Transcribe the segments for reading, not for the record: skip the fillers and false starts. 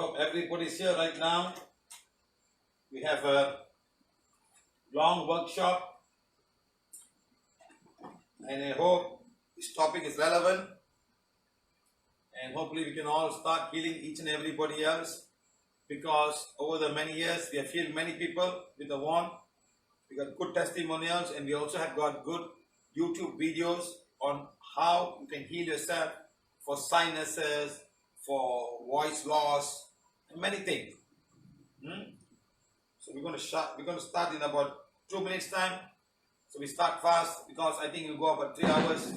hope everybody's here right now. We have a long workshop and I hope this topic is relevant and hopefully we can all start healing each and everybody else, because over the many years we have healed many people with the wand. We got good testimonials and we also have got good YouTube videos on how you can heal yourself for sinuses, for voice loss, and many things. So we're going to start in about 2 minutes time. So we start fast because I think we'll go about 3 hours,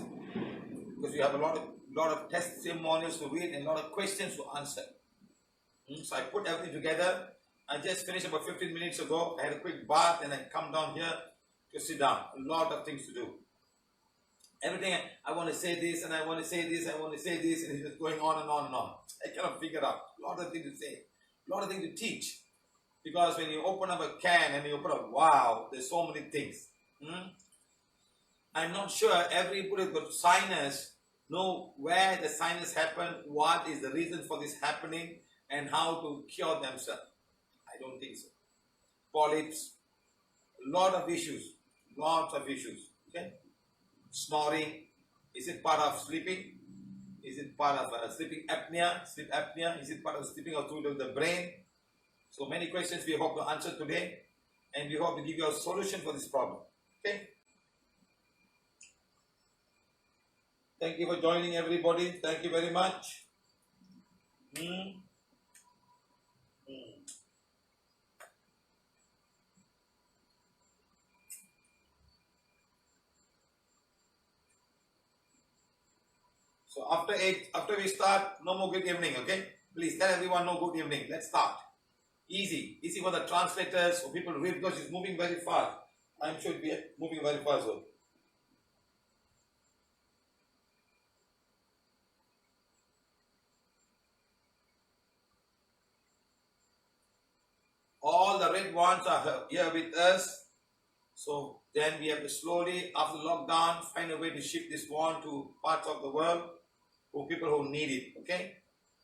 because we have a lot of testimonials to read and a lot of questions to answer. So I put everything together. I just finished about 15 minutes ago. I had a quick bath and I come down here to sit down. A lot of things to do. Everything, I want to say this and I want to say this, I want to say this, and it's just going on and on and on. I cannot figure out. A lot of things to say. A lot of things to teach. Because when you open up a can and you open up, wow, there's so many things. I'm not sure everybody with sinus know where the sinus happened, what is the reason for this happening, and how to cure themselves. I don't think so. Polyps, lots of issues. Okay? Snoring, is it part of sleeping? Is it part of sleeping apnea? Sleep apnea, is it part of sleeping or through the brain? So many questions we hope to answer today, and we hope to give you a solution for this problem. Okay? Thank you for joining, everybody. Thank you very much. So after we start, no more good evening, okay? Please tell everyone no good evening. Let's start. Easy for the translators, for people to read, because it's moving very fast. I'm sure it'll be moving very fast. So. All the red ones are here with us. So then we have to slowly, after lockdown, find a way to shift this wand to parts of the world for people who need it. Okay?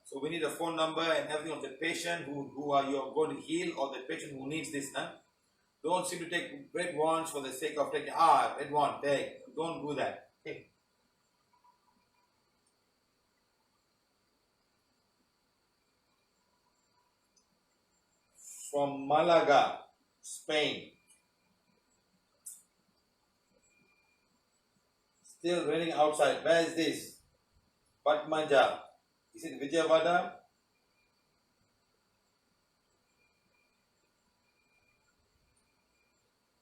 So we need a phone number and everything of the patient who are you going to heal, or the patient who needs this. Don't simply take red wands for the sake of taking, red wand, take. Don't do that. Okay? From Malaga, Spain. Still raining outside. Where is this? Patmaja. Is it Vijayawada?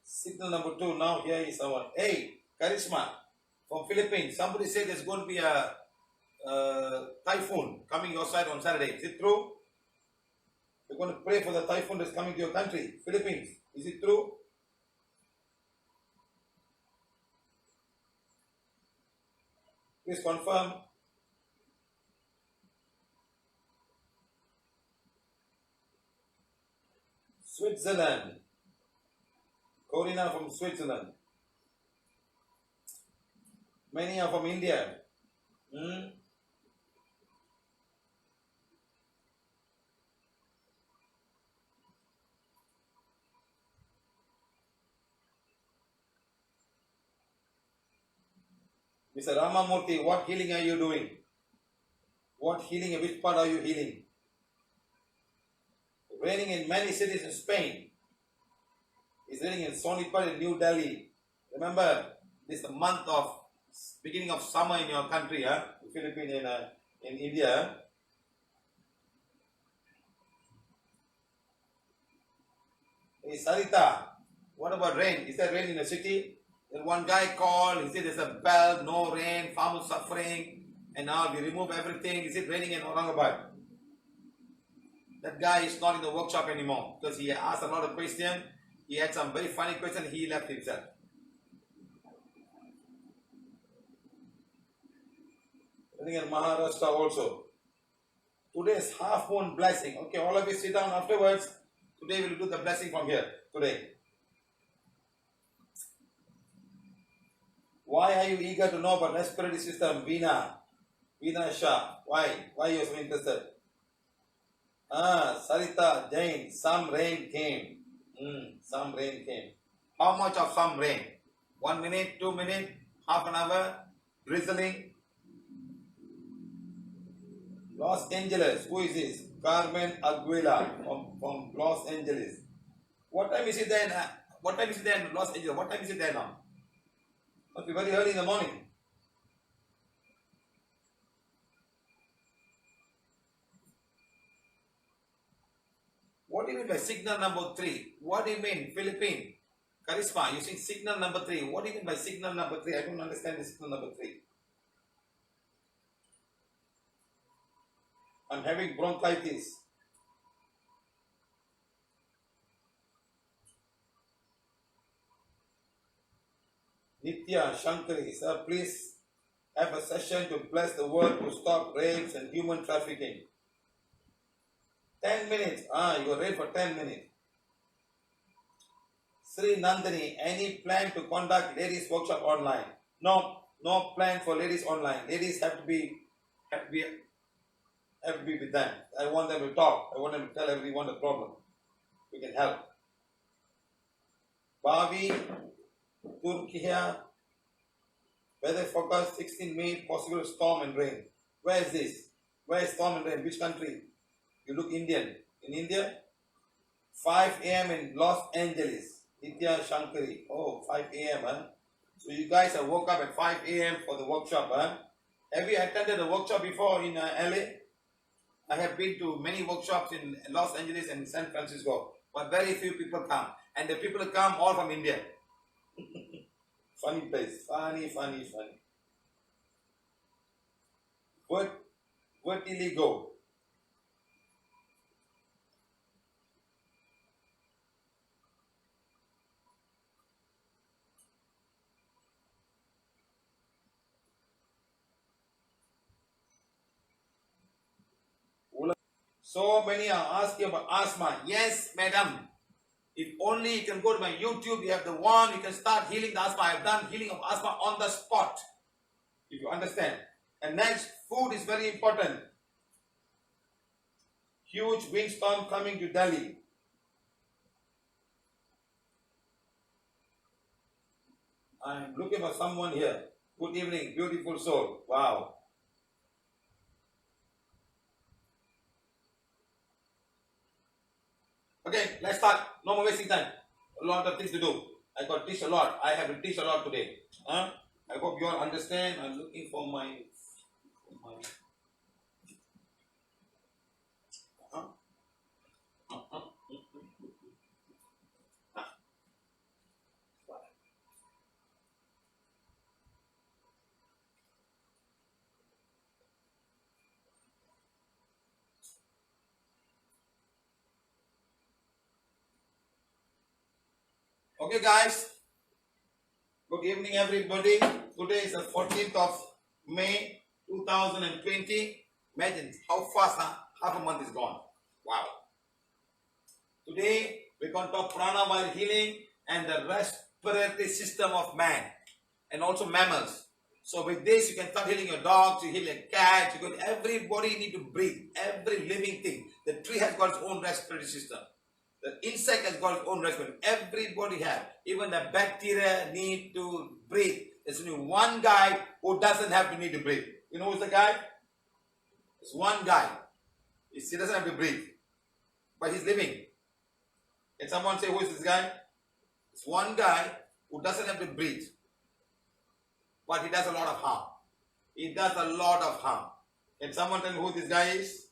Signal number 2. Now here is our. Hey, Charisma from Philippines. Somebody said there's going to be a typhoon coming your side on Saturday. Is it true? You're going to pray for the typhoon that's coming to your country, Philippines. Is it true? Please confirm. Switzerland. Corina from Switzerland. Many are from India. Mr. Ramamurthy, what healing are you doing? What healing, which part are you healing? Raining in many cities in Spain. It's raining in Sonipat and New Delhi. Remember, this is the month of beginning of summer in your country, Philippines and in India. Hey Sarita, what about rain? Is there rain in the city? Then one guy called, he said there's a bell, no rain, farmers suffering, and now we remove everything. Is it raining in Aurangabad? That guy is not in the workshop anymore because he asked a lot of questions. He had some very funny questions. He left himself. I think in Maharashtra also. Today is half moon blessing. Okay, all of you sit down afterwards. Today we'll do the blessing from here. Today. Why are you eager to know about respiratory system, Veena Shah? Why? Why are you so interested? Sarita Jain, some rain came. Some rain came. How much of some rain? 1 minute, 2 minutes, half an hour, drizzling. Los Angeles, who is this? Carmen Aguila from Los Angeles. What time is it there? What time is it there in Los Angeles? What time is it there now? Must be very early in the morning. What do you mean by signal number 3? What do you mean, Philippine? Charisma, you see signal number 3. What do you mean by signal number 3? I don't understand the signal number 3. I'm having bronchitis. Nitya Shankari, sir, please have a session to bless the world to stop rapes and human trafficking. 10 minutes. You were ready for 10 minutes. Sri Nandini, any plan to conduct ladies workshop online? No plan for ladies online. Ladies have to be with them. I want them to talk. I want them to tell everyone the problem. We can help. Bhavi, Turkey, weather forecast 16 May, possible storm and rain. Where is this? Where is storm and rain? Which country? You look Indian. In India? 5 a.m. in Los Angeles. Nitya Shankari. Oh, 5 a.m. Huh? So you guys have woke up at 5 a.m. for the workshop. Huh? Have you attended a workshop before in LA? I have been to many workshops in Los Angeles and San Francisco, but very few people come. And the people who come all from India. Funny place. Funny. Where till he go? So many are asking about asthma. Yes, madam. If only you can go to my YouTube, you have the one, you can start healing the asthma. I have done healing of asthma on the spot. If you understand. And next, food is very important. Huge windstorm coming to Delhi. I'm looking for someone here. Good evening, beautiful soul. Wow. Okay, let's start. No more wasting time. A lot of things to do. I got to teach a lot. I have to teach a lot today. I hope you all understand. I'm looking for my Okay, guys. Good evening, everybody. Today is the 14th of May 2020. Imagine how fast half a month is gone. Wow. Today we're going to talk prana while healing and the respiratory system of man and also mammals. So with this, you can start healing your dogs, you heal your cats, everybody need to breathe. Every living thing. The tree has got its own respiratory system. The insect has got its own respiratory. Everybody has. Even the bacteria need to breathe. There's only one guy who doesn't have to need to breathe. You know who's the guy? It's one guy. He doesn't have to breathe. But he's living. Can someone say who is this guy? It's one guy who doesn't have to breathe. But he does a lot of harm. He does a lot of harm. Can someone tell me who this guy is?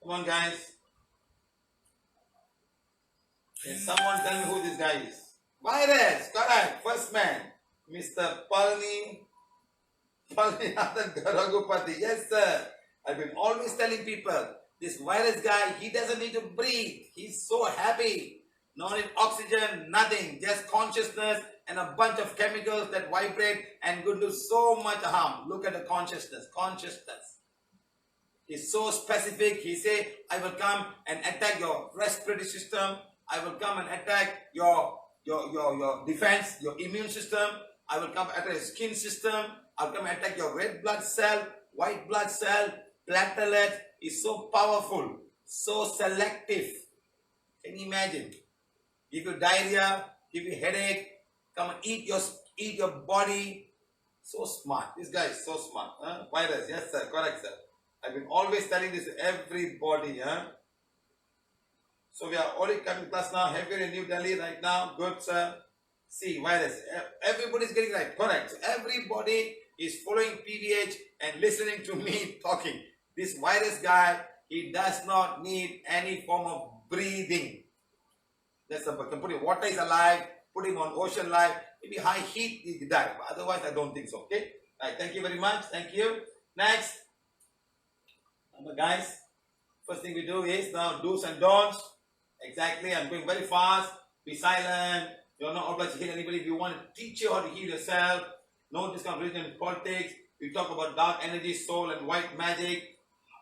Come on, guys. Can someone tell me who this guy is? Virus, correct. First man, Mr. Palninath Garagupati. Yes, sir. I've been always telling people, this virus guy, he doesn't need to breathe. He's so happy. No need oxygen, nothing. Just consciousness and a bunch of chemicals that vibrate and could do so much harm. Look at the consciousness. Consciousness. He's so specific. He say, I will come and attack your respiratory system. I will come and attack your defense, your immune system. I will come and attack your skin system. I will come and attack your red blood cell, white blood cell, platelet, is so powerful, so selective. Can you imagine? Give you diarrhea, give you headache, come and eat your body. So smart. This guy is so smart. Huh? Virus, yes sir, correct sir. I've been always telling this to everybody. Huh? So we are already coming to class now. Have you in New Delhi right now? Good sir. See, virus. Everybody is getting right. Correct. So everybody is following PVH and listening to me talking. This virus guy, he does not need any form of breathing. That's the can put him water is alive, put him on ocean life, maybe high heat, he die. But otherwise, I don't think so. Okay? Right, thank you very much. Thank you. Next. Guys, first thing we do is now do's and don'ts. Exactly. I'm going very fast. Be silent. You're not obliged to heal anybody. If you want to teach you how to heal yourself, no discount religion and politics. We talk about dark energy, soul, and white magic.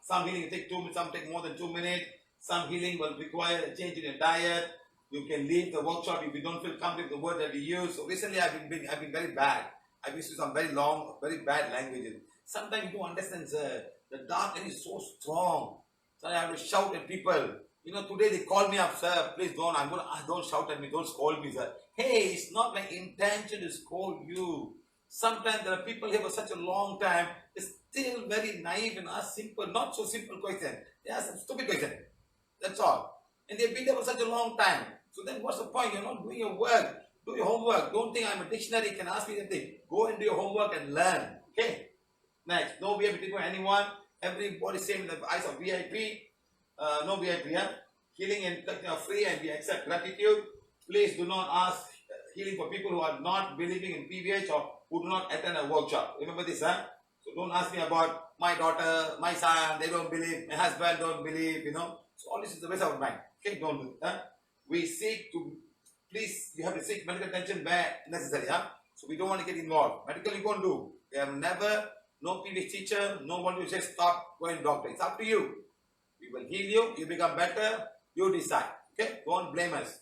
Some healing will take 2 minutes, some take more than 2 minutes. Some healing will require a change in your diet. You can leave the workshop if you don't feel comfortable with the word that we use. So recently I've been very bad. I've used some very long, very bad languages. Sometimes you don't understand, sir. The dark energy is so strong. So I have to shout at people. You know, today they call me up, sir. Please don't. Don't shout at me. Don't scold me, sir. Hey, it's not my intention to scold you. Sometimes there are people here for such a long time. They're still very naive and ask simple, not so simple questions. They ask some stupid questions. That's all. And they've been there for such a long time. So then what's the point? You're not doing your work. Do your homework. Don't think I'm a dictionary. You can ask me anything. Go and do your homework and learn. Okay? Next. No VIP for anyone. Everybody same in the eyes of VIP. No VIP. Yeah? Healing and touching are free and we accept gratitude. Please do not ask healing for people who are not believing in PVH or who do not attend a workshop. Remember this, huh? So don't ask me about my daughter, my son, they don't believe, my husband don't believe, you know. So all this is the waste of mind. Okay, don't do it. Huh? We seek to, please, you have to seek medical attention where necessary. Huh? So we don't want to get involved. Medical you can't do. We have never, no PVH teacher, no one will say stop going to doctor. It's up to you. We will heal you, you become better, you decide. Okay, don't blame us.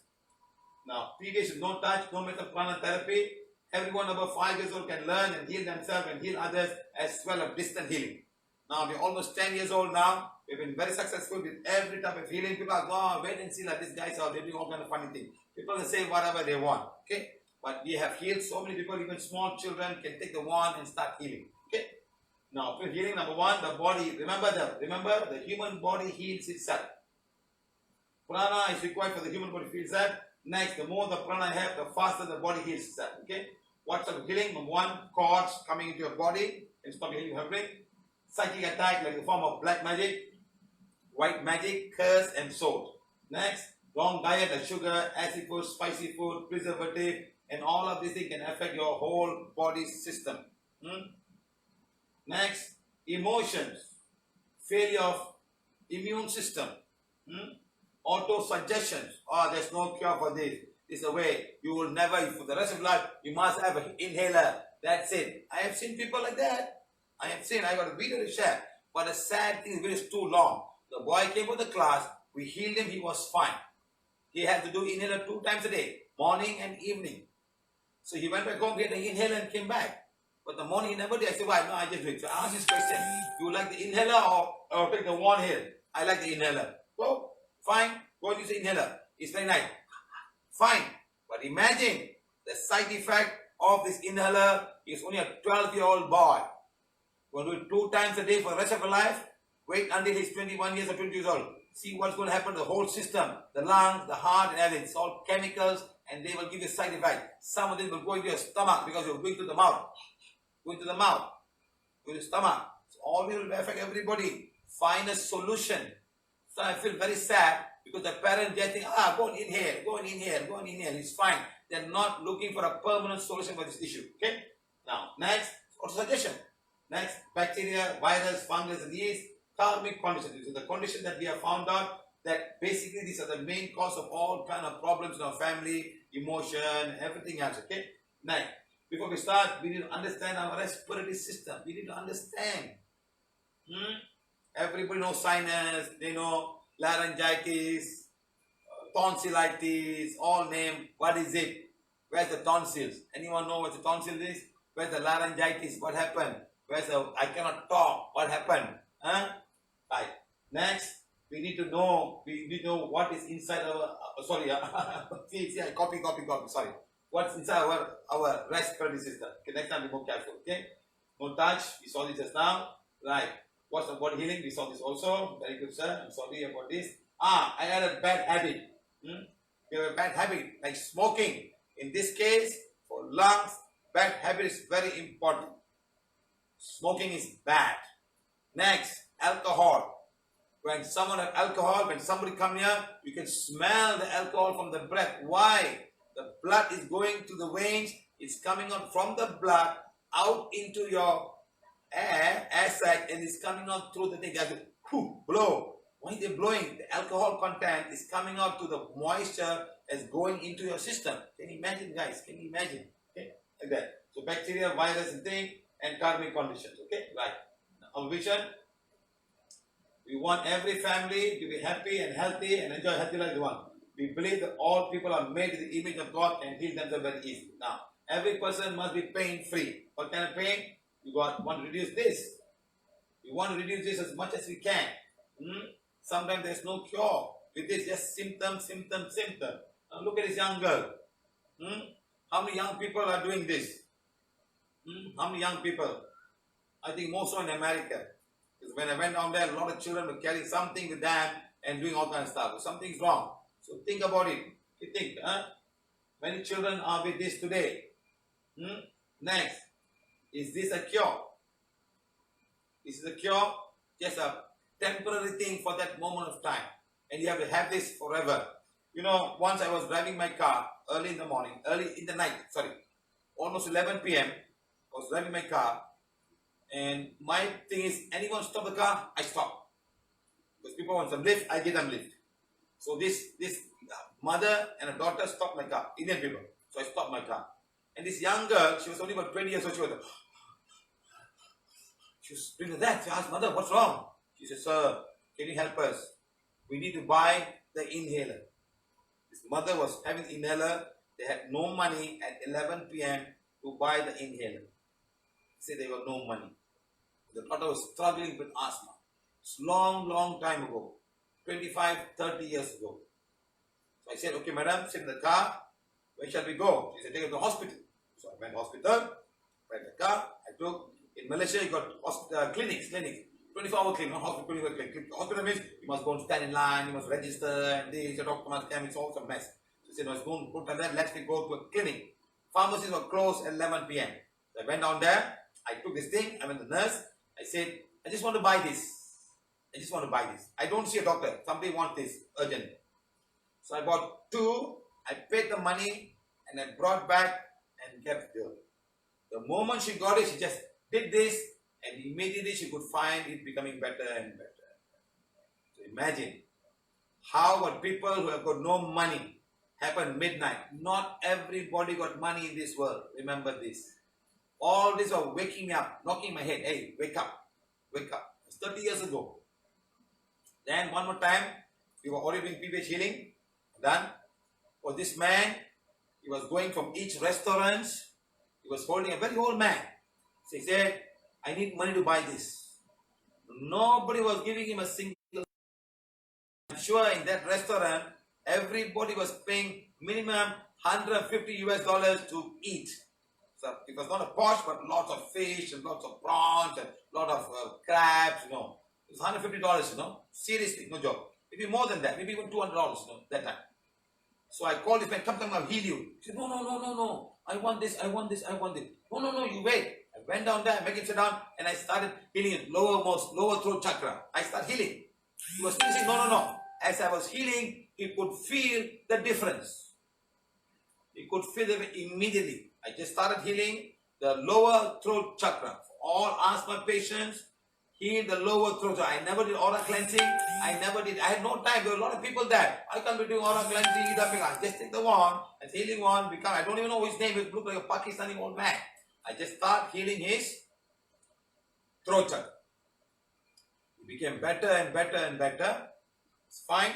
Now, PVH is no touch, no method Prana therapy. Everyone above 5 years old can learn and heal themselves and heal others as well as distant healing. Now, we're almost 10 years old now. We've been very successful with every type of healing. People are going, wait and see like these guys are doing all kind of funny things. People can say whatever they want. Okay? But we have healed so many people, even small children can take the wand and start healing. Okay? Now, for healing, number one, the body. Remember the human body heals itself. Prana is required for the human body to heal itself. Next, the more the prana I have, the faster the body heals itself. Okay? What sort of healing? Number one, cords coming into your body and stop healing happening. Psychic attack like the form of black magic, white magic, curse and sword. Next, wrong diet like sugar, acid food, spicy food, preservative, and all of these things can affect your whole body system. Next, emotions, failure of immune system. Auto-suggestions. Oh, there's no cure for this. This is the way. You will never, for the rest of life, you must have an inhaler. That's it. I have seen people like that. I got a video to share. But the sad thing is, it's too long. The boy came for the class. We healed him. He was fine. He had to do inhaler 2 times a day, morning and evening. So he went back home, he had the inhaler and came back. But the morning he never did. I said, why? No, I just do it. So I asked this question. You like the inhaler or take the wand here? I like the inhaler. Well, fine. Go and use the inhaler. It's very nice. Fine. But imagine the side effect of this inhaler is only a 12-year-old boy. Going to do it 2 times a day for the rest of your life. Wait until he's 21 years or 20 years old. See what's going to happen to the whole system. The lungs, the heart, and everything. It's all chemicals and they will give you side effect. Some of them will go into your stomach because you're going to the mouth. Going to the mouth. Going to the stomach. So all this will affect everybody. Find a solution. So I feel very sad because the parents they think, go and inhale, go and inhale, go and inhale. It's fine. They're not looking for a permanent solution for this issue. Okay? Now, next, also suggestion. Next, bacteria, virus, fungus, and yeast, karmic conditions. These are the conditions that we have found out that basically these are the main cause of all kind of problems in our family, emotion, everything else. Okay? Next, before we start, we need to understand our respiratory system. We need to understand. Everybody knows sinus, they know laryngitis, tonsillitis, all named. What is it? Where's the tonsils? Anyone know what the tonsil is? Where's the laryngitis? What happened? Where's the I cannot talk? What happened? Right. Next, we need to know what is inside our sorry, see, I copy, sorry. What's inside our respiratory system. Okay, next time be more careful. Okay, no touch. We saw this just now. Right. What's the body healing? We saw this also. Very good, sir. I'm sorry about this. I had a bad habit. You have a bad habit like smoking. In this case, for lungs, bad habit is very important. Smoking is bad. Next, alcohol. When someone has alcohol, when somebody come here, you can smell the alcohol from the breath. Why? The blood is going to the veins. It's coming out from the blood out into your air sac, and it's coming out through the thing. As blow. Why they blowing? The alcohol content is coming out to the moisture as going into your system. Can you imagine, guys? Can you imagine? Okay, like that. So bacteria, virus, and thing, and karmic conditions. Okay, right. Our vision. We want every family to be happy and healthy and enjoy healthy life they want. We believe that all people are made in the image of God and heal themselves very easily. Now, every person must be pain-free. What kind of pain? You want to reduce this. We want to reduce this as much as we can. Sometimes there's no cure. With this, just symptom. Now look at this young girl. How many young people are doing this? How many young people? I think most are in America. Because when I went down there, a lot of children were carrying something with them and doing all kinds of stuff. So something's wrong. So think about it. You think, many children are with this today. Next, is this a cure? Is it a cure? Just a temporary thing for that moment of time. And you have to have this forever. You know, once I was driving my car early in the night, almost 11 p.m. I was driving my car. And my thing is, anyone stop the car, I stop. Because people want some lift, I give them lift. So this mother and a daughter stopped my car, Indian people. So I stopped my car. And this young girl, she was only about 20 years old, she was doing that. She asked, mother, what's wrong? She said, sir, can you help us? We need to buy the inhaler. This mother was having the inhaler. They had no money at 11 p.m. to buy the inhaler. They said they got no money. The daughter was struggling with asthma. It's long time ago. 25, 30 years ago. So I said, okay, madam, sit in the car. Where shall we go? She said, take her to the hospital. So I went to the hospital, went the car. I took, in Malaysia, you got hospital, clinics. 24-hour clinic, not hospital, 24-hour clinic. Hospital means you must go and stand in line, you must register, and this, your doctor must come, it's all some mess. So I said, no, it's going to that, let's go to a clinic. Pharmacies were closed at 11 p.m. So I went down there, I took this thing, I went to the nurse, I said, I just want to buy this. I don't see a doctor. Somebody wants this urgently. So I bought two, I paid the money, and I brought back and kept it. The moment she got it, she just did this, and immediately she could find it becoming better and better. So imagine how what people who have got no money happen midnight. Not everybody got money in this world. Remember this. All this are waking me up, knocking my head. Hey, wake up. It's 30 years ago. Then one more time, we were already doing PVH healing. Done. For this man, he was going from each restaurant. He was holding a very old man. So he said, I need money to buy this. Nobody was giving him a single. I'm sure in that restaurant, everybody was paying minimum $150 to eat. So it was not a posh, but lots of fish and lots of prawns and lot of crabs, It was $150, Seriously, no joke. Maybe more than that, maybe even $200, that time. So I called this man, come, I'll heal you. He said, no. I want this. No, you wait. I went down there, I made him sit down, and I started healing his lower throat chakra. I started healing. He was still saying, no. As I was healing, he could feel the difference. He could feel it immediately. I just started healing the lower throat chakra. For all asthma patients, heal the lower throat chakra. I never did aura cleansing. I had no time. There were a lot of people there. I can't be doing aura cleansing. I just take the wand, and healing wand, I don't even know his name. It looked like a Pakistani old man. I just start healing his throat chakra. It became better and better. It's fine.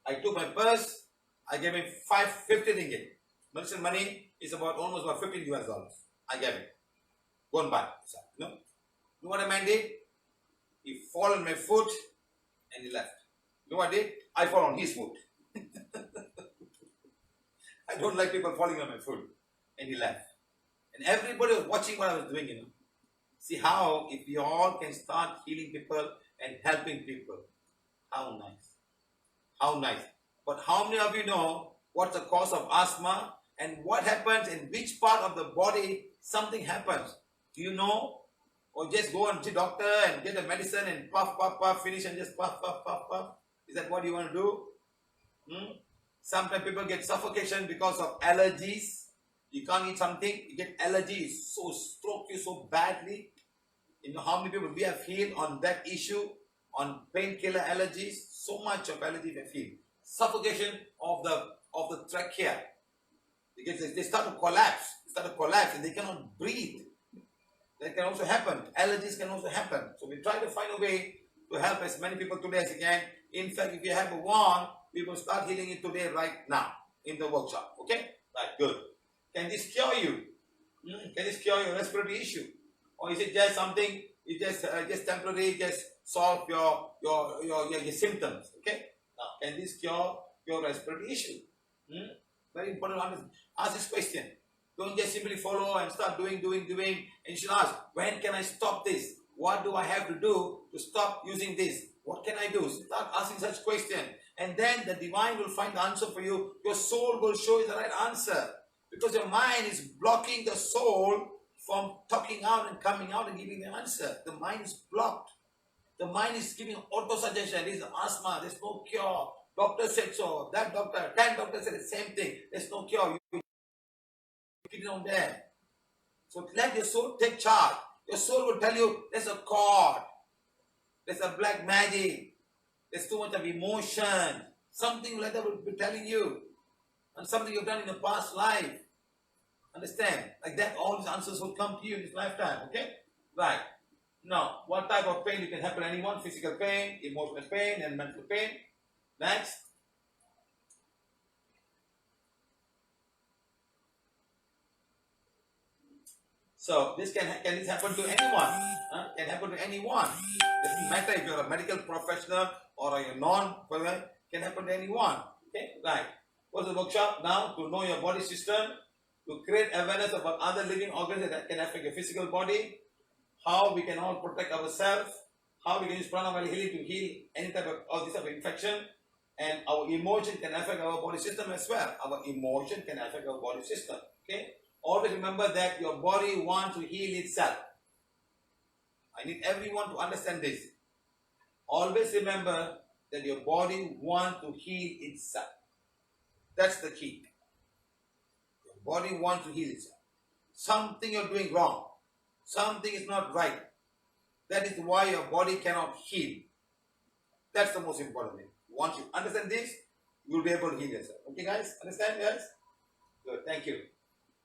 I took my purse. I gave him 550 ringgit. Malaysian money is almost about $15 US. I gave him. Go and buy. You know what a man did? He fell on my foot and he left. You know what I did? I fell on his foot. I don't like people falling on my foot. And he left. And everybody was watching what I was doing, See how if we all can start healing people and helping people. How nice. How nice. But how many of you know what's the cause of asthma and what happens in which part of the body something happens? Do you know? Or just go and see doctor and get the medicine and puff, puff, puff, finish and just puff, puff, puff, puff. Is that what you want to do? Sometimes people get suffocation because of allergies. You can't eat something, you get allergies, so stroke you so badly. You know how many people we have healed on that issue, on painkiller allergies? So much of allergy we have healed. Suffocation of the trachea. They start to collapse, and they cannot breathe. That can also happen. Allergies can also happen. So we try to find a way to help as many people today as we can. In fact, if you have one, we will start healing it today right now in the workshop. Okay? Right, good. Can this cure you? Can this cure your respiratory issue? Or is it just something, it's just temporary, just solve your symptoms? Okay? Now, can this cure your respiratory issue? Very important to ask this question. Don't just simply follow and start doing. And you should ask, when can I stop this? What do I have to do to stop using this? What can I do? Start asking such questions. And then the divine will find the answer for you. Your soul will show you the right answer. Because your mind is blocking the soul from talking out and coming out and giving the answer. The mind is blocked. The mind is giving auto-suggestion. This is asthma. There's no cure. Doctor said so. That doctor, 10 doctors said the same thing. There's no cure. You keep it on there. So let your soul take charge. Your soul will tell you there's a cord. There's a black magic. There's too much of emotion. Something like that will be telling you. And something you've done in the past life. Understand? Like that, all these answers will come to you in this lifetime. Okay? Right. Now, what type of pain you can happen to anyone? Physical pain, emotional pain, and mental pain. Next. So, this can this happen to anyone? Can happen to anyone. It doesn't matter if you're a medical professional or a non-professional. Can happen to anyone. Okay? Right. What's the workshop? Now, to know your body system, to create awareness about other living organs that can affect your physical body, how we can all protect ourselves, how we can use Prana healing to heal any type of this type of infection, and our emotion can affect our body system as well. Our emotion can affect our body system. Okay? Always remember that your body wants to heal itself. I need everyone to understand this. Always remember that your body wants to heal itself. That's the key. Your body wants to heal itself. Something you're doing wrong. Something is not right. That is why your body cannot heal. That's the most important thing. Once you understand this, you'll be able to heal yourself. Okay, guys? Understand, guys? Good. Thank you.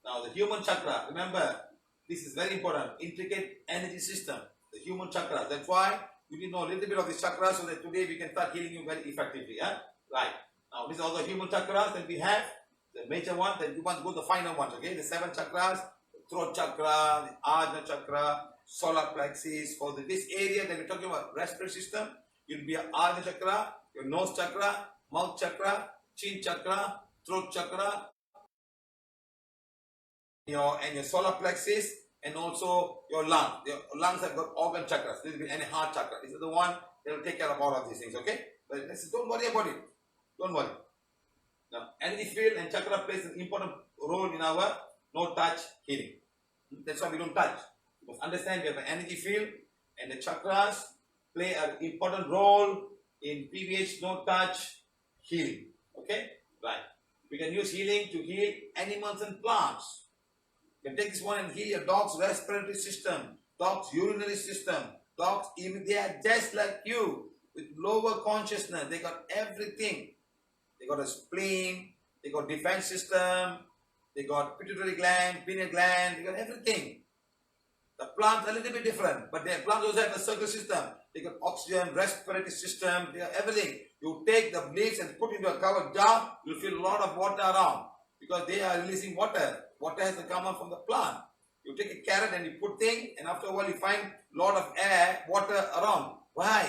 Now, the human chakra. Remember, this is very important. Intricate energy system. The human chakra. That's why you need to know a little bit of this chakra so that today we can start healing you very effectively. Yeah? Right. Now, these are all the human chakras that we have. The major one, then you want to go to the final ones, okay? The 7 chakras, the throat chakra, the ajna chakra, solar plexus. For this area that we're talking about, respiratory system, you'll be ajna chakra, your nose chakra, mouth chakra, chin chakra, throat chakra, and your solar plexus, and also your lung. Your lungs have got organ chakras. This will be any heart chakra. This is the one that will take care of all of these things, okay? But don't worry about it. Don't worry. Now, energy field and chakra plays an important role in our no-touch healing. That's why we don't touch. You must understand we have an energy field and the chakras play an important role in PVH no-touch healing. Okay? Right. We can use healing to heal animals and plants. You can take this one and heal your dog's respiratory system, dog's urinary system, dogs, even they are just like you with lower consciousness. They got everything. They got a spleen, they got defense system, they got pituitary gland, pineal gland, they got everything. The plants are a little bit different, but their plants also have a circular system. They got oxygen, respiratory system, they got everything. You take the leaves and put into a covered jar, you'll feel a lot of water around because they are releasing water. Water has to come out from the plant. You take a carrot and you put thing, and after a while you find a lot of air, water around. Why?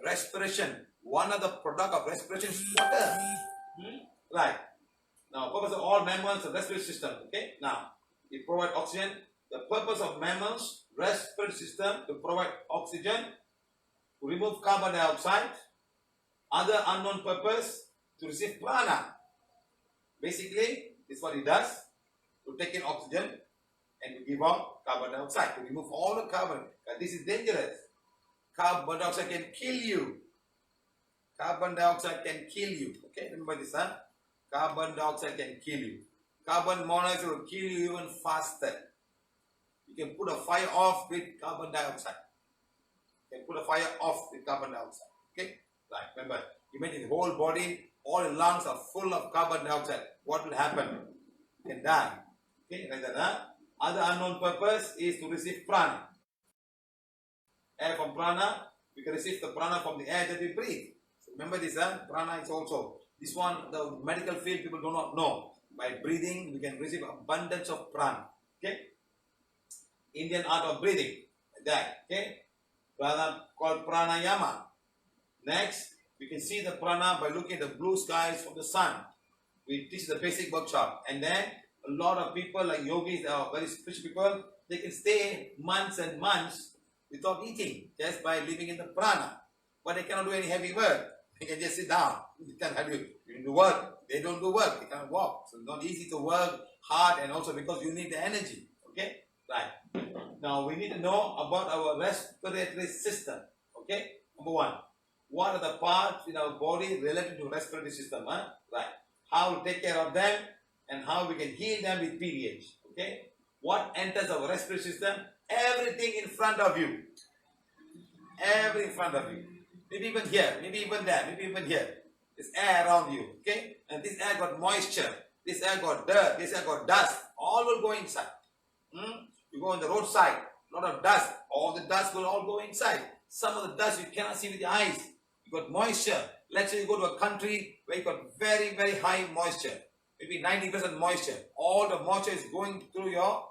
Respiration. One of the product of respiration is water. Right. Now, purpose of all mammals, the respiratory system. Okay. Now, we provide oxygen. The purpose of mammals, respiratory system, to provide oxygen, to remove carbon dioxide. Other unknown purpose, to receive prana. Basically, this is what it does. To take in oxygen and to give out carbon dioxide. To remove all the carbon. This is dangerous. Carbon dioxide can kill you. Carbon dioxide can kill you. Okay, remember this, huh? Carbon dioxide can kill you. Carbon monoxide will kill you even faster. You can put a fire off with carbon dioxide. You can put a fire off with carbon dioxide. Okay? Right, remember, imagine the whole body, all the lungs are full of carbon dioxide. What will happen? You can die. Okay, like that, huh? Other unknown purpose is to receive prana. Air from prana, we can receive the prana from the air that we breathe. So remember this, huh? Prana is also, this one, the medical field people do not know. By breathing, we can receive abundance of prana. Okay? Indian art of breathing. Like that. Okay? Prana called pranayama. Next, we can see the prana by looking at the blue skies from the sun. We teach the basic workshop. And then a lot of people like yogis, very spiritual people, they can stay months and months without eating, just by living in the prana. But they cannot do any heavy work. They can just sit down. You can't have you do work. They don't do work. They can't walk. So it's not easy to work hard, and also because you need the energy. Okay? Right. Now we need to know about our respiratory system. Okay? Number one. What are the parts in our body related to respiratory system? Huh? Right. How to take care of them and how we can heal them with PVH. Okay? What enters our respiratory system? Everything in front of you. Everything in front of you. Maybe even here, maybe even there, maybe even here. There's air around you. Okay? And this air got moisture. This air got dirt. This air got dust. All will go inside. You go on the roadside, a lot of dust. All the dust will all go inside. Some of the dust you cannot see with your eyes. You got moisture. Let's say you go to a country where you got very, very high moisture. Maybe 90% moisture. All the moisture is going through your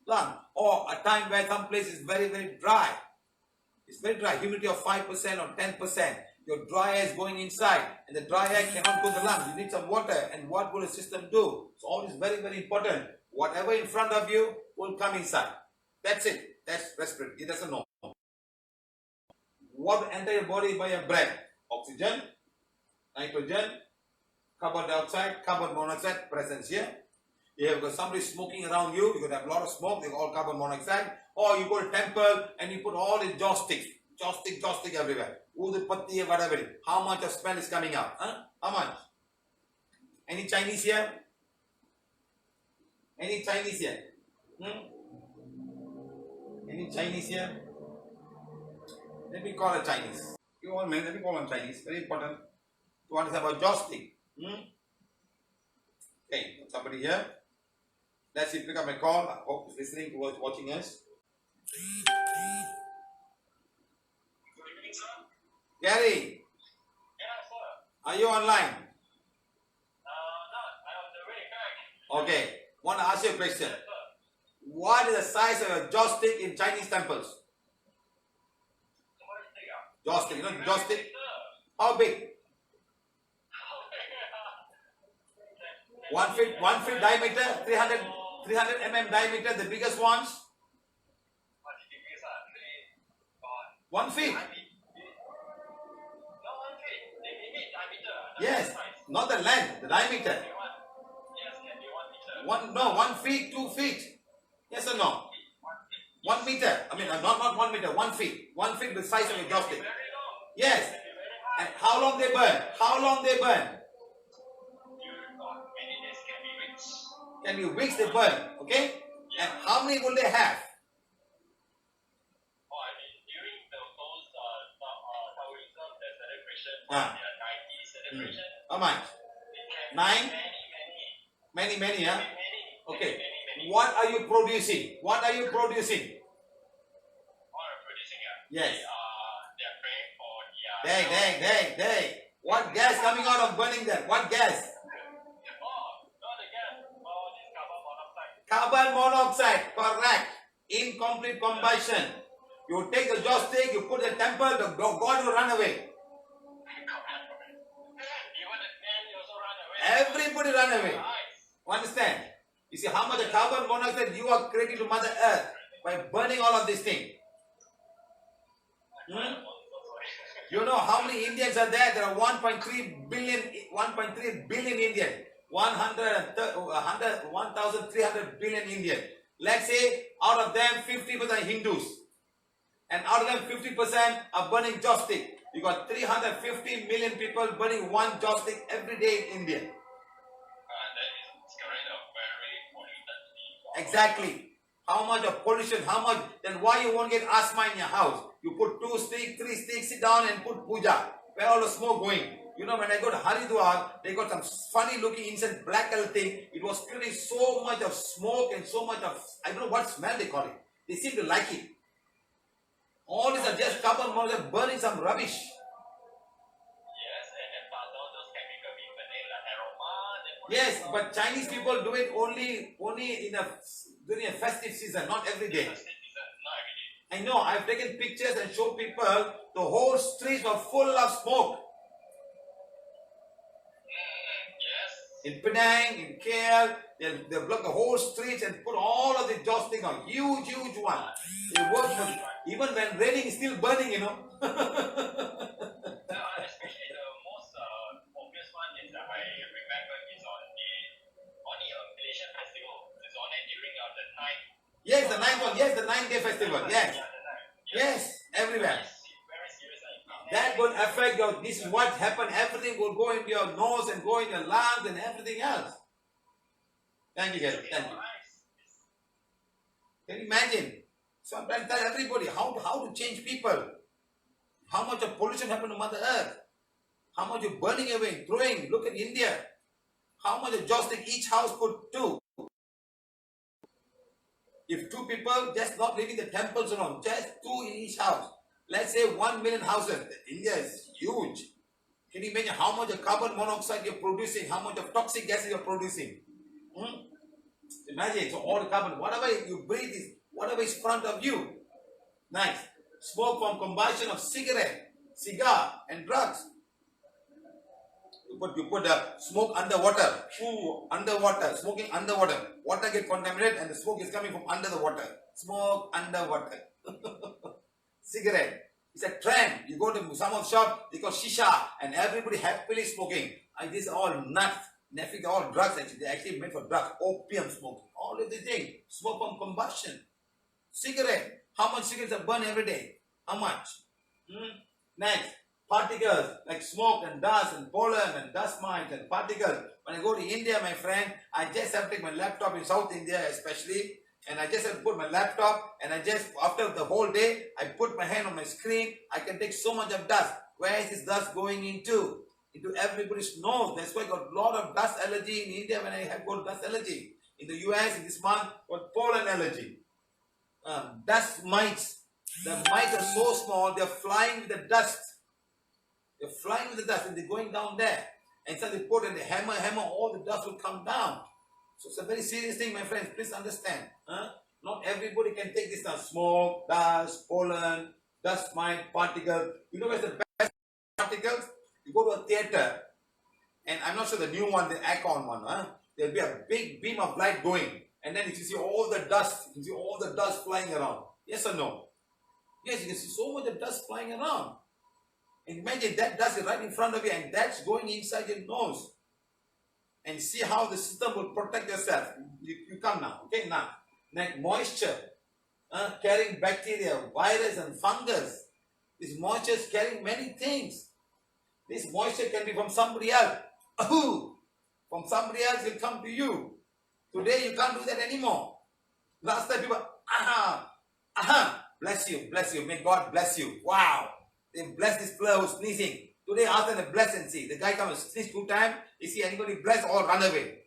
lung. Or a time where some place is very, very dry. It's very dry. Humidity of 5% or 10%. Your dry air is going inside. And the dry air cannot go to the lungs. You need some water. And what will the system do? So all is very, very important. Whatever in front of you will come inside. That's it. That's respiratory. It doesn't know. What will enter your body by your breath? Oxygen, nitrogen, carbon dioxide, carbon monoxide presence here. You have got somebody smoking around you. You could have a lot of smoke. They all carbon monoxide. Or you go to temple and you put all the joss stick everywhere. Udupatti, whatever. How much of smell is coming out? Huh? How much? Any Chinese here? Any Chinese here? Any Chinese here? Let me call a Chinese. Give me 1 minute, let me call on Chinese. Very important to understand about joystick. Okay, somebody here. Let's see, pick up my call. I hope he's listening to us, watching us. Good evening, sir. Gary. Yeah, sir. Are you online? Not. I'm on the way back. Okay. Want to ask you a question. Yes, sir. What is the size of a joystick in Chinese temples? What is it? Joystick, you know joystick? Sir. How big? 1 feet diameter, 300 mm diameter, the biggest ones. What is the biggest, sir? 1 feet. No, 1 feet. The limit diameter. Yes, not the length, the diameter. Yes, can be 1 meter. 1 feet, 2 feet. Yes or no? 1 meter. I mean, not 1 meter, 1 feet. 1 feet the size of a joystick. Very long. Yes. Can be very high. And how long they burn? How long they burn? Many days can be weeks. Can be weeks they burn. Okay? And how many will they have? I mean, during those Taoism celebration, Ah. their 90 celebration, How much? it can 9? be Many, many. huh? Many. Okay. Many. What are you producing? What are you producing? What are producing? Yes. They're praying for the. They. What gas coming out of burning that? What gas? Not the gas. This carbon monoxide. Carbon monoxide. Correct. Incomplete combustion. You take the joss stick, you put the temple, the God will run away. Even the ant also run away. Everybody run away. Nice. Understand? You see how much of carbon monoxide you are creating to Mother Earth by burning all of these things. You know how many Indians are there? There are 1.3 billion Indians. 1,300 billion Indians. Let's say out of them 50% are Hindus. And out of them 50% are burning joss stick. You got 350 million people burning one joss stick every day in India. That is current a very polluted sea. Exactly. How much of pollution, how much, then why you won't get asthma in your house? You put 2 sticks, 3 sticks, sit down and put puja. Where all the smoke going? You know, when I go to Haridwar, they got some funny looking incense, black color thing. It was creating so much of smoke and so much of, I don't know what smell they call it. They seem to like it. All these are just carbon monoxide burning some rubbish. Yes, and then plus all those chemical people, they like aroma. They put Yes, it on. but Chinese people do it only during a festive season, not every day. Not every day. I know, I've taken pictures and showed people, the whole streets were full of smoke. Yes. In Penang, in KL, they block the whole streets and put all of the joss thing on. Huge, huge one. They work for, even when raining, it's still burning, you know. Especially the most obvious one is that I remember is on the Malaysian festival. It's on it during the night. Yes, the ninth one. Yes, the 9-day festival. Yes. Yeah, the night. Yes, everywhere. Very serious. That will affect your, this is what happened. Everything will go into your nose and go in your lungs and everything else. Thank you, guys. Thank you. Can you imagine? Sometimes tell everybody how to change people. How much of pollution happened to Mother Earth. How much you're burning away, throwing. Look at India. How much of joss stick each house put 2. If 2 people just not leaving the temples alone, just 2 in each house. Let's say 1 million houses. India is huge. Can you imagine how much of carbon monoxide you're producing? How much of toxic gases you're producing? Imagine, so all the carbon, whatever you breathe is, whatever is in front of you. Nice. Smoke from combustion of cigarette, cigar and drugs. You put the smoke underwater. Underwater. Smoking underwater. Water gets contaminated and the smoke is coming from under the water. Smoke underwater. Cigarette. It's a trend. You go to some of the shop, they call shisha and everybody happily smoking. And these are all nuts. They're all drugs actually. They're actually made for drugs. Opium smoking. All of these things. Smoke from combustion. Cigarette. How much cigarettes are burned every day? How much? Next. Particles like smoke and dust and pollen and dust mites and particles. When I go to India, my friend, I just have to take my laptop in South India especially, and I just have to put my laptop and I just, after the whole day, I put my hand on my screen, I can take so much of dust. Where is this dust going into? Into everybody's nose. That's why I got a lot of dust allergy in India when I have got dust allergy. In the US, in this month, got pollen allergy. Dust mites. The mites are so small, they're flying with the dust. They're flying with the dust and they're going down there. And so they put and they hammer, all the dust will come down. So it's a very serious thing, my friends. Please understand. Not everybody can take this now. Smoke, dust, pollen, dust mite, particles. You know where's the best particles? You go to a theater, and I'm not sure the new one, the Acon one, there'll be a big beam of light going. And then you can see all the dust. You can see all the dust flying around. Yes or no? Yes, you can see so much of dust flying around. Imagine that dust is right in front of you and that's going inside your nose. And see how the system will protect yourself. You come now. Okay, now. Like moisture. Carrying bacteria, virus and fungus. This moisture is carrying many things. This moisture can be from somebody else. From somebody else will come to you. Today you can't do that anymore. Last time people, bless you, may God bless you. Wow. They bless this fellow who's sneezing. Today ask them to bless and see. The guy comes and sneeze 2 times. You see anybody bless or run away.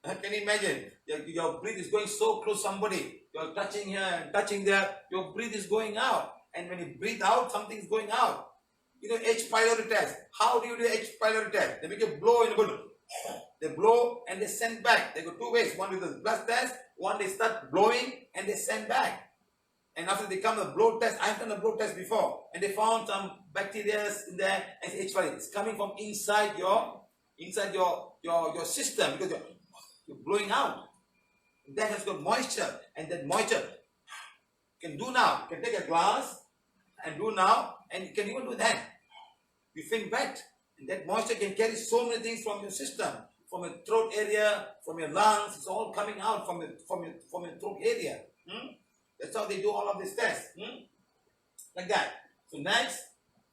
Can you imagine? Your breath is going so close to somebody. You're touching here and touching there. Your breath is going out. And when you breathe out, something's going out. You know H. pylori test. How do you do H. pylori test? They make you blow in the balloon. They blow and they send back. They go 2 ways. One with the blood test. One they start blowing and they send back. And after they come the blood test, I've done a blood test before, and they found some bacteria in there, and it's coming from inside your system, because you're blowing out. That has got moisture, and that moisture can do now. You can take a glass and do now, and you can even do that. You think wet, and that moisture can carry so many things from your system, from your throat area, from your lungs. It's all coming out from your throat area. That's how they do all of these tests. Like that. So next,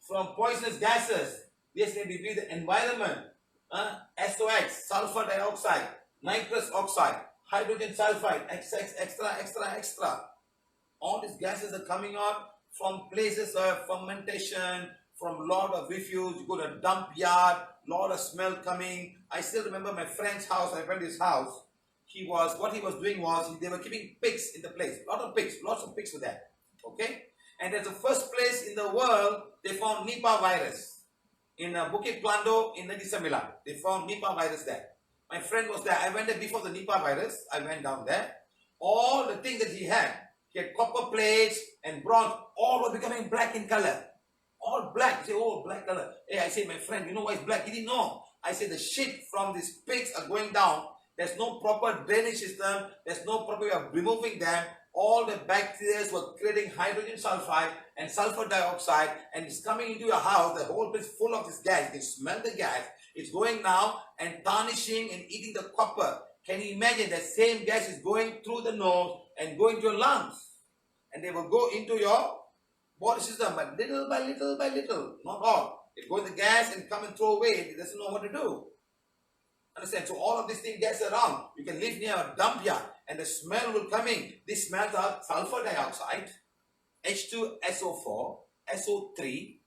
from poisonous gases, this may be the environment. SOx, sulfur dioxide, nitrous oxide, hydrogen sulfide, extra. All these gases are coming out from places of fermentation, from lot of refuse. You go to a dump yard, lot of smell coming. I still remember my friend's house. I went to his house. What he was doing was, they were keeping pigs in the place. Lots of pigs were there. Okay? And that's the first place in the world they found Nipah virus. In Bukit Plando in Nadisamila. They found Nipah virus there. My friend was there. I went there before the Nipah virus. I went down there. All the things that he had copper plates and bronze, all were becoming black in color. All black. You say, oh, black color. Hey, I say, my friend, you know why it's black? He didn't know. I say, the shit from these pigs are going down. There's no proper drainage system. There's no proper way of removing them. All the bacteria were creating hydrogen sulfide and sulfur dioxide, and it's coming into your house. The whole place full of this gas. You can smell the gas. It's going now and tarnishing and eating the copper. Can you imagine that same gas is going through the nose and going to your lungs? And they will go into your body system, but little by little, not all. It goes the gas and come and throw away. It doesn't know what to do. Understand? So all of these things gets around. You can live near a dump yard and the smell will come in. These smells are sulfur dioxide, H2SO4, SO3,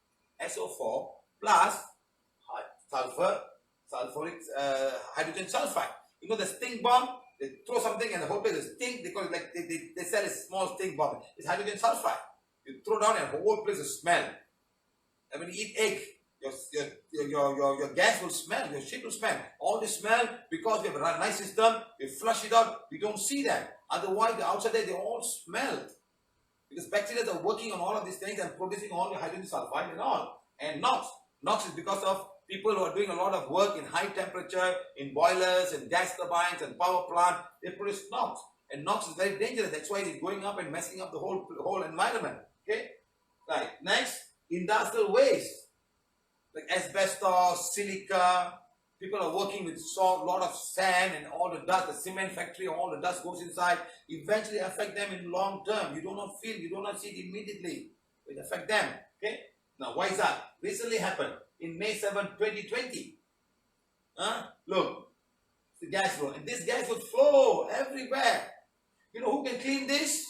SO4 plus sulfuric hydrogen sulfide. You know the stink bomb? They throw something and the whole place is stink. They call it like they sell a small stink bomb. It's hydrogen sulfide. You throw down and the whole place will smell. And when you eat egg, your gas will smell, your shit will smell. All this smell, because we have a nice system, we flush it out, we don't see that. Otherwise, the outside there, they all smell. Because bacteria are working on all of these things and producing all the hydrogen sulfide and all. And NOx. NOx is because of people who are doing a lot of work in high temperature, in boilers and gas turbines and power plant, they produce NOx. And NOx is very dangerous. That's why it's going up and messing up the whole environment. Okay? Right. Next, industrial waste. Like asbestos, silica. People are working with a lot of sand and all the dust, the cement factory, all the dust goes inside. Eventually affect them in long term. You do not feel, you do not see it immediately. It affect them. Okay? Now, why is that? Recently happened in May 7, 2020. Look, it's the gas flow. And this gas will flow everywhere. You know who can clean this?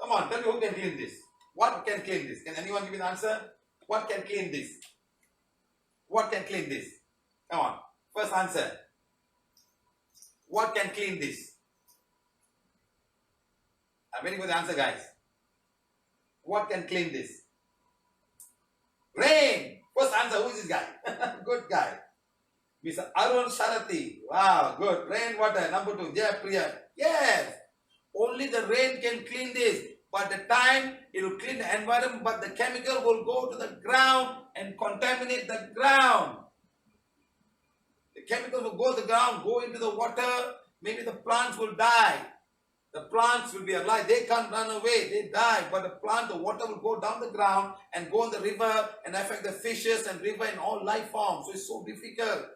Come on, tell me who can clean this. What can clean this? Can anyone give me an answer? What can clean this? What can clean this? Come on. First answer. What can clean this? I'm waiting for the answer, guys. What can clean this? Rain. First answer. Who is this guy? Good guy. Mr. Arun Sharati. Wow, good. Rain water. Number 2. Jayapriya. Yes. Only the rain can clean this. But the time it will clean the environment, but the chemical will go to the ground and contaminate the ground. The chemical will go to the ground, go into the water. Maybe the plants will die. The plants will be alive. They can't run away. They die. But the water will go down the ground and go in the river and affect the fishes and river and all life forms. So it's so difficult.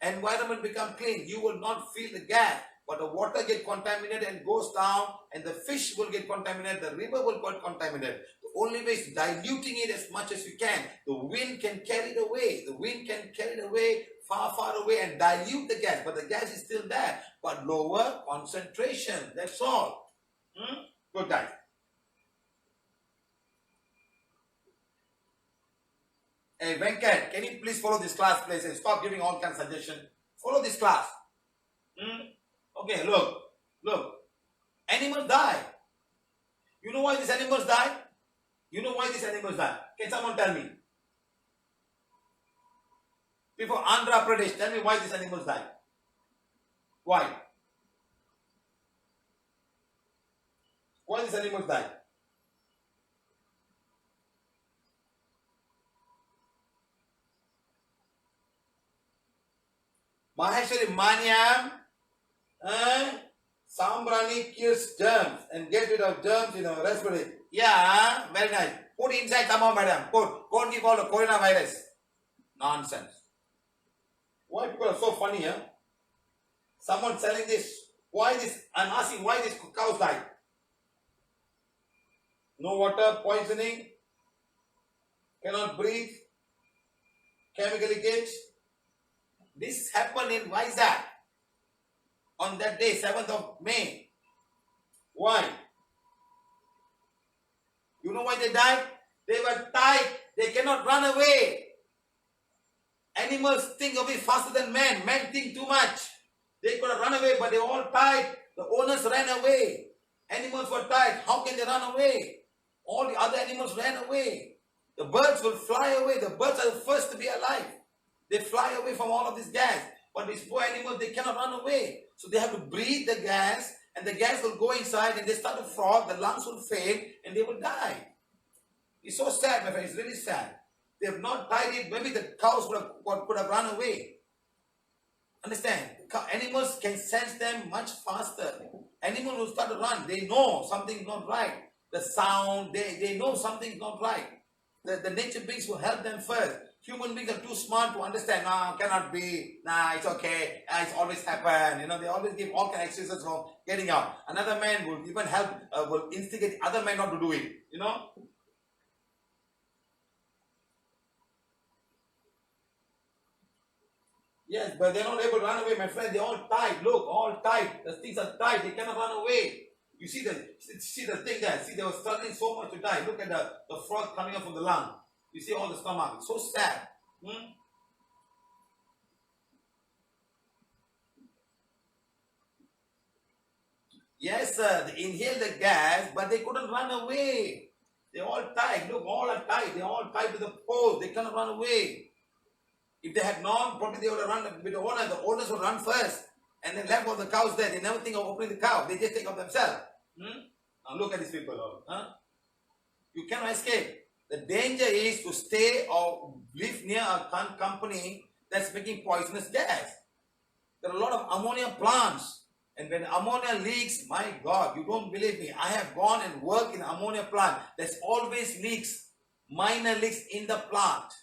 Environment become clean. You will not feel the gas. But the water get contaminated and goes down, and the fish will get contaminated, the river will get contaminated. The only way is diluting it as much as you can. The wind can carry it away. The wind can carry it away, far away, and dilute the gas. But the gas is still there, but lower concentration. That's all. Good, guys. Hey, Venkat, can you please follow this class, please, and stop giving all kinds of suggestions? Follow this class. Okay, look. Animals die. You know why these animals die? You know why these animals die? Can someone tell me? Before Andhra Pradesh, tell me why these animals die. Why? Why these animals die? Maheshwari Manyam, Sambrani kills germs and get rid of germs in our respiratory. Yeah, very nice. Put inside, come on, madam. Put. Don't give all the coronavirus. Nonsense. Why people are so funny, huh? Someone selling this. Why this? I'm asking why this cows died. No water, poisoning, cannot breathe, chemical leakage. This happened in Vizag on that day, 7th of May. Why? You know why they died? They were tied. They cannot run away. Animals think of it faster than men. Men think too much. They could have run away, but they were all tied. The owners ran away. Animals were tied. How can they run away? All the other animals ran away. The birds will fly away. The birds are the first to be alive. They fly away from all of this gas. But these poor animals, they cannot run away. So they have to breathe the gas, and the gas will go inside, and they start to froth. The lungs will fail, and they will die. It's so sad, my friend. It's really sad. They have not tied it. Maybe the cows could have run away. Understand? Animals can sense them much faster. Animals will start to run. They know something is not right. The sound, they know something is not right. The nature beings will help them first. Human beings are too smart to understand. No, cannot be. Nah, it's okay. It's always happened. You know, they always give all kinds of excuses for getting out. Another man will even help, will instigate other men not to do it. You know? Yes, but they're not able to run away, my friend. They're all tied. Look, all tied. The things are tied. They cannot run away. You see the thing there. See, they were struggling so much to die. Look at the froth coming up from the lung. You see all the stomach. It's so sad. Yes, sir. They inhaled the gas, but they couldn't run away. They're all tied. Look, all are tied. They're all tied to the post. They cannot run away. If they had known, probably they would have run with the owner. The owners would run first. And then left all the cows there. They never think of opening the cow. They just take of themselves. Now look at these people. You cannot escape. The danger is to stay or live near a company that's making poisonous gas. There are a lot of ammonia plants. And when ammonia leaks, my God, you don't believe me. I have gone and worked in an ammonia plant. There's always leaks, minor leaks in the plant.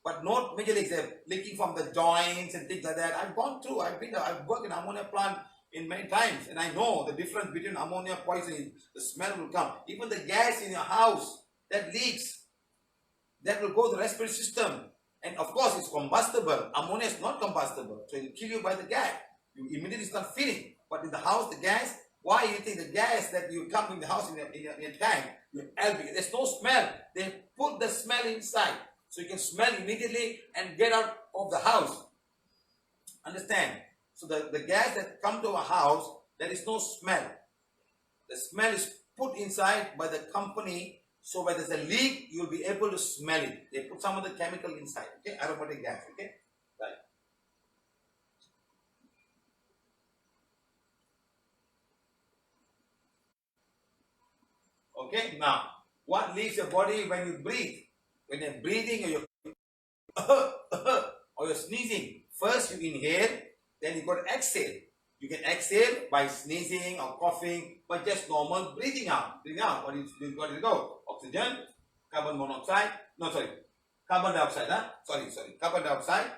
But not major leaks. They're leaking from the joints and things like that. I've gone through. I've worked in an ammonia plant in many times. And I know the difference between ammonia poisoning. The smell will come. Even the gas in your house that leaks, that will go to the respiratory system. And of course, it's combustible. Ammonia is not combustible. So it will kill you by the gas. You immediately start feeling. But in the house, the gas, why you think the gas that you come in the house in your tank, you LP, there's no smell. They put the smell inside. So you can smell immediately and get out of the house. Understand? So the gas that come to a house, there is no smell. The smell is put inside by the company. So when there's a leak, you'll be able to smell it. They put some of the chemical inside. Okay, aromatic gas. Okay, right. Okay, now what leaves your body when you breathe? When you're breathing or you're sneezing, first you inhale, then you got to exhale. You can exhale by sneezing or coughing, but just normal breathing out. Breathing out. What is got to go? Oxygen, carbon monoxide. No, sorry, carbon dioxide. Carbon dioxide,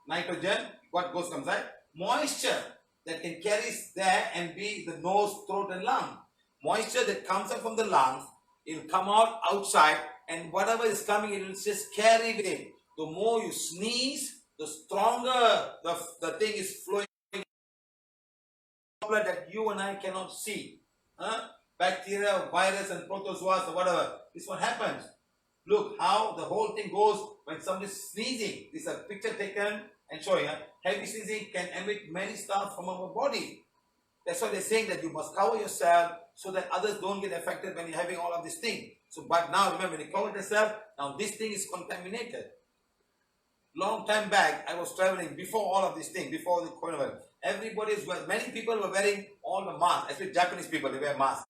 nitrogen. What goes inside? Moisture that can carry there and be the nose, throat, and lung. Moisture that comes up from the lungs, it will come out outside. And whatever is coming, it will just carry with it. The more you sneeze, the stronger the thing is flowing. That you and I cannot see. Bacteria, virus, and protozoas, or whatever. This is what happens. Look how the whole thing goes when somebody is sneezing. This is a picture taken and showing. Heavy sneezing can emit many stuff from our body. That's why they're saying that you must cover yourself so that others don't get affected when you're having all of this thing. So, but now remember, when you cover yourself, now this thing is contaminated. Long time back, I was traveling before all of this thing, before the coronavirus. Many people were wearing all the masks, especially Japanese people, they wear masks.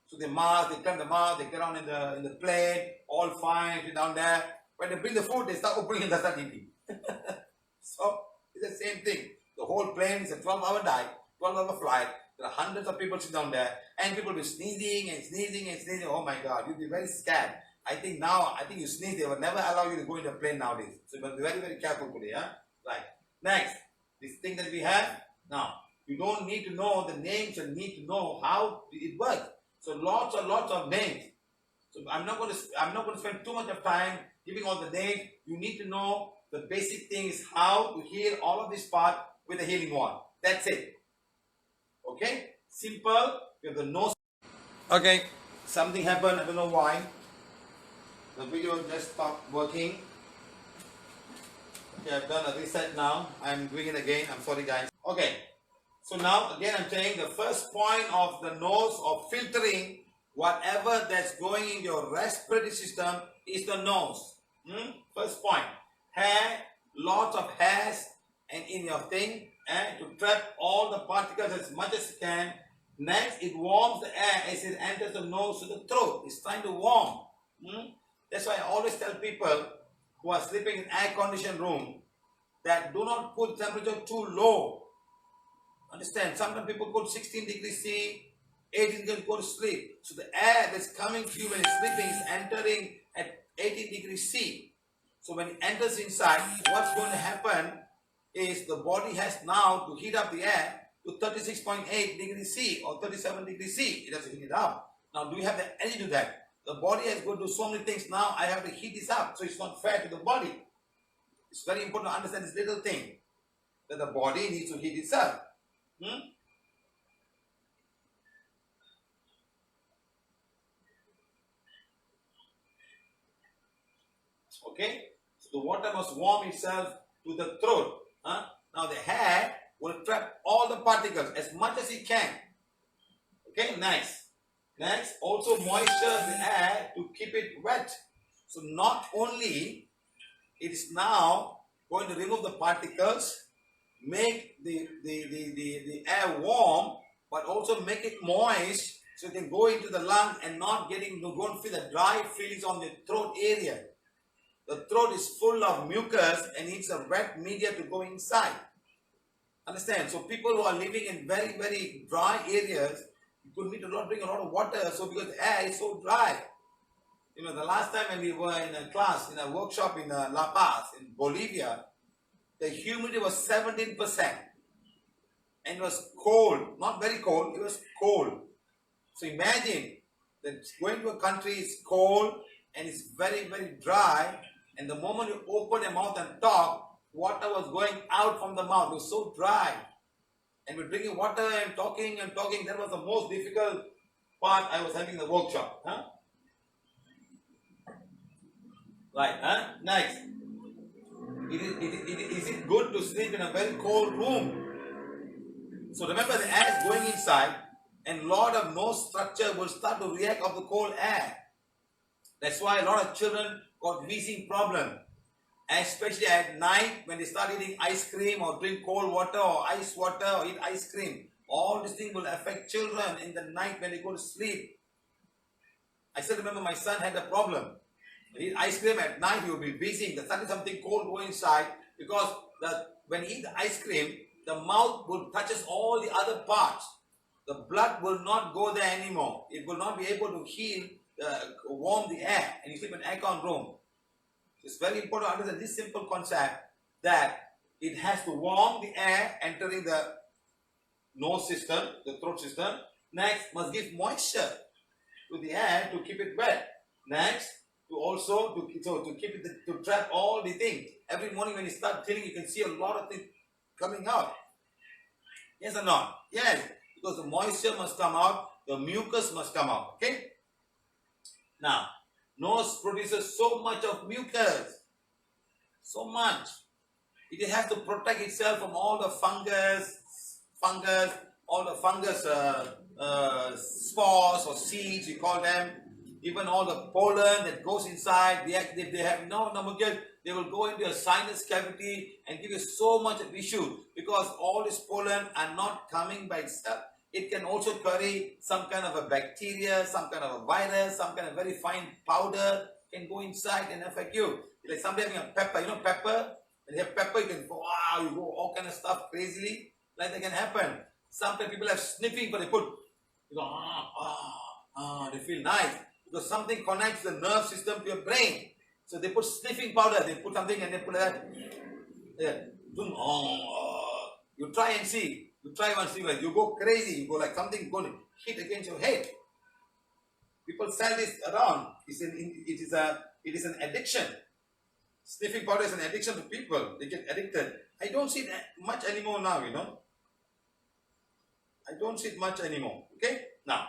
So they climb the mask, they get on in the plane, all fine, down there. When they bring the food, they start opening and they start eating. So, it's the same thing. The whole plane is a 12-hour dive, 12-hour flight. There are hundreds of people sitting down there, and people will be sneezing and sneezing and sneezing. Oh my God, you'll be very scared. I think you sneeze, they will never allow you to go in the plane nowadays. So you must be very, very careful today. Huh? Right. Next, this thing that we have. Now, you don't need to know the names, and need to know how it works. So lots of names. So I'm not going to spend too much of time giving all the names. You need to know the basic things, how to heal all of this part with a healing wand. That's it. Okay? Simple. You have the nose. Okay. Something happened. I don't know why. The video just stopped working. Okay, I've done a reset now. I'm doing it again. I'm sorry, guys. Okay. So now, again, I'm saying the first point of the nose of filtering whatever that's going in your respiratory system is the nose. First point. Hair, lots of hairs and in your thing, and to trap all the particles as much as you can. Next, it warms the air as it enters the nose to the throat. It's trying to warm. That's why I always tell people who are sleeping in air-conditioned room that do not put temperature too low. Understand? Sometimes people put 16 degrees C, 18 degrees go to sleep. So the air that's coming to you when you're sleeping is entering at 18 degrees C. So when it enters inside, what's going to happen is the body has now to heat up the air to 36.8 degrees C or 37 degrees C. It has to heat it up. Now, do you have the energy to do that? The body has got to do so many things. Now I have to heat this up. So it's not fair to the body. It's very important to understand this little thing, that the body needs to heat itself. Okay? So the water must warm itself to the throat. Now the hair will trap all the particles as much as it can. Okay, nice. Next, also moisture the air to keep it wet. So not only it is now going to remove the particles, make the air warm, but also make it moist so it can go into the lung and don't feel the dry feelings on the throat area. The throat is full of mucus and needs a wet media to go inside. Understand? So people who are living in very, very dry areas, you could need to drink a lot of water, so because the air is so dry. You know, the last time when we were in a class, in a workshop in La Paz, in Bolivia, the humidity was 17%. And it was cold, not very cold, it was cold. So imagine that going to a country is cold and it's very, very dry, and the moment you open your mouth and talk, water was going out from the mouth. It was so dry. And we're drinking water and talking. That was the most difficult part I was having in the workshop. Right, Next. Is it good to sleep in a very cold room? So remember, the air is going inside and a lot of nose structure will start to react of the cold air. That's why a lot of children got wheezing problem. Especially at night when they start eating ice cream or drink cold water or ice water or eat ice cream. All these things will affect children in the night when they go to sleep. I still remember my son had a problem. He eat ice cream at night, he will be wheezing. There's suddenly something cold go inside because when he eat the ice cream, the mouth will touches all the other parts. The blood will not go there anymore. It will not be able to heal, warm the air, and you sleep in an aircon room. It's very important to understand this simple concept that it has to warm the air entering the nose system, the throat system. Next, must give moisture to the air to keep it wet. Next, to keep it to trap all the things. Every morning when you start cleaning, you can see a lot of things coming out. Yes or not? Yes, because the moisture must come out, the mucus must come out. Okay. Now, nose produces so much of mucus, so much. It has to protect itself from all the fungus, all the fungus spores or seeds, we call them. Even all the pollen that goes inside, if they have no mucus, they will go into your sinus cavity and give you so much of issue because all this pollen are not coming by itself. It can also carry some kind of a bacteria, some kind of a virus, some kind of very fine powder can go inside and affect you. Like somebody having a pepper, you know pepper? When you have pepper, you can go, wow, you go all kind of stuff crazily, like that can happen. Sometimes people have sniffing, but they put, you go, they feel nice. Because something connects the nerve system to your brain. So they put sniffing powder, they put something and they put that. You try and see. You try and see where you go crazy, you go like something going to hit against your head. People sell this around. It is an addiction. Sniffing powder is an addiction to people. They get addicted. I don't see that much anymore now, you know. I don't see it much anymore. Okay? Now.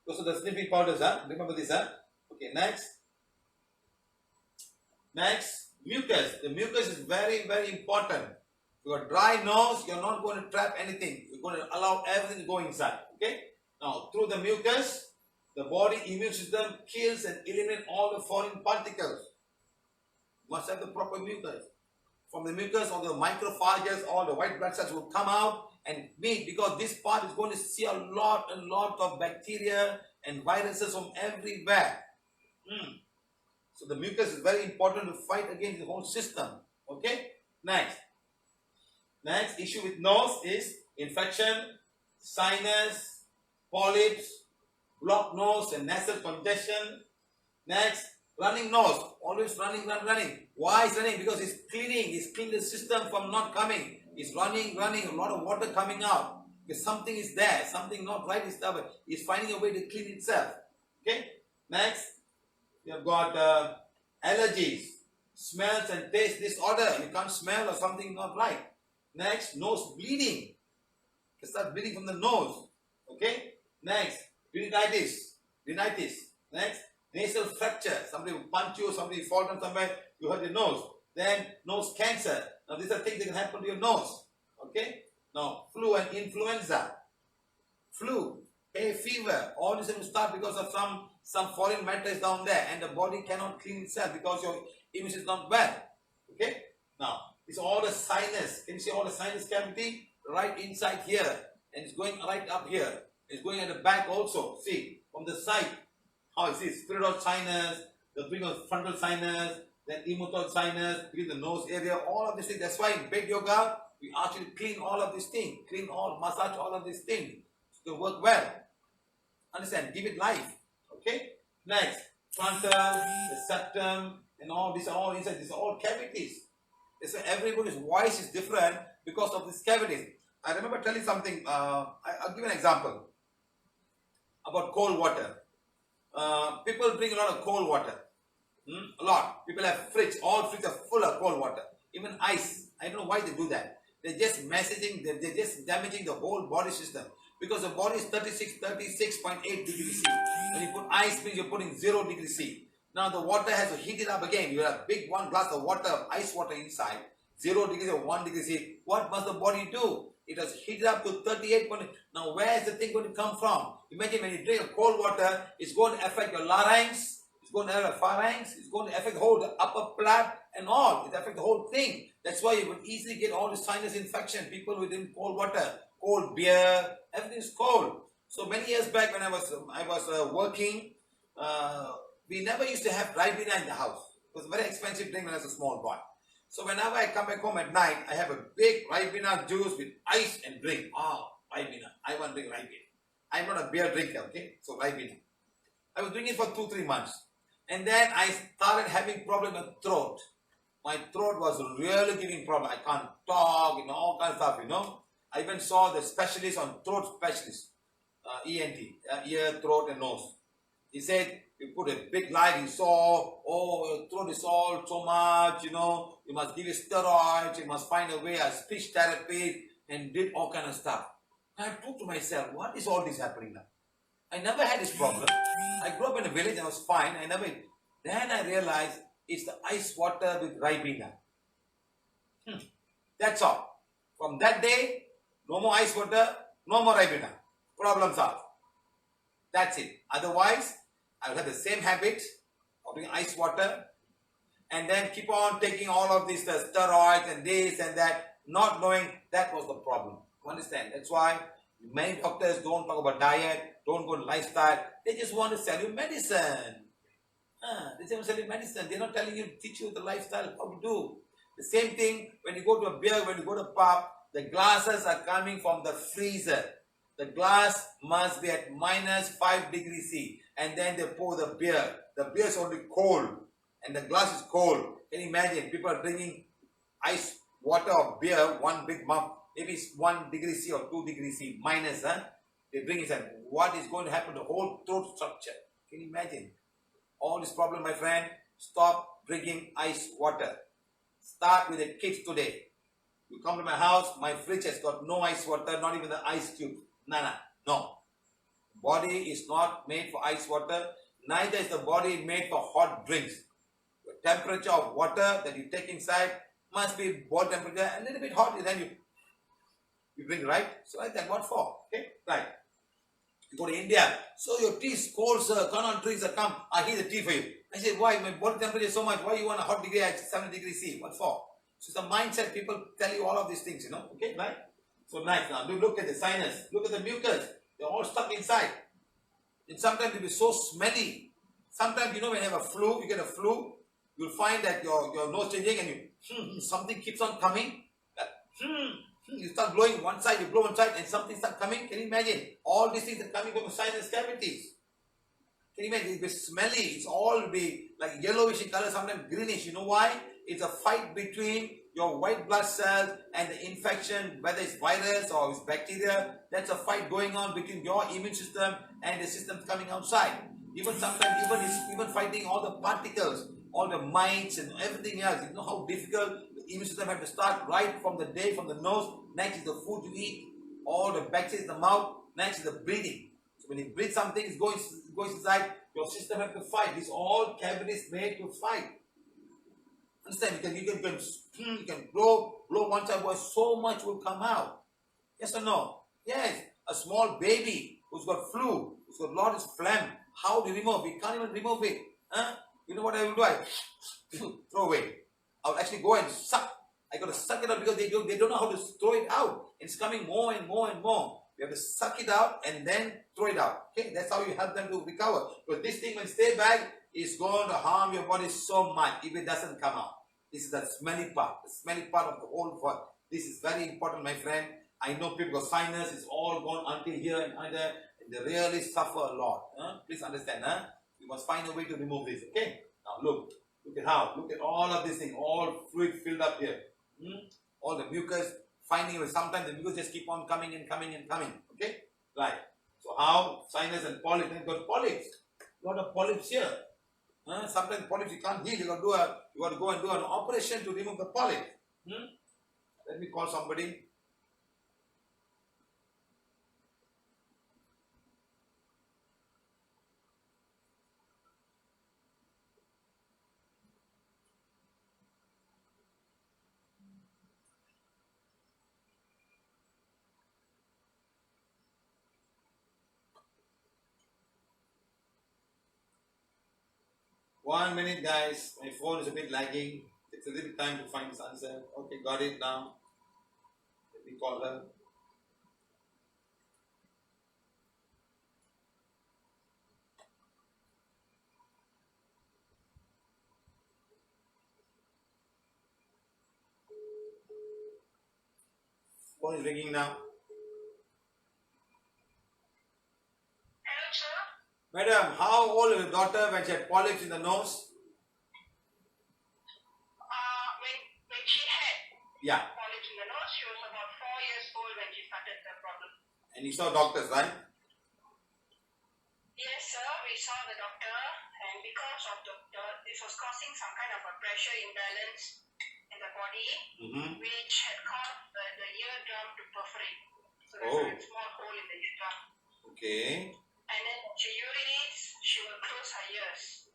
So the sniffing powders, remember this, Okay, next. Next, mucus. The mucus is very, very important. Your dry nose, you're not going to trap anything. You're going to allow everything to go inside. Okay? Now, through the mucus, the body immune system kills and eliminates all the foreign particles. Must have the proper mucus. From the mucus, all the microphages, all the white blood cells will come out and meet, because this part is going to see a lot of bacteria and viruses from everywhere. So the mucus is very important to fight against the whole system. Okay? Next issue with nose is infection, sinus, polyps, blocked nose and nasal congestion. Next, running nose. Always running. Why is running? Because it's cleaning. It's cleaning the system from not coming. It's running. A lot of water coming out. Because something is there. Something not right is there. It's finding a way to clean itself. Okay? Next, you have got allergies, smells and taste disorder. You can't smell or something not right. Next, nose bleeding. You start bleeding from the nose. Okay? Next, rhinitis. Next, nasal fracture. Somebody will punch you, somebody fall down somewhere, you hurt your nose. Then, nose cancer. Now, these are things that can happen to your nose. Okay? Now, flu and influenza. Flu, hay fever. All this will start because of some foreign matter is down there, and the body cannot clean itself because your image is not well. Okay? Now, it's all the sinus. Can you see all the sinus cavity? Right inside here. And it's going right up here. It's going at the back also. See, from the side. How you see, spherical sinus, the frontal sinus, then emotal sinus, the nose area, all of these things. That's why in bed yoga, we actually clean all of these things. Massage all of these things. To work well. Understand? Give it life. Okay? Next, frontal, the septum, and all these are all inside. These are all cavities. That's why everybody's voice is different because of these cavities. I remember telling something. I'll give you an example about cold water. People drink a lot of cold water. A lot. People have fridge. All fridges are full of cold water. Even ice. I don't know why they do that. They're just damaging the whole body system. Because the body is 36.8 degrees C. When you put ice, means you're putting 0 degrees C. Now the water has to heat it up again. You have big one glass of water, ice water inside. 0 degrees or 1 degree C. What must the body do? It has heated up to 38. Now where is the thing going to come from? Imagine when you drink a cold water, it's going to affect your larynx. It's going to affect pharynx. It's going to affect the whole upper palate and all. It affects the whole thing. That's why you would easily get all the sinus infection. People who drink cold water, cold beer, everything is cold. So many years back when I was working, we never used to have Ribena in the house. It was a very expensive drink when I was a small boy. So whenever I come back home at night, I have a big Ribena juice with ice and drink. Ribena. I want to drink Ribena. I'm not a beer drinker, okay? So Ribena. I was doing it for 2-3 months. And then I started having problem with throat. My throat was really giving problem. I can't talk, all kinds of stuff, I even saw the specialist on throat specialist, ENT, ear, throat and nose. He said, you put a big light, he saw, your throat is all so much, you must give it steroids, you must find a way, a speech therapy, and did all kind of stuff. I thought to myself, what is all this happening now? I never had this problem. I grew up in a village, I was fine. Then I realized it's the ice water with Ribena. That's all. From that day, no more ice water, no more Ribena. Problem solved. That's it. Otherwise, I will have the same habit of drinking ice water and then keep on taking all of these steroids and this and that, not knowing that was the problem. You understand? That's why many doctors don't talk about diet, don't go to lifestyle. They just want to sell you medicine. They just want to sell you medicine. They're not telling you, teach you the lifestyle, how to do. The same thing when you go to a beer, when you go to a pub, the glasses are coming from the freezer. The glass must be at minus 5 degrees C, and then they pour the beer. The beer is only cold, and the glass is cold. Can you imagine? People are drinking ice water or beer, one big mug, maybe it's 1 degree C or 2 degrees C minus. They bring it, and what is going to happen to the whole throat structure? Can you imagine? All this problem, my friend. Stop drinking ice water. Start with the kids today. You come to my house, my fridge has got no ice water, not even the ice cube. No. Body is not made for ice water. Neither is the body made for hot drinks. The temperature of water that you take inside must be body temperature, a little bit hot, and then you drink, right? So like that, what for? Okay, right. You go to India, so your tea is cold, sir. Come on, trees, come. I heat the tea for you. I said, why? My body temperature is so much. Why you want a hot degree at 7 degrees C? What for? So it's the mindset. People tell you all of these things, Okay, right? So nice. Now, look at the sinus. Look at the mucus. They're all stuck inside. And sometimes it'll be so smelly. Sometimes, when you have a flu, you get a flu, you'll find that your nose changing and something keeps on coming. You start blowing one side, you blow one side, and something starts coming. Can you imagine? All these things are coming from the sinus cavities. Can you imagine? It'll be smelly. It's all be like yellowish in color, sometimes greenish. You know why? It's a fight between your white blood cells and the infection, whether it's virus or it's bacteria. That's a fight going on between your immune system and the systems coming outside. Even sometimes, even fighting all the particles, all the mites and everything else. You know how difficult the immune system has to start right from the day, from the nose. Next is the food you eat, all the bacteria in the mouth. Next is the breathing. So when you breathe something, it goes inside. Your system has to fight. These all cavities made to fight. Understand? You can blow one side, boy, so much will come out. Yes or no? Yes. A small baby who's got flu, who's got a lot of phlegm, how do you remove it? You can't even remove it. You know what I will do? I throw away. I will actually go and suck. I got to suck it out because they don't know how to throw it out. It's coming more and more and more. You have to suck it out and then throw it out. Okay, that's how you help them to recover. Because this thing, when it stays back, is going to harm your body so much if it doesn't come out. This is the smelly part of the whole body. This is very important, my friend. I know people got sinus, it's all gone until here and under, and they really suffer a lot. Please understand, you must find a way to remove this. Okay? Now look at all of this thing, all fluid filled up here. All the mucus, finding sometimes the mucus just keep on coming and coming and coming. Okay? Right. So how? Sinus and polyps. Then got polyps. A lot of polyps here. Sometimes polyps you can't heal. You got to go and do an operation to remove the polyp. Let me call somebody. One minute, guys. My phone is a bit lagging. It's a little time to find this answer. Okay, got it now. Let me call her. Phone is ringing now. Hello, sir. Madam, how old is your daughter when she had polyps in the nose? When she had Yeah. polyps in the nose, she was about 4 years old when she started the problem. And you saw doctors, right? Yes, sir. We saw the doctor, and because of this was causing some kind of a pressure imbalance in the body, which had caused the eardrum to perforate. So there's a small hole in the eardrum. Okay. And then when she urinates, she will close her ears.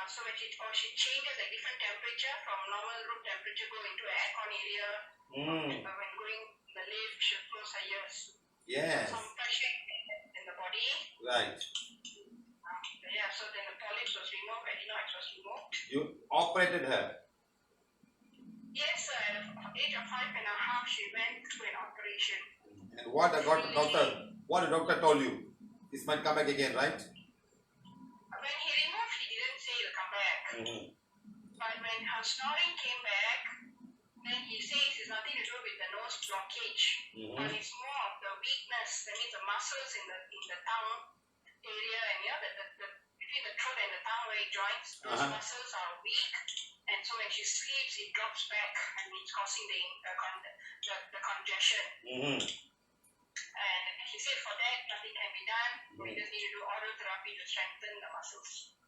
So when she changes a different temperature from normal room temperature, go into aircon area. When going in the lift, she'll close her ears. Yes. Some pressure in the body. Right. So then the polyps was removed, adenoids was removed. You operated her. Yes, sir. At the age of 5.5, she went through an operation. And what the doctor told you? This might come back again, right? When he removed, he didn't say it'll come back. But when when her snoring came back, then he says it's nothing to do with the nose blockage, but it's more of the weakness. That means the muscles in the tongue area, and between the throat and the tongue where it joins, those muscles are weak, and so when she sleeps, it drops back and it's causing the congestion. And he said for that nothing can be done. We just need to do oral therapy to strengthen the muscles.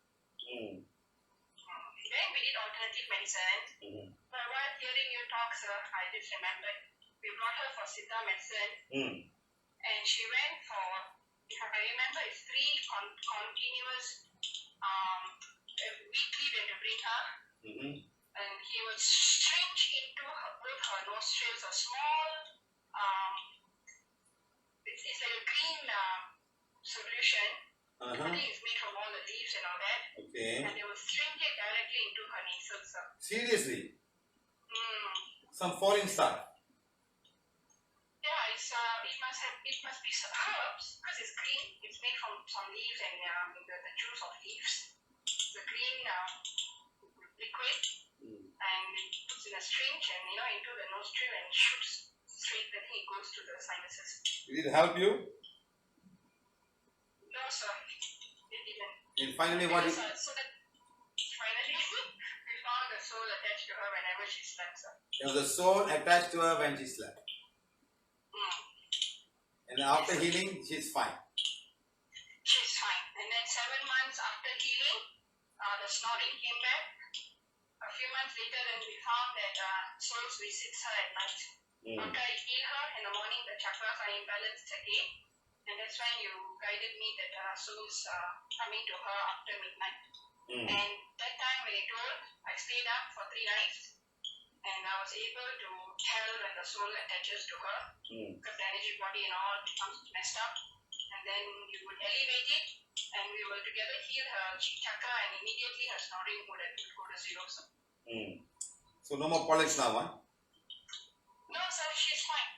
Then we did alternative medicine. But while hearing you talk, sir, I just remembered we brought her for Siddha medicine, and she went for, if I remember, it's 3 continuous weekly when to bring her. And he would syringe into both her nostrils a small, it's like a green solution. I think it's made from all the leaves and all that. Okay. And they will syringe it directly into her nasal, sir. Seriously? Some foreign stuff. Yeah, it must be some herbs because it's green. It's made from some leaves and the juice of leaves. The green liquid, and it puts in a syringe and into the nostril and shoots straight. I think it goes to the sinuses. Did it help you? No, sir, it didn't. And finally, what did... Finally, we found the soul attached to her whenever she slept, sir. There was a soul attached to her when she slept. And after healing, she's fine. She's fine. And then 7 months after healing, the snoring came back. A few months later, then we found that souls visits her at night. After I heal her, in the morning the chakras are imbalanced again. And that's when you guided me that souls coming to her after midnight. And that time when I told, I stayed up for 3 nights. And I was able to tell when the soul attaches to her, because the energy body and all becomes messed up. And then you would elevate it, and we will together heal her chakra, and immediately her snoring would go to zero. So no more polyps now, huh? No, sir, she's fine.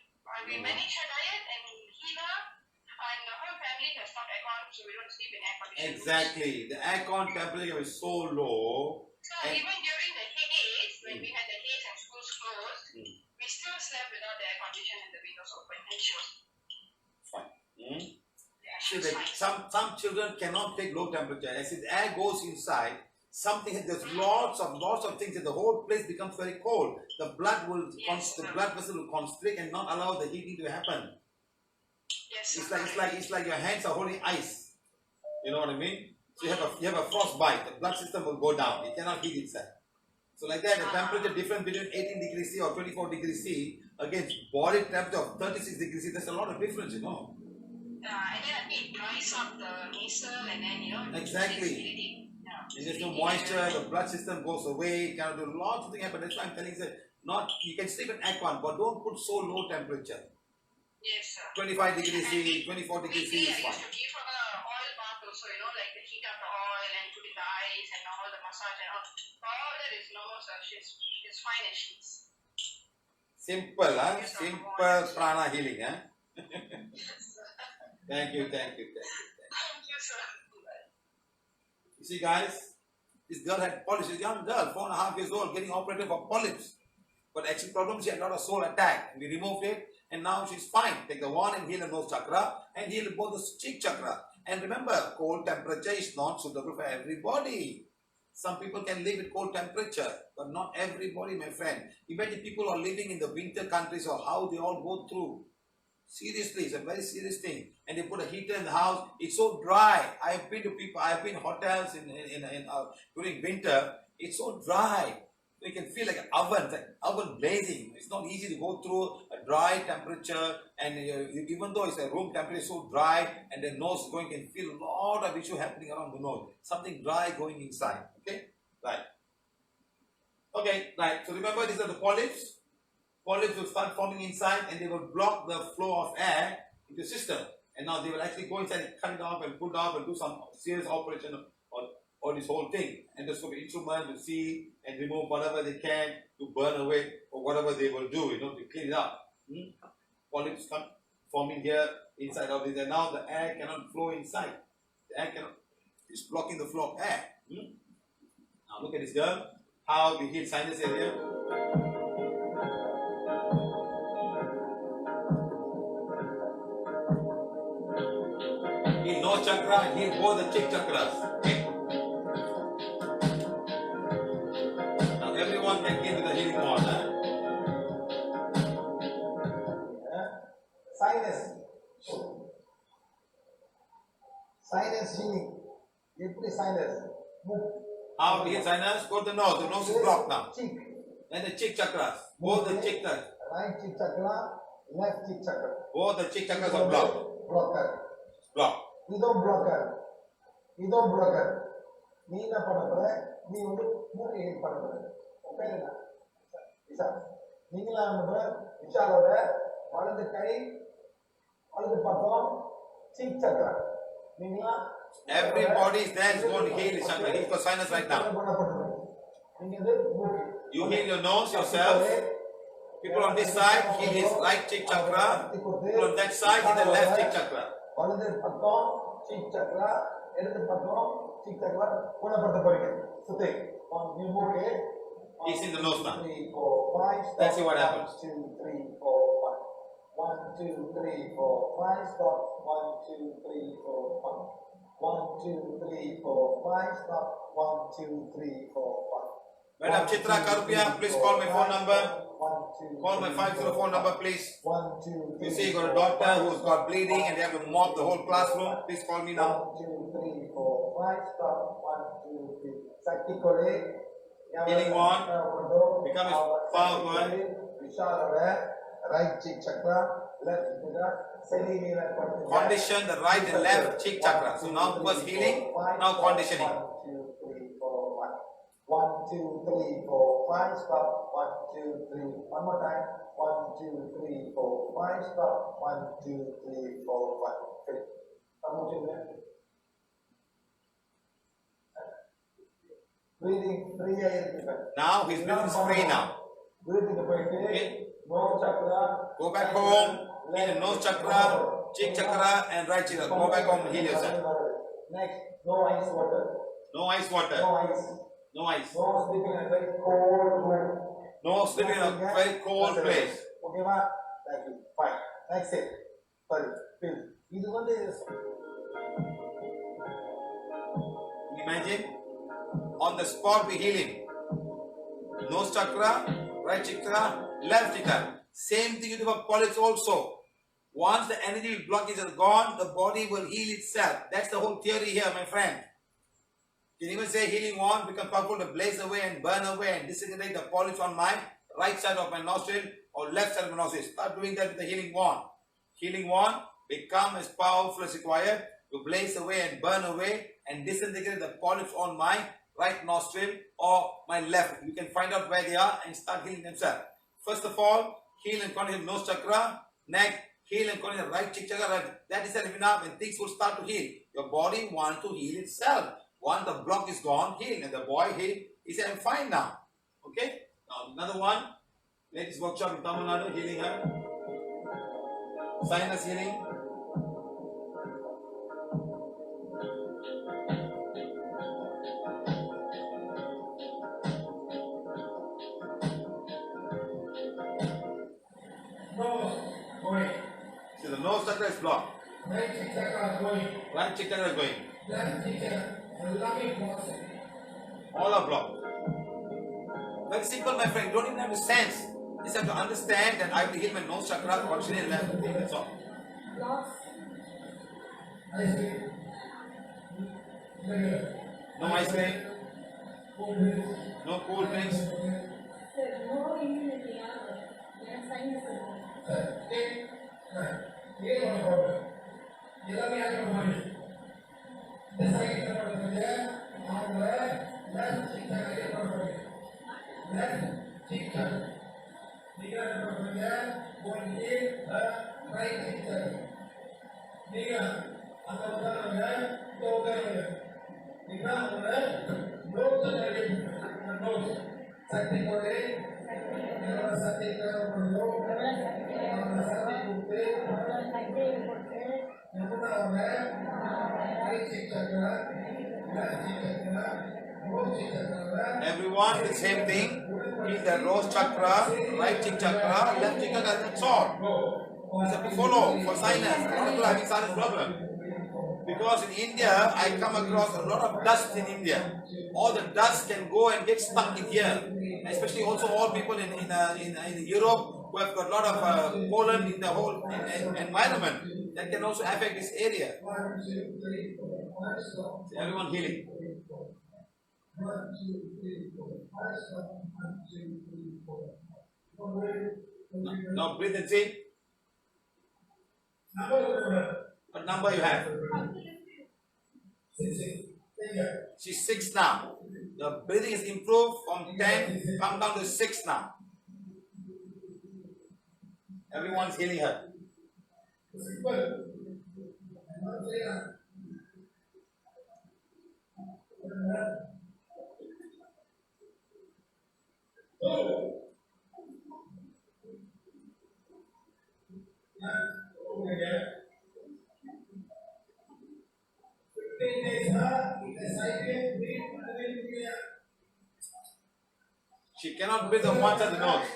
We manage her diet and heal her, and the whole family has not aircon, so we don't sleep in air conditioned rooms. Exactly. The aircon temperature was so low. So even during the haze, when we had the haze and schools closed, we still slept without the air condition and the windows open, and she was fine. Yeah, she See, was fine. some children cannot take low temperature. As the air goes inside, there's lots of things, and the whole place becomes very cold. The blood the blood vessel will constrict and not allow the heating to happen. Yes, It's like your hands are holding ice. You know what I mean? So you have a frostbite. The blood system will go down. It cannot heat itself. So like that, the temperature difference between 18 degrees C or 24 degrees C against body temperature of 36 degrees C, there's a lot of difference, and then it dries up the nasal, and then Exactly. And there's no moisture, the blood system goes away, cannot do lots of things happen. That's why I'm telling you, you can sleep in aircon, but don't put so low temperature. Yes, sir. 25 degrees C, 24 degrees C is I fine. used to give her oil bath also, like the heat up the oil and put in the eyes and all the massage and all. All that is no more, sir. She's fine as she's. Simple, huh? Simple prana healing, huh? Yes, sir. Thank you. Thank you, sir. You see, guys, this girl had polyps. She's a young girl, 4.5 years old, getting operated for polyps. But actual problem, she had a lot of soul attack. We removed it, and now she's fine. Take the wand and heal the nose chakra, and heal both the cheek chakra. And remember, cold temperature is not suitable for everybody. Some people can live with cold temperature, but not everybody, my friend. Imagine people are living in the winter countries, or how they all go through. Seriously, it's a very serious thing. And they put a heater in the house. It's so dry. I've been in hotels during winter. It's so dry. You can feel like an oven, it's like oven blazing. It's not easy to go through a dry temperature, and even though it's a room temperature so dry, and the nose going, you can feel a lot of issue happening around the nose. Something dry going inside. Okay, right. So remember, these are the polyps. Polyps will start forming inside, and they will block the flow of air into the system. And now they will actually go inside and cut it off and put off and do some serious operation or this whole thing. Endoscopic instrument to see and remove whatever they can to burn away, or whatever they will do, to clean it up. Polyps come forming here inside of this, and now the air cannot flow inside. The air it's blocking the flow of air. Now look at this girl. How we heal sinus area. Heal nose chakra, heal both the cheek chakras. Okay. Now everyone can heal with the healing wand. Sinus. Sinus healing. Every sinus. Move. How we heal sinus? Go to the nose. The nose is blocked now. Cheek. Then the cheek chakras. Both the cheek chakras. Right cheek chakra, left cheek chakra. Both the cheek chakras are blocked. Blocker. Blocked. Ido blocker. Ido blocker. நீ என்ன பண்ண போற? நீ வந்து மூக்கு heel பண்ண போற. Okay என்ன? விஷால். நீங்களா என்ன போற? விஷாலோட வலது கை வலது பக்கம் cheek chakra. நீங்களா Everybody is there is going to heal his chakra. He's got sinus right now. You heal your nose yourself. People on this side heal his right cheek chakra. People on that side heal the left cheek chakra. வலது பக்கம் cheek chakra, இடது பக்கம் cheek chakra குணப்படுத்த போறீங்க. சுத்தி. You move it. He's in the nose now. 3, 4, 5. Let's see what happens. 1, 2, 3, 4, 5. 1, 2, 3, 4, 5. Stop. 1, 2, 3, 4, 5. 1, 2, 3, 4, 5. Stop. 1, 2, 3, 4, 5. Madam Chitra Karupia, please call my phone number. 1, 2, Call my 504 number, please. 1, 2, 3. You see, you got a doctor who's got bleeding and they have to mop the whole classroom. Please call me now. 1, 2, 3, 4, 5. Stop. 1, 2, 3. Sakti kore. Healing wand. Become as powerful. Vishalora. Right cheek chakra. Left chakra. Condition the right and left cheek chakra. So now first healing, now conditioning. 1, 2, 3, 4, 1. 1, 2, 3, 4, 5. Stop. 1, 2, 3. One more time. 1, 2, 3, 4, 5. Stop. 1, 2, 3, 4, 1. Finish. Breathing free air. Now his breathing is free now. Breathing Okay. nose chakra. Go back home, heal the nose chakra, cheek chakra and right chakra. Go back home and heal yourself. Next, no ice water. No ice water. No ice. No ice. No sleeping in a very cold room. No sleeping in a very cold place. Okay, ma? Thank you. Fine. Next it. Sorry. Feel. This one is. Imagine on the spot we heal him. Nose chakra, right chakra, left chakra. Same thing you do for polyps also. Once the energy blockage is gone, the body will heal itself. That's the whole theory here, my friend. You can even say healing wand becomes powerful to blaze away and burn away and disintegrate the polyps on my right side of my nostril or left side of my nostril. Start doing that with the healing wand. Healing wand become as powerful as required to blaze away and burn away and disintegrate the polyps on my right nostril or my left. You can find out where they are and start healing themselves. First of all, heal and condition nose chakra. Next, heal and condition right cheek chakra. That is enough and things will start to heal. Your body wants to heal itself. Once the block is gone, heal. And the boy healed. He said, I'm fine now. Okay? Now another one. Ladies workshop in Tamil Nadu, healing her. Sinus healing. See, the nose chakra is blocked. Right cheek chakra is going. Right cheek chakra is going. Left cheek chakra. All are blocked. Very simple, my friend. You don't even have to sense. Just have to understand that I will heal my nose chakra, condition and left. That's all. No ice cream. No cool drinks. Everyone, the same thing. Heal the rose chakra, right cheek chakra, left cheek chakra, that's all. You have to follow for sinus. A lot of people are having sinus problem. Because in India, I come across a lot of dust in India. All the dust can go and get stuck in here. Especially also all people in Europe who have got a lot of pollen in the whole environment. That can also affect this area. So everyone healing. Now breathe and see. What number you have? She's 6 now. The breathing is improved from 10, come down to 6 now. Everyone's healing her. She cannot breathe on one side of the nose.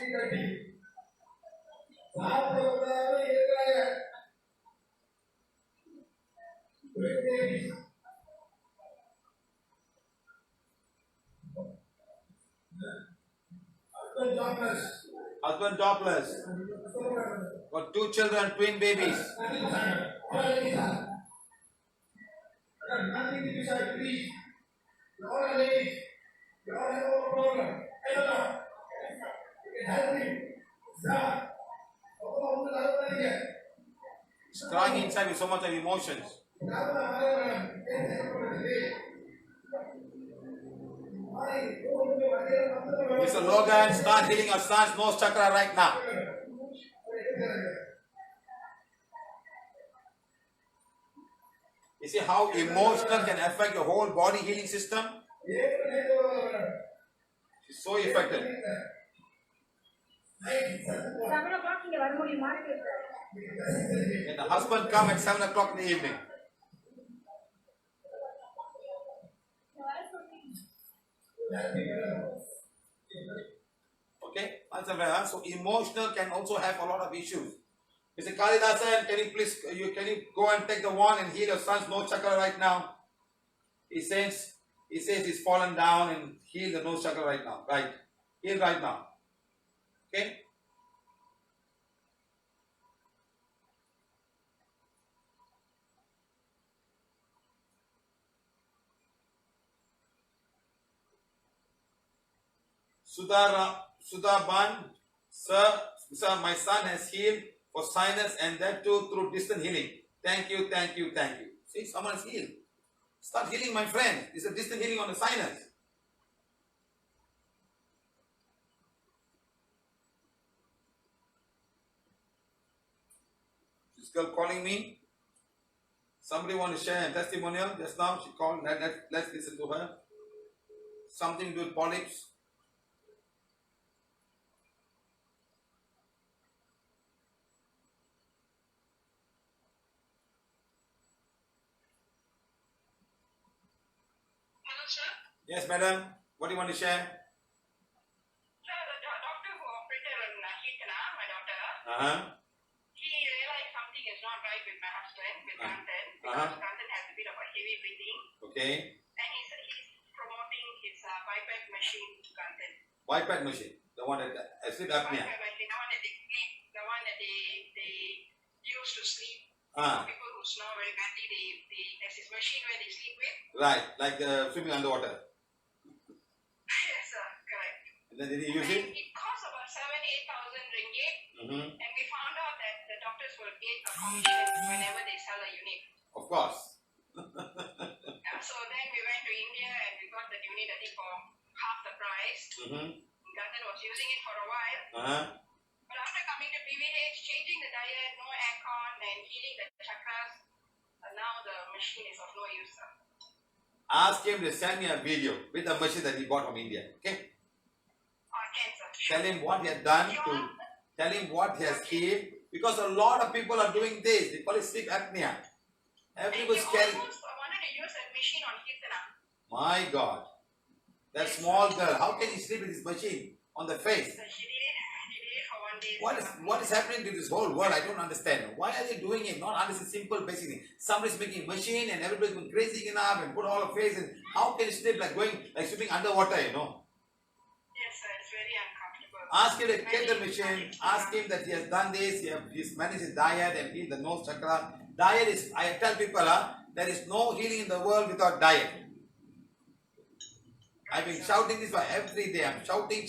Husband jobless. Got 2 children, twin babies. He's crying inside with so much of emotions. Mr. Logan, start healing your son's nose chakra right now. You see how emotional can affect your whole body healing system? She's so effective. 7 o'clock இங்க வர முடியுமா? And the husband come at 7 o'clock in the evening. Okay, so emotional can also have a lot of issues. Mr. Kalidasan, can you go and take the wand and heal your son's nose chakra right now? He says he's fallen down and heal the nose chakra right now. Right, heal right now. Okay. Sudhaban, sir, my son has healed for sinus and that too through distant healing. Thank you. See, someone is healed. Start healing, my friend. It's a distant healing on the sinus. This girl calling me. Somebody want to share a testimonial just now. She called. Let's listen to her. Something to do with polyps. Yes, madam. What do you want to share? Sir, the doctor who operated on Hitana, my daughter, he realized something is not right with my husband, with Kantan, because Kantan has a bit of a heavy breathing. Okay. And he's promoting his biped machine to Kantan. Biped machine, the one that sleep apnea. Biped machine, the one that they sleep, the one that they use to sleep. People who snore very badly, there's this machine where they sleep with. Right, like swimming underwater. Yes, sir, correct. And then did he use it? It costs about 7,000-8,000 ringgit. And we found out that the doctors will get a commission whenever they sell a unit. Of course. So then we went to India and we got the unit, I think, for half the price. Kantan was using it for a while. But after coming to PVH, changing the diet, no aircon, and healing the chakras, now the machine is of no use, sir. Ask him to send me a video with the machine that he bought from India. Okay? Can, sir. Tell him what he has done tell him what he has healed. Because a lot of people are doing this. They call it sleep apnea. Everybody's And carrying. almost wanted to use that machine on Hitana. My God. That small girl, how can he sleep with this machine on the face? So she did it for 1 day. What is happening to this whole world? I don't understand. Why are they doing it? Not understand simple basic thing. Somebody's making machine and everybody's going crazy enough and put all of face and how can you sleep like swimming underwater, Yes, sir. It's very uncomfortable. Ask him to get the machine. Ask him that he has done this. He's managed his diet and healed the nose chakra. Diet is, I tell people, there is no healing in the world without diet. I've been shouting this for every day. I'm shouting.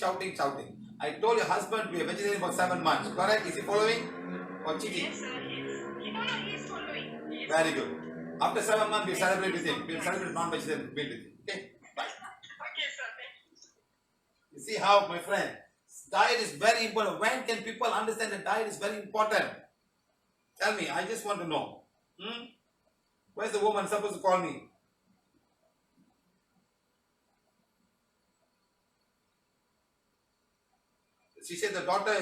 I told your husband to be a vegetarian for 7 months. Correct? Is he following? Or cheating? Yes, sir. He's following. Yes. Very good. After 7 months, we'll celebrate with him. We'll celebrate non-vegetarian meal with him. Okay? Bye. Okay, sir. Thank you. You see how, my friend, diet is very important. When can people understand that diet is very important? Tell me, I just want to know. Where's the woman supposed to call me? She said the daughter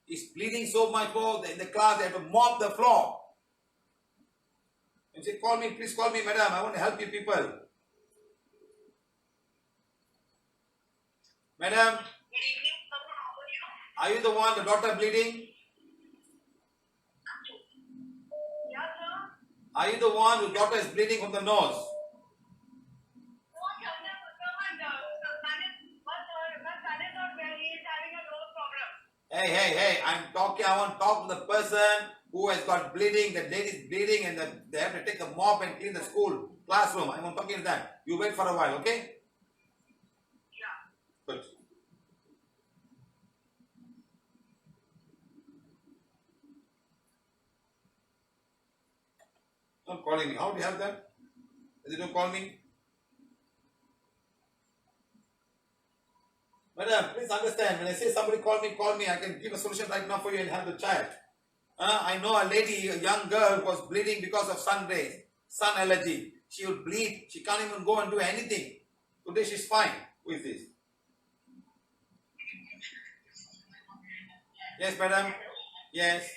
is bleeding so much more in the class, they have to mop the floor. And she said, call me, please call me, madam. I want to help you people. Madam, Good evening, sir. How are you? are you the one, the daughter bleeding? Yes, sir. Are you the one whose daughter is bleeding from the nose? Hey, I want to talk to the person who has got bleeding, the lady is bleeding and they have to take the mop and clean the school, classroom. I'm talking to that. You wait for a while, okay? Yeah. Good. Not calling me. How do you have that? They don't call me? Madam, please understand, when I say somebody call me, I can give a solution right now for you and have the child. I know a lady, a young girl, was bleeding because of sun rays, sun allergy. She will bleed. She can't even go and do anything. Today she's fine. Who is this? Yes, madam. Yes. Yes,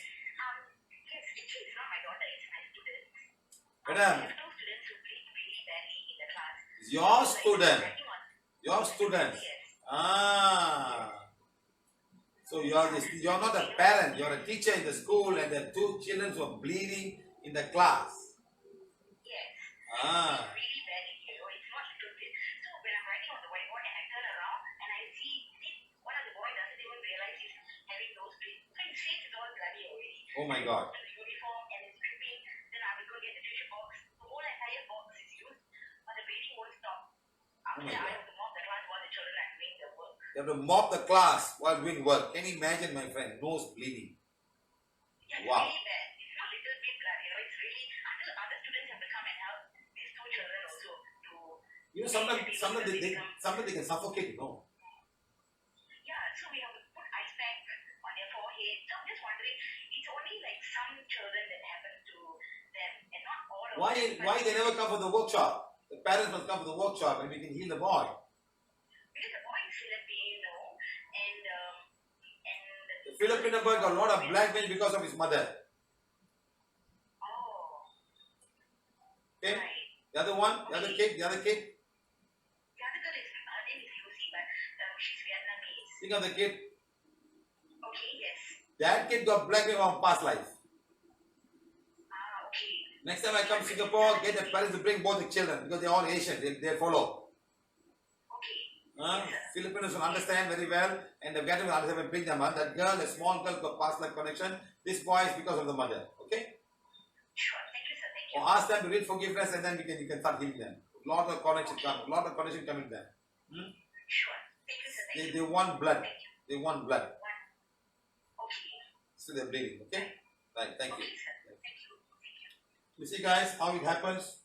it's not my daughter, it's my student. Madam, I have two students who bleed really badly in the class. it's your student. Your Your student. Yes. So you're not a parent, you're a teacher in the school and there are two children who are bleeding in the class. Yes. Ah. It's really badly, it's not little bit. So when I'm writing on the whiteboard and I turn around and I see one of the boys doesn't even realize he's having those bleeds. So his face is all bloody already. Oh my God. The uniform and it's dripping. Then I will go get the tissue box. The whole entire box is used, but the bleeding won't stop. After my that, I God. have to mop the class while the children are doing their work. You have to mop the class while doing work. Can you imagine, my friend? Nose bleeding. Yeah, it's Wow. really bad. It's not little bit blood, it's really until other students have to come and help these two children also to. You know, sometimes they can suffocate, you know. Yeah, so we have to put ice pack on their forehead. So I'm just wondering, it's only like some children that happen to them, and not all of them. Why they never come for the workshop? The parents must come for the workshop and we can heal the boy. Because the boy is Filipino, and The Filipino boy got a lot of blackmail because of his mother. oh, Okay? right. The other one, the other kid. The other girl is her name is Lucy, but she's Vietnamese. Think of the kid. Okay, yes. That kid got blackmail from past life. Okay. Next time I come to Singapore, get the parents to bring both the children because they're all Asian. They follow. Okay. Filipinos will understand very well and the Vietnamese will understand and bring them. That girl, the small girl got past life connection. This boy is because of the mother. Okay? Sure. Thank you, sir. Thank you. Or ask them to read forgiveness and then you can start healing them. Lot of connection coming there. Sure. Thank you, sir. Thank They you. want blood. Thank you. They want blood. Okay. So they're bleeding. Okay? Right. Thank you. Okay, sir. Thank you. Thank you. You see, guys, how it happens?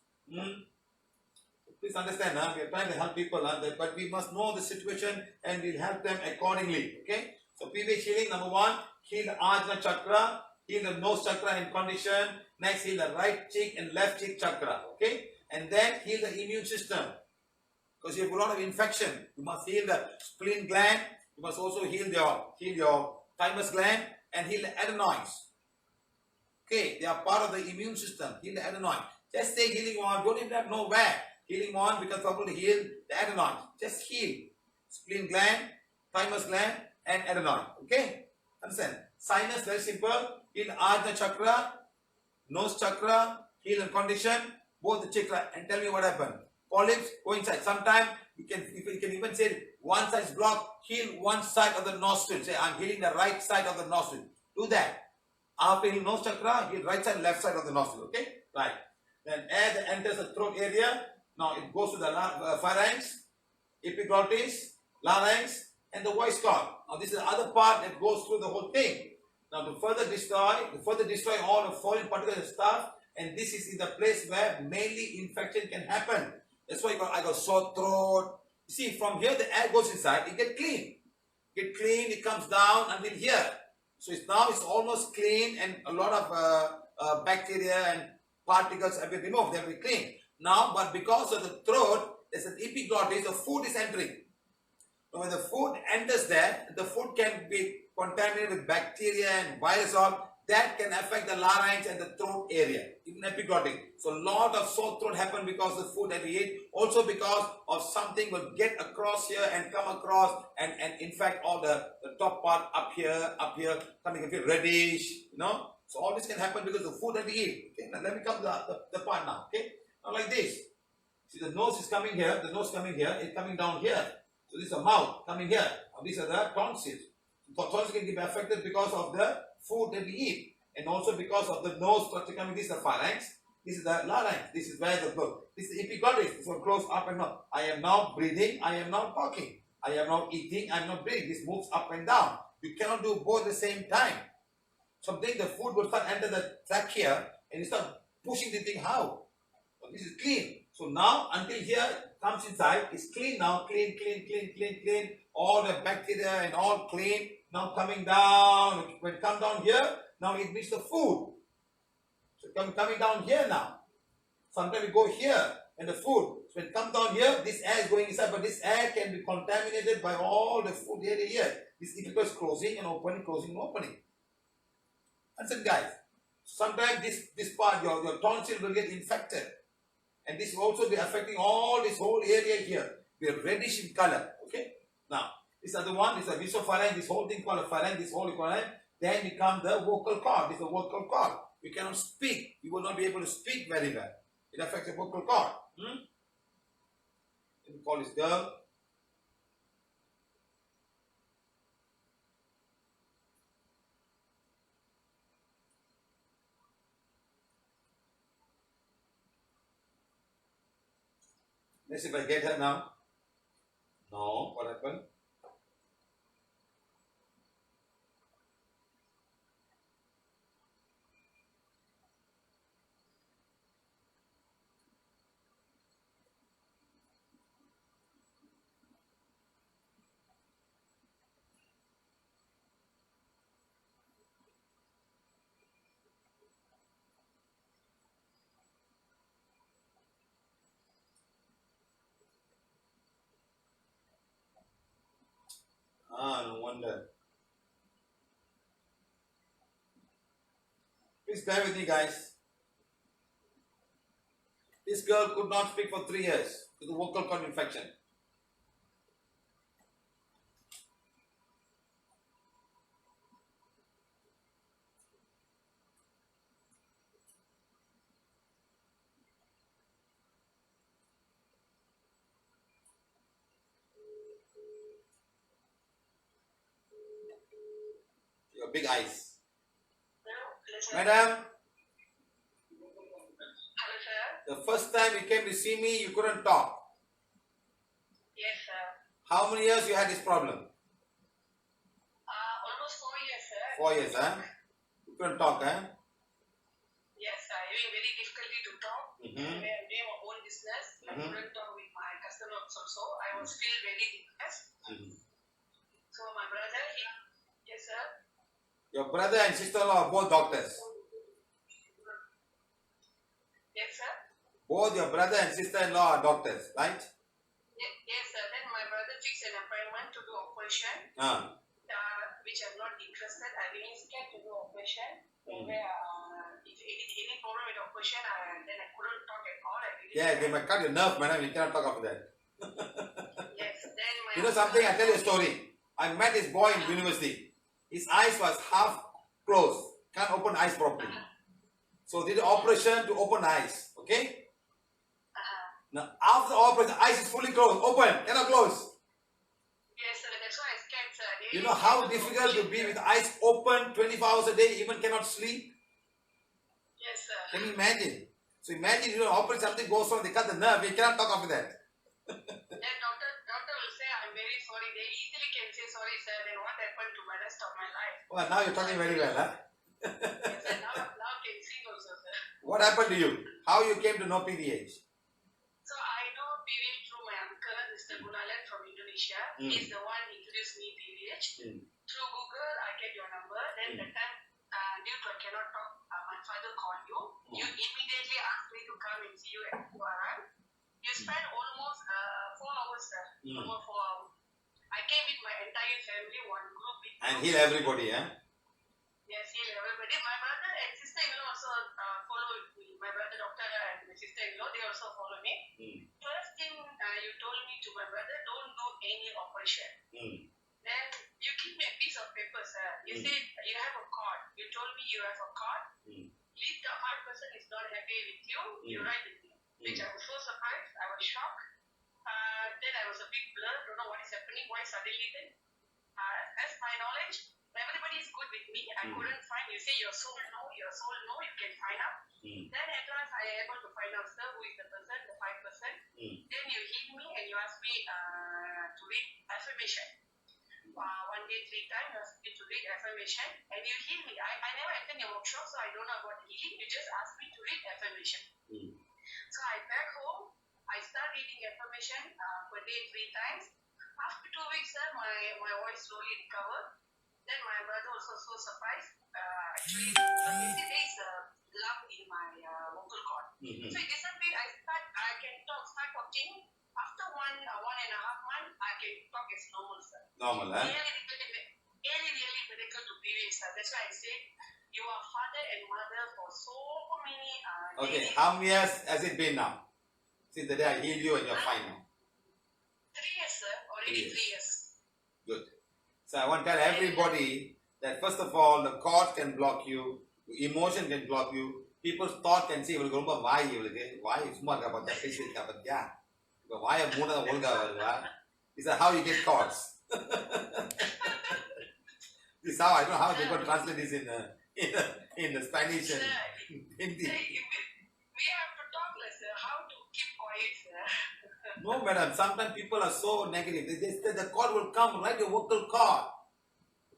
Please understand, we are trying to help people, but we must know the situation and we'll help them accordingly. Okay? So, PVH healing, number one, heal the Ajna chakra, heal the nose chakra in condition. Next, heal the right cheek and left cheek chakra. Okay? And then heal the immune system. Because you have a lot of infection. You must heal the spleen gland. You must also heal your thymus gland and heal the adenoids. Okay, they are part of the immune system. Heal the adenoid. Just say healing one. Don't even have to know where. Healing one becomes able to heal the adenoid. Just heal. spleen gland, thymus gland, and adenoid. Okay? Understand? Sinus, very simple. Heal Ajna chakra, nose chakra, heal and condition, both the chakra, and tell me what happened. Polyps, go inside. Sometimes you can even say one side is blocked, heal one side of the nostril. Say, I'm healing the right side of the nostril. Do that. After heal nose chakra, heal right side, left side of the nostril. Okay? Right. Then as it enters the throat area, now it goes to the pharynx, epiglottis, larynx, and the voice cord. Now this is the other part that goes through the whole thing. Now to further destroy all the foreign particles and stuff, and this is in the place where mainly infection can happen. That's why I got sore throat. You see, from here the air goes inside, it gets clean. It comes down until here. So it's almost clean, and a lot of bacteria and particles have been removed, they have been clean. Now, but because of the throat, there's an epiglottis, the food is entering. So when the food enters there, the food can be contaminated with bacteria and virus all. That can affect the larynx and the throat area, even epiglottis. So a lot of sore throat happen because of the food that we eat. Also because of something will get across here and come across and infect all the top part up here, coming a bit reddish, you know. So all this can happen because of the food that we eat. Okay, now let me come to the part now. Okay, now like this. See, the nose is coming here, it's coming down here. So this is the mouth coming here. Now these are the tonsils. So tonsils can be affected because of the food that we eat, and also because of the nose structure coming. This is the pharynx, this is the larynx, this is where the blood, this is the epiglottis. This one goes up and down. I am now breathing, I am now talking, I am now eating, I am not breathing. This moves up and down. You cannot do both at the same time. Something the food will start enter the trachea and you start pushing the thing out. So this is clean. So now until here comes inside, it's clean now, clean. All the bacteria and all clean. Now coming down, when it comes down here, now it meets the food. So coming down here now. Sometimes we go here and the food. So when it comes down here, this air is going inside, but this air can be contaminated by all the food area here. This is because closing and opening, closing and opening. Understand, guys? Sometimes this part, your tonsil will get infected. And this will also be affecting all this whole area here. Be reddish in color. Okay? Now, this other one is a visopharynx, this whole thing called a pharynx, this whole pharynx. Then become the vocal cord. This is a vocal cord. You cannot speak. You will not be able to speak very well. It affects the vocal cord. Let me call this girl. Let's see if I get her now. No, what happened? No wonder. Please bear with me, guys. This girl could not speak for 3 years with the vocal cord infection. Your big eyes. Madam, Hello, sir. the first time you came to see me, you couldn't talk. Yes, sir. How many years you had this problem? Almost 4 years, sir. 4 years, huh? You couldn't talk, huh? Yes, sir. Having very difficulty to talk. Mm-hmm. We are doing our own business. I couldn't talk with my customers also. I was still very depressed. So my brother, yes, sir. Your brother and sister-in-law are both doctors. Yes, sir. Both your brother and sister-in-law are doctors, right? Yes, sir. Then my brother fixed an appointment to do operation, which I'm not interested. I really scared to do operation. Where if any problem with operation, then I couldn't talk at all. Yeah, they might cut your nerve, madam. You cannot talk after that. Yes. Then my You know something? I'll tell you a story. I met this boy in university. His eyes was half closed. Can't open eyes properly. So did an operation to open eyes. Okay? Now after the operation, eyes is fully closed. Open. Cannot close. Yes, sir. That's why I scared, sir. You know how difficult to be with eyes open 24 hours a day, even cannot sleep? Yes, sir. Can you imagine? So imagine you operate something goes wrong, they cut the nerve, you cannot talk after that. Then doctor will say, I'm very sorry. They easily can say, sorry, sir. Then what happened to my rest of my life? Well, now you're talking very well, huh? Yes, sir. Now can sing also, sir. What happened to you? How you came to know PVH? So I know PVH through my uncle, Mr. Gunalan from Indonesia. He's the one who introduced me PVH. Through Google, I get your number. Then the time, due to I cannot talk, my father called you. You immediately asked me to come and see you at Kuaran. You spent almost 4 hours, sir. Almost 4 hours. I came with my entire family, one group with And you. heal everybody, huh? Yes, heal everybody. My brother and sister-in-law also follow me. My brother, doctor, and my sister-in-law, they also follow me. First thing you told me to my brother, don't do any operation. Then you give me a piece of paper, sir. You said you have a cord. You told me you have a cord. If the hard person is not happy with you, you write with me. Which I was so surprised. I was shocked. Then I was a bit blurred. Don't know what is happening. Why suddenly then? As my knowledge, everybody is good with me. I couldn't find. You say your soul no, you can find out. Then at last I am able to find out, sir, who is the person, the 5%. Then you hit me and you ask me to read affirmation. 1 day, 3 times, you ask me to read affirmation and you heal me. I never attend your workshop, so I don't know about healing. You just ask me to read affirmation. So I back home, I start reading affirmation per day 3 times. After 2 weeks, sir, my voice slowly recovered. Then my brother also so surprised. Actually, he said there is a lump in my vocal cord. So it disappeared. I can start talking. After 1.5 months, I can talk as normal, sir. Normal, huh? Really miracle to PVH, sir. That's why I say you are father and mother for so many Okay, ladies. how many years has it been now? Since the day I healed you and you're fine now. 3 years, sir. Already 3 years. Good. So I want to tell everybody that first of all, the cord can block you, emotion can block you, people's thought can say, why சும்மா இருக்கா பாத்தியா பேசியிருக்கா பாத்தியா இப்போ வாயை மூணு ஒழுங்கா வருவா. This is how you get cords. This is how I don't know how they could translate this in the Spanish and Hindi. We have to talk less, sir. How to keep quiet, sir. No, madam. Sometimes people are so negative. They say the cord will come right your vocal cord.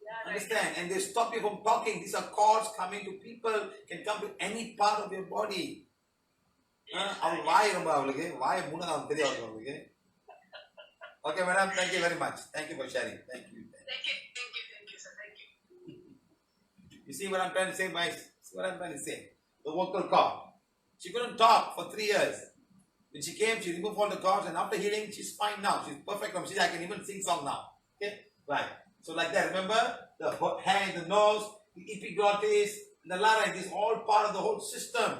Yeah, Understand? And they stop you from talking. These are cords coming to people. Can come to any part of your body. Okay, madam. Thank you very much. Thank you for sharing. Thank you. Thank you, sir. Thank you. You see what I'm trying to say, Mike? See what I'm trying to say? The vocal cord. She couldn't talk for 3 years. When she came, she removed all the cords, and after healing, she's fine now. She's perfect now. I can even sing song now. Okay? Right. So like that, remember? The hand, the nose, the epiglottis, the larynx, this is all part of the whole system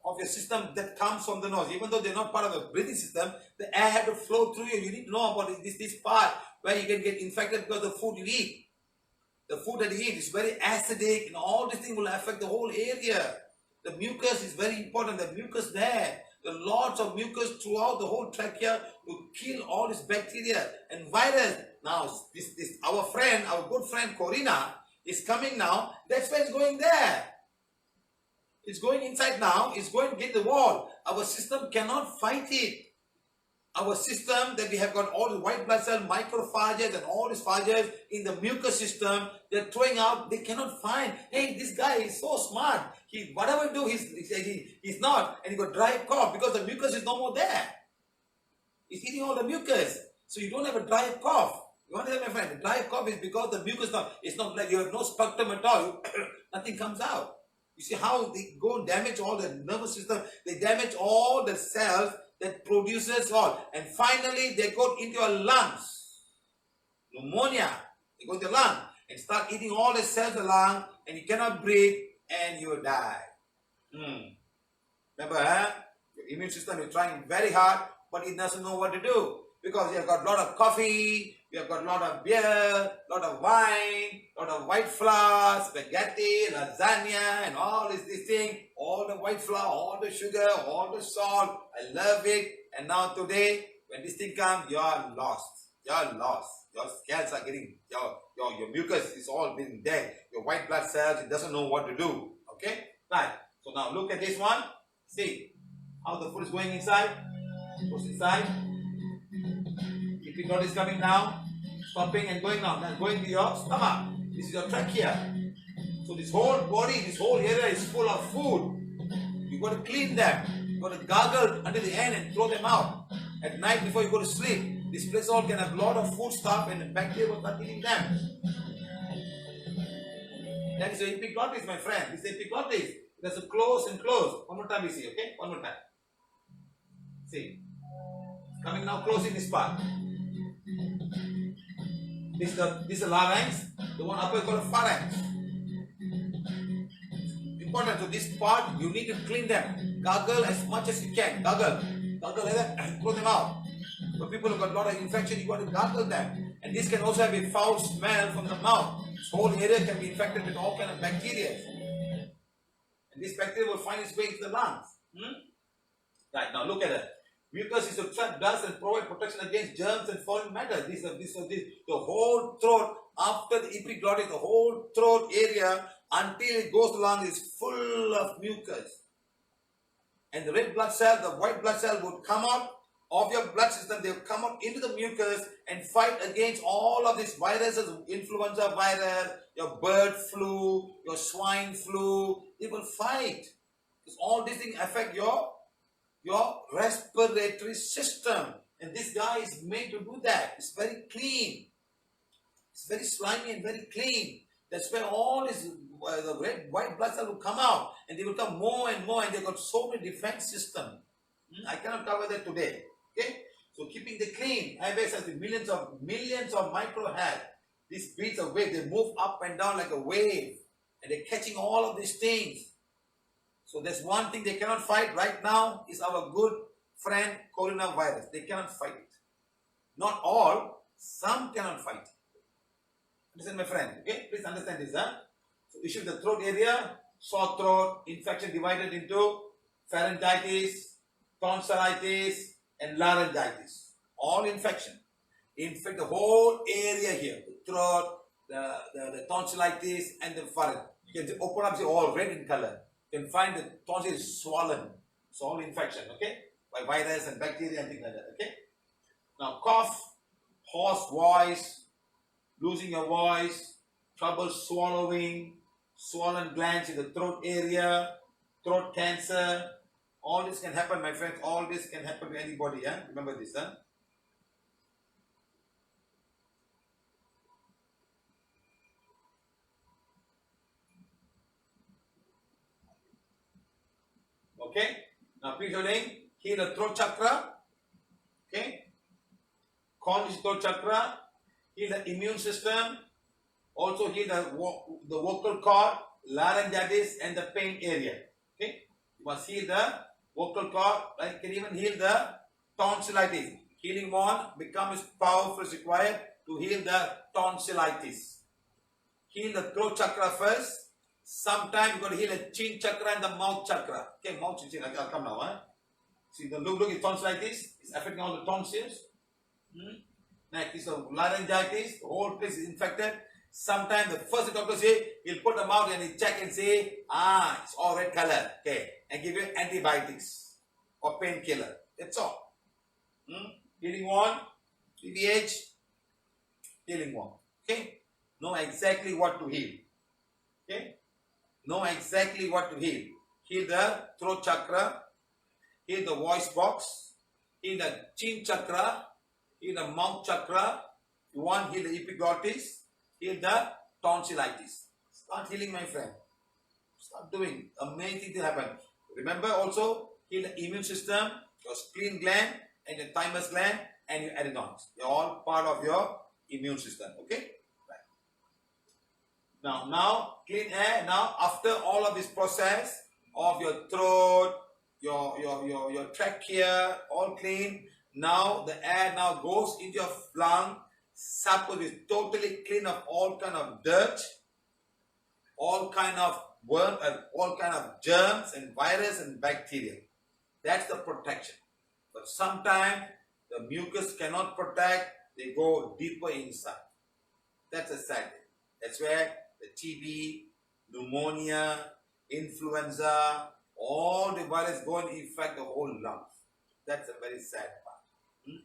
of your system that comes from the nose. Even though they're not part of the breathing system, the air has to flow through you. You need to know about this part where you can get infected because of the food you eat. The food that you eat is very acidic, and all these things will affect the whole area. The mucus is very important. The mucus there, the lots of mucus throughout the whole trachea to kill all this bacteria and virus. Now, this our friend, our good friend Corina is coming now. That's why it's going there. It's going inside now. It's going to get the wall. Our system cannot fight it. Our system that we have got all the white blood cell, microphages and all these phages in the mucus system, they're throwing out, they cannot find. Hey, this guy is so smart. Whatever you do, he's not. And he got dry cough because the mucus is no more there. He's eating all the mucus. So you don't have a dry cough. You understand, my friend? The dry cough is because the mucus now, it's not like you have no spectrum at all. Nothing comes out. You see how they go and damage all the nervous system. They damage all the cells that produces all. And finally, they go into your lungs. Pneumonia. They go into the lung and start eating all the cells of the lung, and you cannot breathe and you will die. Remember, your immune system is trying very hard, but it doesn't know what to do. Because you have got a lot of coffee, you have got a lot of beer, a lot of wine, a lot of white flour, spaghetti, lasagna, and all this thing, all the white flour, all the sugar, all the salt. I love it. And now today, when this thing comes, you are lost. You are lost. Your scales are getting, your mucus is all being dead. Your white blood cells, it doesn't know what to do. Okay? Right. So now look at this one. See how the food is going inside. Goes inside. Epiglottis is coming down, stopping and going down. Now going to your stomach. This is your trachea. So this whole body, this whole area is full of food. You got to clean them. You got to gargle until the end and throw them out. At night before you go to sleep, this place all can have a lot of food stuff and the bacteria will start eating them. That is the epiglottis, my friend. This is the epiglottis. There's a close and close. One more time we see, okay? One more time. See. Coming now close in this part. This is the larynx. The one upper is called a pharynx. Important. So this part, you need to clean them. Gargle as much as you can. Gargle. Gargle like that and throw them out. For people who got a lot of infection, you got to gargle them. And this can also have a foul smell from the mouth. This whole area can be infected with all kind of bacteria. And this bacteria will find its way into the lungs. Right, now look at it. Mucus is to trap dust and provide protection against germs and foreign matter. The whole throat, after the epiglottis, the whole throat area, until it goes to the lung, is full of mucus. And the red blood cell, the white blood cell would come out of your blood system. They will come out into the mucus and fight against all of these viruses, influenza virus, your bird flu, your swine flu. They will fight. Because all these things affect your respiratory system. And this guy is made to do that. It's very clean. It's very slimy and very clean. That's where all this the red, white blood cells will come out. And they will come more and more. And they've got so many defense systems. I cannot cover that today. Okay? So keeping the clean. IBS has millions of micro hairs. These beads of wave, they move up and down like a wave. And they're catching all of these things. So there's one thing they cannot fight right now is our good friend coronavirus. They cannot fight it. Not all, some cannot fight it. Understand, my friend? Okay, please understand this. So issue of the throat area, sore throat, infection divided into pharyngitis, tonsillitis, and laryngitis. All infection. Infect the whole area here. The throat, the tonsillitis, and the pharynx. You can open up, see all red in color. You can find the tonsil is swollen. It's all infection, okay? By virus and bacteria and things like that, okay? Now cough, hoarse voice, losing your voice, trouble swallowing, swollen glands in the throat area, throat cancer. All this can happen, my friends. All this can happen to anybody, Remember this, Okay, now please heal the throat chakra. Okay, calm throat chakra, heal the immune system, also heal the vocal cord, laryngitis, and the pain area. Okay, you must heal the vocal cord, like can even heal the tonsillitis. Healing one becomes powerful as required to heal the tonsillitis. Heal the throat chakra first. Sometimes you got to heal the chin chakra and the mouth chakra. Okay, mouth chin. I'll come now. See the look at tonsillitis. It's affecting all the tonsils. Next is the laryngitis. The whole place is infected. Sometimes the first doctor say he'll put them out and he'll check and say, it's all red color. Okay, and give you antibiotics or painkiller. That's all. Healing one, PVH, healing one. Okay, know exactly what to heal. Okay. Know exactly what to heal. Heal the throat chakra, heal the voice box, heal the chin chakra, heal the mouth chakra. You want heal the epiglottis, heal the tonsillitis. Start healing, my friend. Start doing. Amazing things happen. Remember also heal the immune system, your spleen gland, and your thymus gland, and your adenoids. They're all part of your immune system. Okay. Now clean air. Now after all of this process of your throat, your trachea, all clean. Now the air now goes into your lung, supposed is totally clean of all kind of dirt, all kind of worm, all kind of germs and virus and bacteria. That's the protection. But sometimes the mucus cannot protect, they go deeper inside. That's a sad thing. That's where the TB, pneumonia, influenza, all the virus go and infect the whole lungs. That's a very sad part.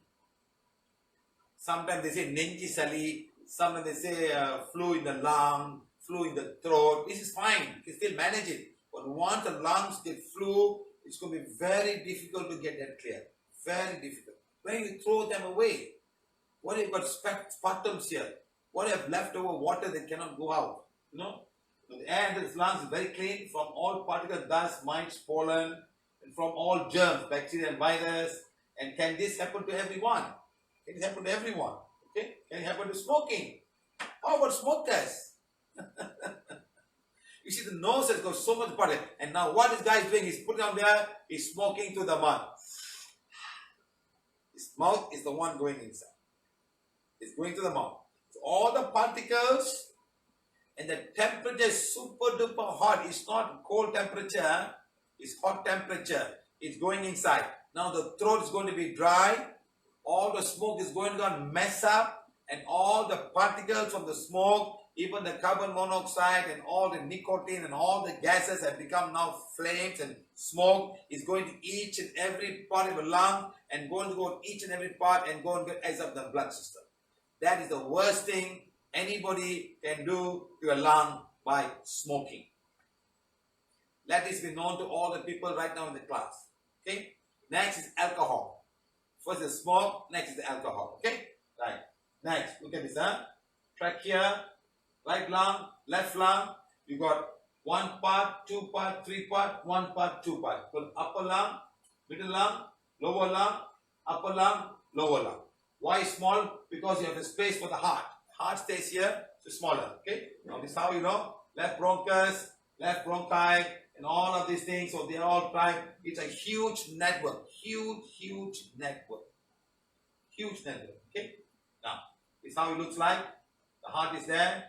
Sometimes they say nenji sali, sometimes they say flu in the lung, flu in the throat. This is fine, you can still manage it. But once the lungs get flu, it's going to be very difficult to get that clear. Very difficult. When you throw them away, what if you've got sputtums here? What if leftover water that cannot go out? You know? The air in the lungs is very clean from all particles, dust, mites, pollen, and from all germs, bacteria and virus. And can this happen to everyone? Can it happen to everyone? Okay? Can it happen to smoking? How about smokers? You see, the nose has got so much particle. And now what this guy is doing, he's putting on there, he's smoking to the mouth. His mouth is the one going inside. It's going to the mouth. So all the particles, and the temperature is super duper hot. It's not cold temperature, it's hot temperature. It's going inside. Now the throat is going to be dry. All the smoke is going to mess up. And all the particles from the smoke, even the carbon monoxide and all the nicotine and all the gases have become now flames, and smoke is going to each and every part of the lung and going to go each and every part and go and get as of the blood system. That is the worst thing anybody can do to a lung by smoking. Let this be known to all the people right now in the class. Okay? Next is alcohol. First is smoke, next is the alcohol. Okay? Right. Next, look at this, trachea, right lung, left lung. You got one part, two part, three part, one part, two part. So upper lung, middle lung, lower lung, upper lung, lower lung. Why small? Because you have a space for the heart. Heart stays here, so smaller. Okay? Now this is how you know left bronchus, left bronchi, and all of these things. So they are all trying. It's a huge network. Huge network. Huge network. Okay? Now, this is how it looks like. The heart is there.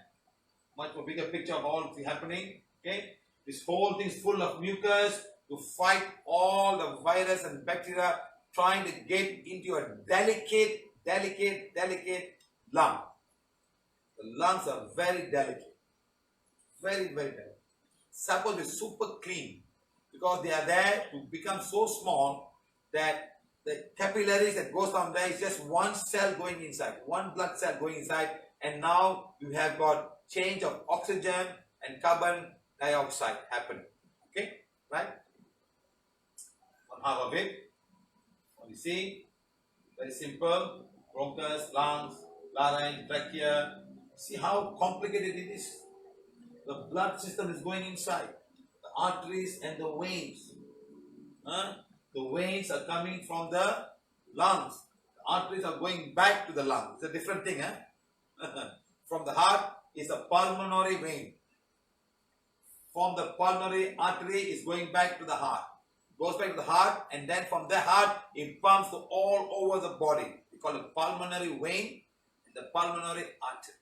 Much more bigger picture of all that's happening. Okay? This whole thing is full of mucus to fight all the virus and bacteria trying to get into your delicate lung. The lungs are very delicate. Very delicate. Supposed to be super clean because they are there to become so small that the capillaries that goes down there is just one cell going inside, one blood cell going inside, and now you have got change of oxygen and carbon dioxide happening. Okay? Right? One half of it. What you see? Very simple. Bronchus, lungs, larynx, trachea. See how complicated it is? The blood system is going inside. The arteries and the veins. The veins are coming from the lungs. The arteries are going back to the lungs. It's a different thing, From the heart is a pulmonary vein. From the pulmonary artery is going back to the heart. Goes back to the heart, and then from the heart it pumps to all over the body. We call it pulmonary vein and the pulmonary artery.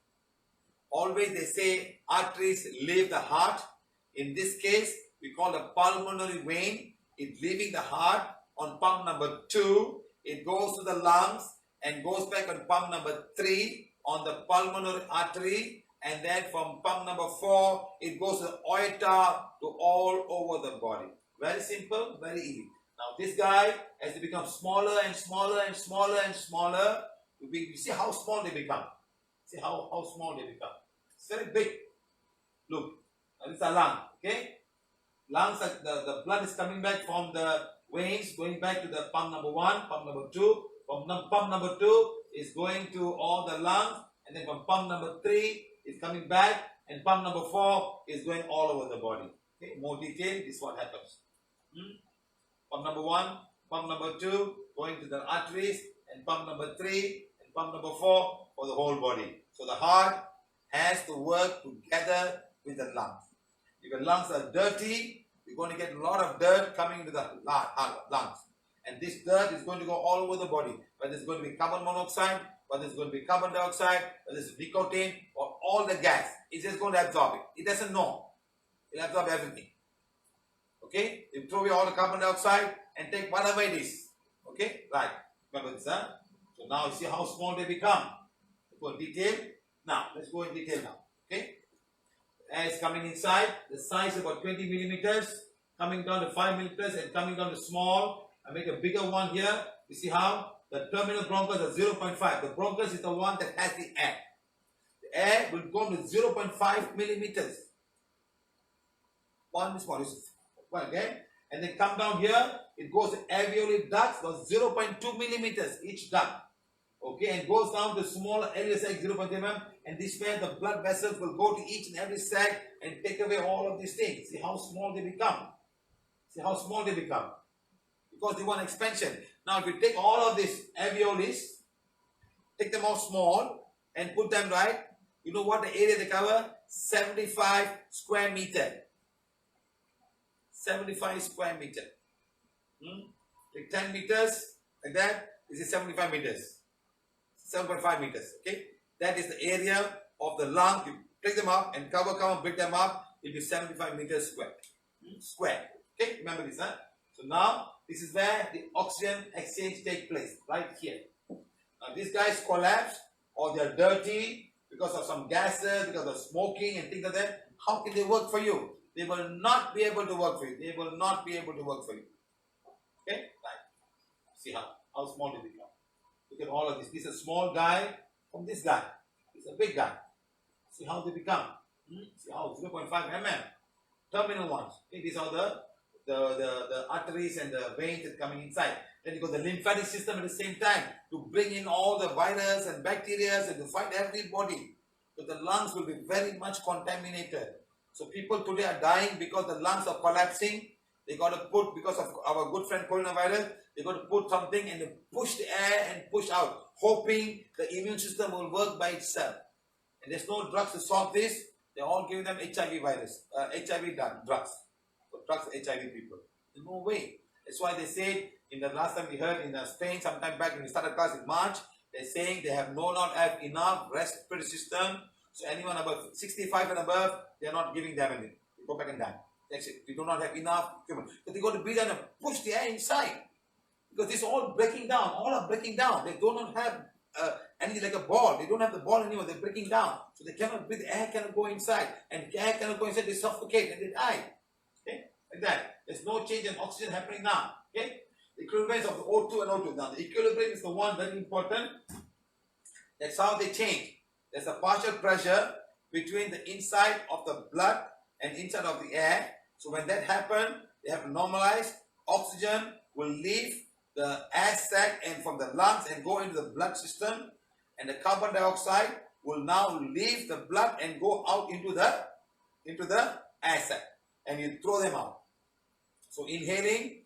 Always they say arteries leave the heart. In this case, we call the pulmonary vein. It's leaving the heart on pump number 2. It goes to the lungs and goes back on pump number 3 on the pulmonary artery. And then from pump number 4, it goes to the aorta to all over the body. Very simple, very easy. Now this guy, as they become smaller and smaller and smaller and smaller, you see how small they become. See how small they become. It's very big. Look, this is a lung, okay? Lungs, the blood is coming back from the veins, going back to the pump number 1, pump number 2. From pump number 2 is going to all the lungs, and then from pump number 3 is coming back, and pump number 4 is going all over the body. Okay, more detail, this is what happens. Pump number 1, pump number 2, going to the arteries, and pump number 3, and pump number 4 for the whole body. So the heart has to work together with the lungs. If your lungs are dirty, you're going to get a lot of dirt coming into the lungs. And this dirt is going to go all over the body. whether it's going to be carbon monoxide, whether it's going to be carbon dioxide, whether it's nicotine, or all the gas. It's just going to absorb it. It doesn't know. It'll absorb everything. Okay? You throw away all the carbon dioxide and take whatever it is. Okay? Right. Remember this, huh? So now you see how small they become. Let's go in detail. Now, let's go in detail now. Okay? Air is coming inside. The size is about 20 millimeters. Coming down to 5 millimeters and coming down to small. I make a bigger one here. You see how? The terminal bronchus are 0.5. The bronchus is the one that has the air. The air will go to 0.5 millimeters. One small. One again. And then come down here. It goes to alveolar ducts. Goes 0.2 millimeters each duct. Okay. And goes down to smaller area sac 0.3 mm. And this way the blood vessels will go to each and every sac and take away all of these things. See how small they become. See how small they become. Because they want expansion. Now if you take all of these alveoles, take them all small and put them right, you know what the area they cover? 75 square meter. 75 square meter. Take 10 meters like that. This is 75 meters. 7.5 meters. Okay. That is the area of the lung. You take them up and cover, break them up. It will be 75 meters square. Square. Okay. Remember this, huh? So now this is where the oxygen exchange takes place. Right here. Now these guys collapse or they are dirty because of some gases, because of smoking and things like that. How can they work for you? They will not be able to work for you. They will not be able to work for you. Okay? Right. See how small they become. Look at all of this. This is a small guy from this guy. It's a big guy. See how they become. See how 0.5 mm. Terminal ones. Okay, these are the arteries and the veins that are coming inside. Then you got the lymphatic system at the same time to bring in all the virus and bacteria and to fight everybody. So the lungs will be very much contaminated. So people today are dying because the lungs are collapsing. They got to put, because of our good friend coronavirus, they got to put something and they push the air and push out, hoping the immune system will work by itself. And there's no drugs to solve this. They're all giving them HIV virus, HIV drugs. For drugs for HIV people. There's no way. That's why they say, in the last time we heard in Spain, sometime back when we started class in March, they're saying they have not have enough respiratory system. So anyone above 65 and above, they're not giving them anything. They go back and die. That's it. We do not have enough equipment. But they got to breathe and push the air inside. Because it's all breaking down. All are breaking down. They do not have anything like a ball. They don't have the ball anymore. They're breaking down. So they cannot breathe. The air cannot go inside. And the air cannot go inside. They suffocate and they die. Okay? Like that. There's no change in oxygen happening now. Okay? The equilibrium of the O2 and O2. Now the equilibrium is the one very important. That's how they change. There's a partial pressure between the inside of the blood and inside of the air. So when that happens, they have to normalize. Oxygen will leave the air sac and from the lungs and go into the blood system. And the carbon dioxide will now leave the blood and go out into the air sac. And you throw them out. So inhaling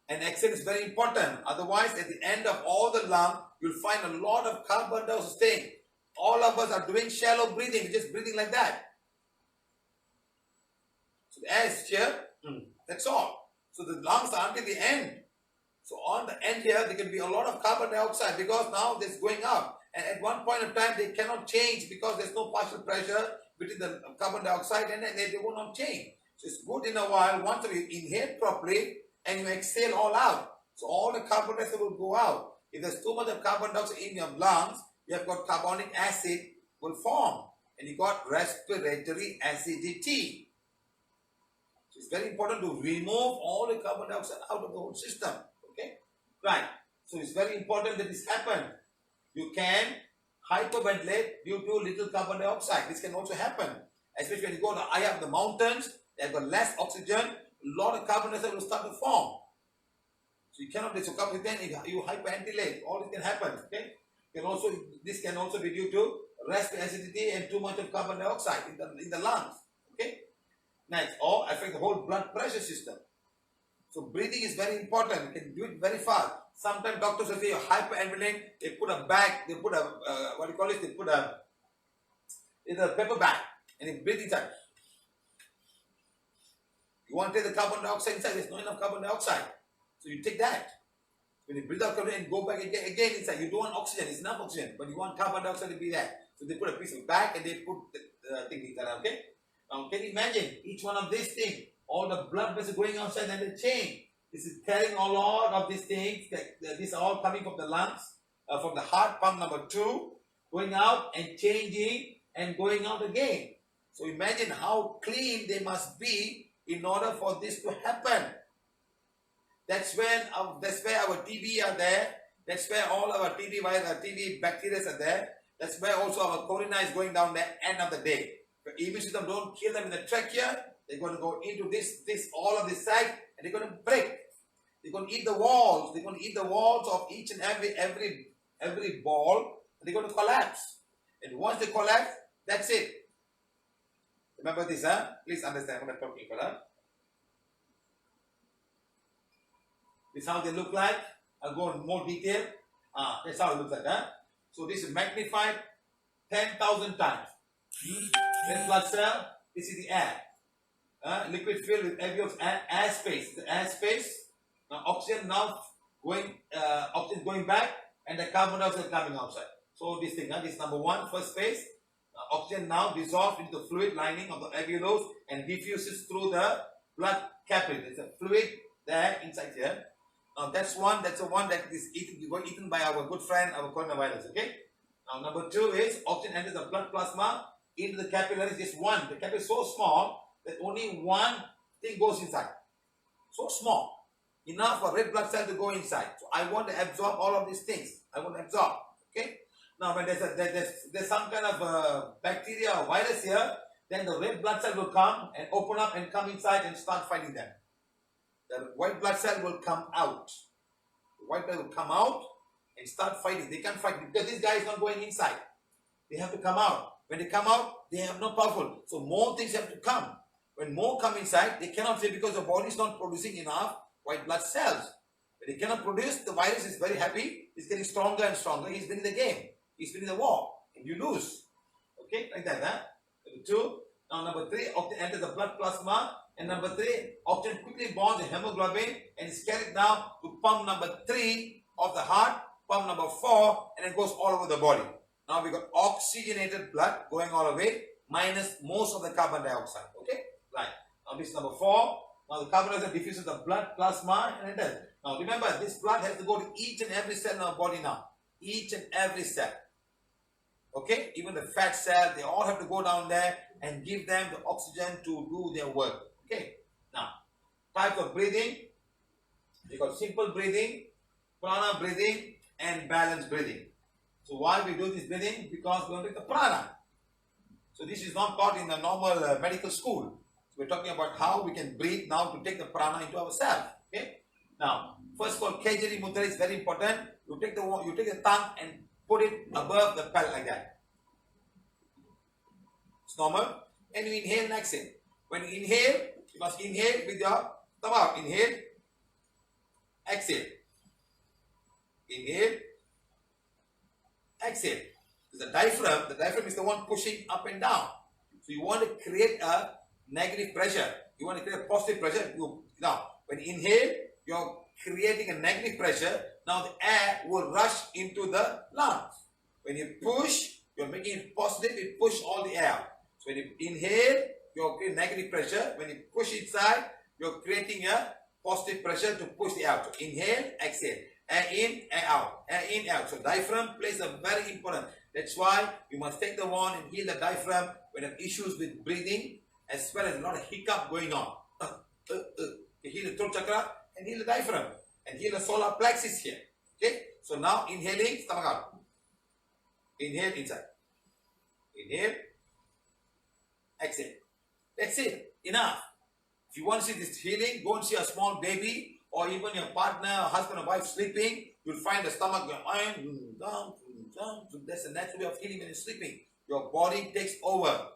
and exhale is very important. Otherwise, at the end of all the lung, you'll find a lot of carbon dioxide staying. All of us are doing shallow breathing, just breathing like that. So the air is here, that's all. So the lungs are until the end. So on the end here, there can be a lot of carbon dioxide because now this going up. And at one point of time, they cannot change because there's no partial pressure between the carbon dioxide and they will not change. So it's good in a while, once you inhale properly and you exhale all out. So all the carbon dioxide will go out. If there's too much of carbon dioxide in your lungs, you have got carbonic acid will form and you got respiratory acidity. So it's very important to remove all the carbon dioxide out of the whole system. Okay? Right. So it's very important that this happen. You can hyperventilate due to little carbon dioxide. This can also happen. Especially when you go to the eye of the mountains, they've got less oxygen, a lot of carbon dioxide will start to form. So you cannot, so then you hyperventilate. All this can happen. Okay? This can also be due to respiratory acidity and too much of carbon dioxide in the lungs. Okay? Next, or affect the whole blood pressure system. So breathing is very important. You can do it very fast. Sometimes doctors will say you're hyperventilating. They put a bag. They put a They put a paper bag and you breathe inside. You want to take the carbon dioxide inside. There's not enough carbon dioxide, so you take that. When you breathe out carbon and go back again inside, you don't want oxygen, it's enough oxygen, but you want carbon dioxide to be there. So they put a piece of bag and they put the thing inside, okay? Now can you imagine each one of these things, all the blood vessels going outside and the chain. This is carrying a lot of these things. These are all coming from the lungs, from the heart pump number 2, going out and changing and going out again. So imagine how clean they must be in order for this to happen. That's where our TB are there. That's where all our TB virus, TB bacteria are there. That's where also our corona is going down the end of the day. The immune system don't kill them in the trachea. They're going to go into all of this side, and they're going to break. They're going to eat the walls. They're going to eat the walls of each and every ball, and they're going to collapse. And once they collapse, that's it. Remember this, huh? Please understand what I'm talking about. This is how they look like. I'll go in more detail. That's how it looks like, huh? So this is magnified 10,000 times. Red blood cell. This is the air. Liquid filled with air space. The air space. Now oxygen oxygen going back, and the carbon dioxide coming outside. So this thing, this is number 1, first phase. Oxygen now dissolved into the fluid lining of the alveolus and diffuses through the blood capillary. There's a fluid there inside here. Now that's the one that is eaten by our good friend, our coronavirus. Okay. Now number 2 is oxygen enters the blood plasma into the capillaries. Just one. The capillary is so small that only one thing goes inside. So small, enough for red blood cell to go inside. So I want to absorb all of these things. I want to absorb. Okay. Now when there's some kind of bacteria or virus here, then the red blood cell will come and open up and come inside and start fighting them. The white blood cell will come out. The white blood will come out and start fighting. They can't fight because this guy is not going inside. They have to come out. When they come out, they have no powerful. So more things have to come. When more come inside, they cannot say because the body is not producing enough white blood cells. When they cannot produce, the virus is very happy. It's getting stronger and stronger. He's winning the game. He's winning the war. And you lose. Okay, like that, huh? Number 2. Now number 3, oxygen enters the blood plasma. And number 3, oxygen quickly bonds the hemoglobin and is carried down to pump number 3 of the heart, pump number 4, and it goes all over the body. Now we got oxygenated blood going all the way, minus most of the carbon dioxide. Okay? Right. Now this is number 4. Now the carbon dioxide diffuses the blood plasma and enters. Now remember, this blood has to go to each and every cell in our body now. Each and every cell. Okay? Even the fat cell, they all have to go down there and give them the oxygen to do their work. Okay, now types of breathing. You got simple breathing, prana breathing, and balanced breathing. So why we do this breathing? Because we want to take the prana. So this is not taught in the normal medical school. So we're talking about how we can breathe now to take the prana into ourselves. Okay. Now, first of all, Kejari Mudra is very important. You take the tongue and put it above the palate like that. It's normal. And you inhale and exhale. When you inhale, you must inhale with your thumb out. Inhale, exhale. Inhale, exhale. The diaphragm is the one pushing up and down. So you want to create a negative pressure. You want to create a positive pressure. Now, when you inhale, you're creating a negative pressure. Now the air will rush into the lungs. When you push, you're making it positive. You push all the air. So when you inhale, you're creating negative pressure. When you push inside, you're creating a positive pressure to push the air. So inhale, exhale. Air in, air out. Air in, out. So diaphragm plays a very important. That's why you must take the wand and heal the diaphragm when you have issues with breathing, as well as a lot of hiccup going on. You heal the throat chakra and heal the diaphragm and heal the solar plexus here. Okay. So now inhaling, stomach out. Inhale inside. Inhale. Exhale. That's it. Enough. If you want to see this healing, go and see a small baby or even your partner, husband or wife sleeping. You'll find the stomach going down. So that's the natural way of healing when you're sleeping. Your body takes over.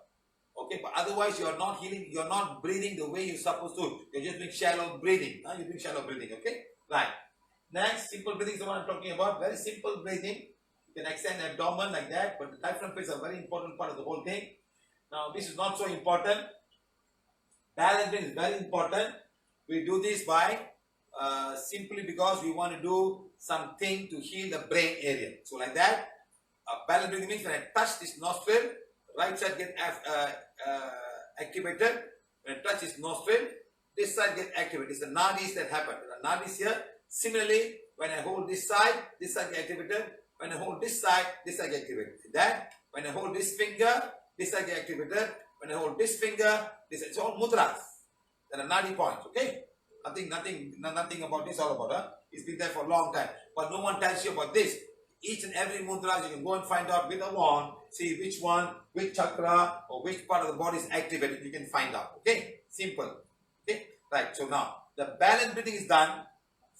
Okay, but otherwise you are not healing, you're not breathing the way you're supposed to. You're just doing shallow breathing. You're doing shallow breathing, okay? Right. Next, simple breathing is the one I'm talking about. Very simple breathing. You can extend the abdomen like that, but the diaphragm plays a very important part of the whole thing. Now, this is not so important. Balance breathing is very important. We do this by simply because we want to do something to heal the brain area. So like that, balance breathing means when I touch this nostril, right side get activated. When I touch this nostril, this side get activated. It's the nadis that happen. The nadis here. Similarly, when I hold this side get activated. When I hold this side get activated. That when I hold this finger, this side get activated. When I hold this finger, this side. It's all mudras. There are nadi points. Okay. Nothing about this all about. Huh? It's been there for a long time. But no one tells you about this. Each and every mudra you can go and find out with a wand. See which one, which chakra or which part of the body is activated. You can find out. Okay. Simple. Okay. Right. So now the balance breathing is done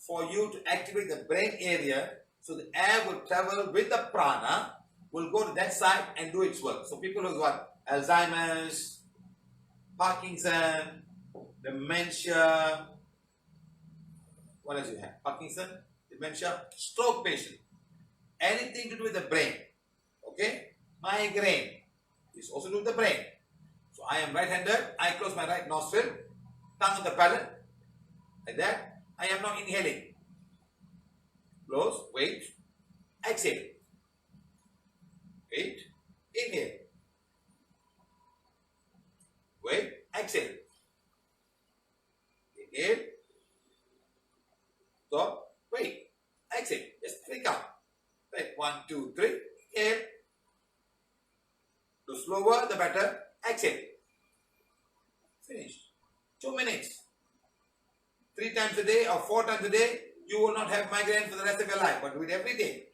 for you to activate the brain area. So the air will travel with the prana, will go to that side and do its work. So people who got Alzheimer's, Parkinson, dementia, what else you have? Parkinson, dementia, stroke patient. Anything to do with the brain. Okay? Migraine is also to do with the brain. So I am right-handed. I close my right nostril, tongue on the palate, like that. I am now inhaling. Close, wait, exhale. Wait, inhale. Wait, exhale. Inhale. Stop, wait, exhale. Just 3 count. Right, 1, 2, 3. Inhale. The slower, the better. Exhale. Finished. 2 minutes. 3 times a day or 4 times a day, you will not have migraine for the rest of your life, but do it every day.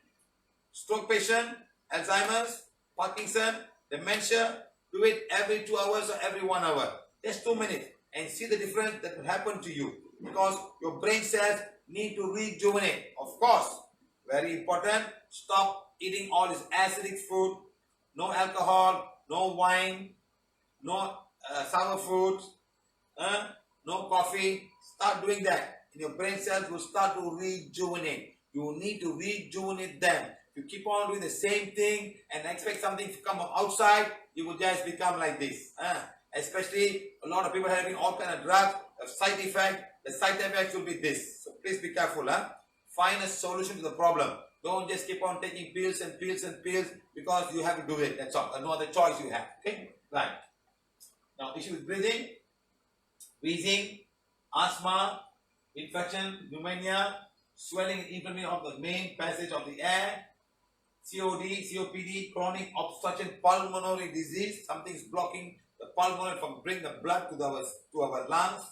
Stroke patient, Alzheimer's, Parkinson, dementia, do it every 2 hours or every 1 hour. Just 2 minutes and see the difference that will happen to you, because your brain cells need to rejuvenate. Of course, very important, stop eating all this acidic food, no alcohol, no wine, no sour food, no coffee. Start doing that. And your brain cells will start to rejuvenate. You need to rejuvenate them. If you keep on doing the same thing and expect something to come outside, you will just become like this. Especially a lot of people having all kind of drugs, a side effect. The side effects will be this. So please be careful. Find a solution to the problem. Don't just keep on taking pills and pills and pills because you have to do it. That's all. No other choice you have. Okay? Right. Now, issue with breathing, wheezing, asthma, infection, pneumonia, swelling and inflammation of the main passage of the air, COD, COPD, chronic obstruction pulmonary disease. Something is blocking the pulmonary from bring the blood to our lungs.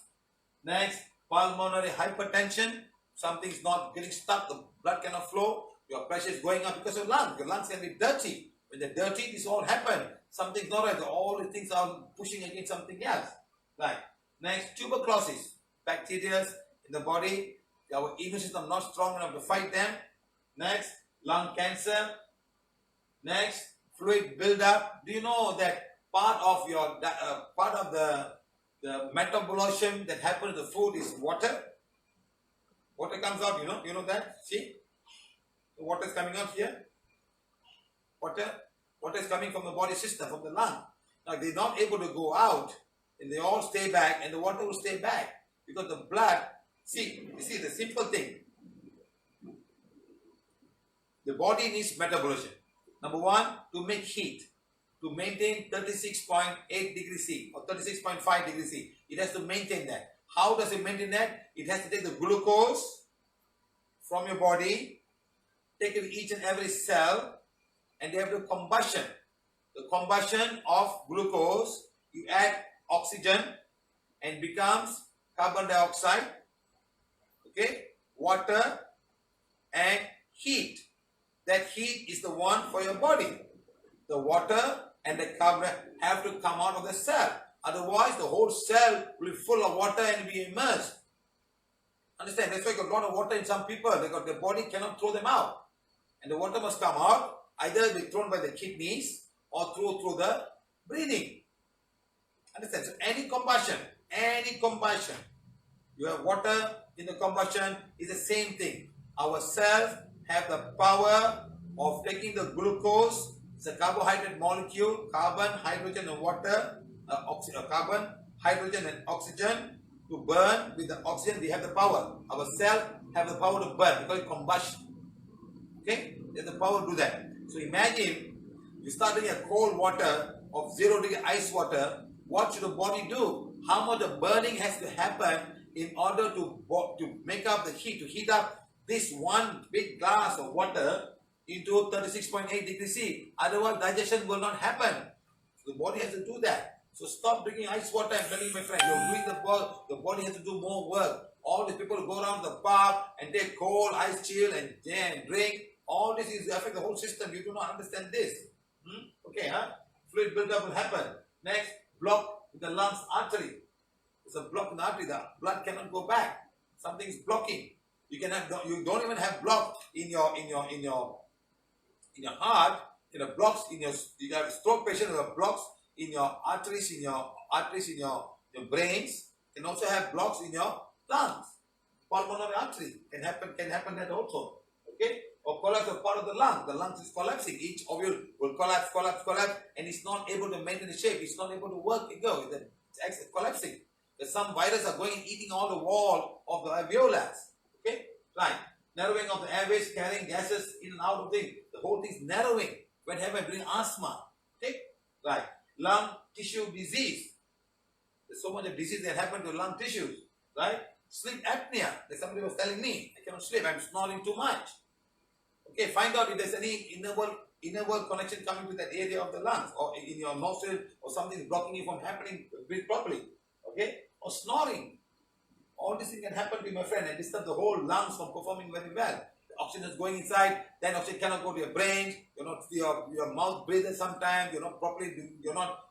Next, pulmonary hypertension. Something is not getting stuck. The blood cannot flow. Your pressure is going up because of lungs. Your lungs can be dirty. When they're dirty, this all happen. Something's not right. All the things are pushing against something else. Right. Next, tuberculosis. Bacteria in the body. Our immune system not strong enough to fight them. Next, lung cancer. Next, fluid buildup. Do you know that part of your the metabolism that happens to the food is water? Water comes out, you know that? See? The water is coming out here. Water is coming from the body system, from the lung. Now they're not able to go out and they all stay back and the water will stay back because the blood, you see the simple thing. The body needs metabolism. Number 1, to make heat. To maintain 36.8 degrees C or 36.5 degrees C. It has to maintain that. How does it maintain that? It has to take the glucose from your body, take it to each and every cell, and they have the combustion. The combustion of glucose, you add oxygen and becomes carbon dioxide, okay, water and heat. That heat is the one for your body. The water and the carbon have to come out of the cell. Otherwise, the whole cell will be full of water and be immersed. Understand? That's why you got a lot of water in some people. Their body cannot throw them out. And the water must come out. Either be thrown by the kidneys or through the breathing. Understand? So any combustion, you have water in the combustion is the same thing. Our cells have the power of taking the glucose. It's a carbohydrate molecule, carbon, hydrogen and water, carbon, hydrogen and oxygen to burn. With the oxygen we have the power. Our cells have the power to burn because it combustion. Okay? There's the power to do that. So imagine you start drinking a cold water of 0 degree ice water. What should the body do? How much the burning has to happen in order to make up the heat, to heat up this one big glass of water into 36.8 degrees C. Otherwise, digestion will not happen. So the body has to do that. So stop drinking ice water. I'm telling you, my friend, you're doing the work. The body has to do more work. All these people go around the park and take cold, ice chill and drink. All this is affect the whole system. You do not understand this. Okay, huh? Fluid buildup will happen. Next, block in the lungs artery. It's a block in the artery. The blood cannot go back. Something is blocking. You don't even have block in your heart. You have blocks in your. You have stroke patient who have blocks in your arteries, in your brains. You can also have blocks in your lungs. Pulmonary artery can happen that also. Okay? Or collapse of part of the lung. The lungs is collapsing. Each ovule will collapse, and it's not able to maintain the shape. It's not able to work. It's collapsing. There's some virus are going and eating all the wall of the alveolus. Okay? Right. Narrowing of the airways, carrying gases in and out of things. The whole thing is narrowing. When have I bring asthma? Okay? Right. Lung tissue disease. There's so much of disease that happen to lung tissues. Right? Sleep apnea. That somebody was telling me. I cannot sleep. I'm snoring too much. Okay, find out if there's any inner wall connection coming to that area of the lungs or in your nostril or something is blocking you from breathe properly. Okay? Or snoring. All these things can happen to you, my friend, and disturb the whole lungs from performing very well. The oxygen is going inside, then oxygen cannot go to your brain. Your mouth breathes sometimes. You're not properly. You're not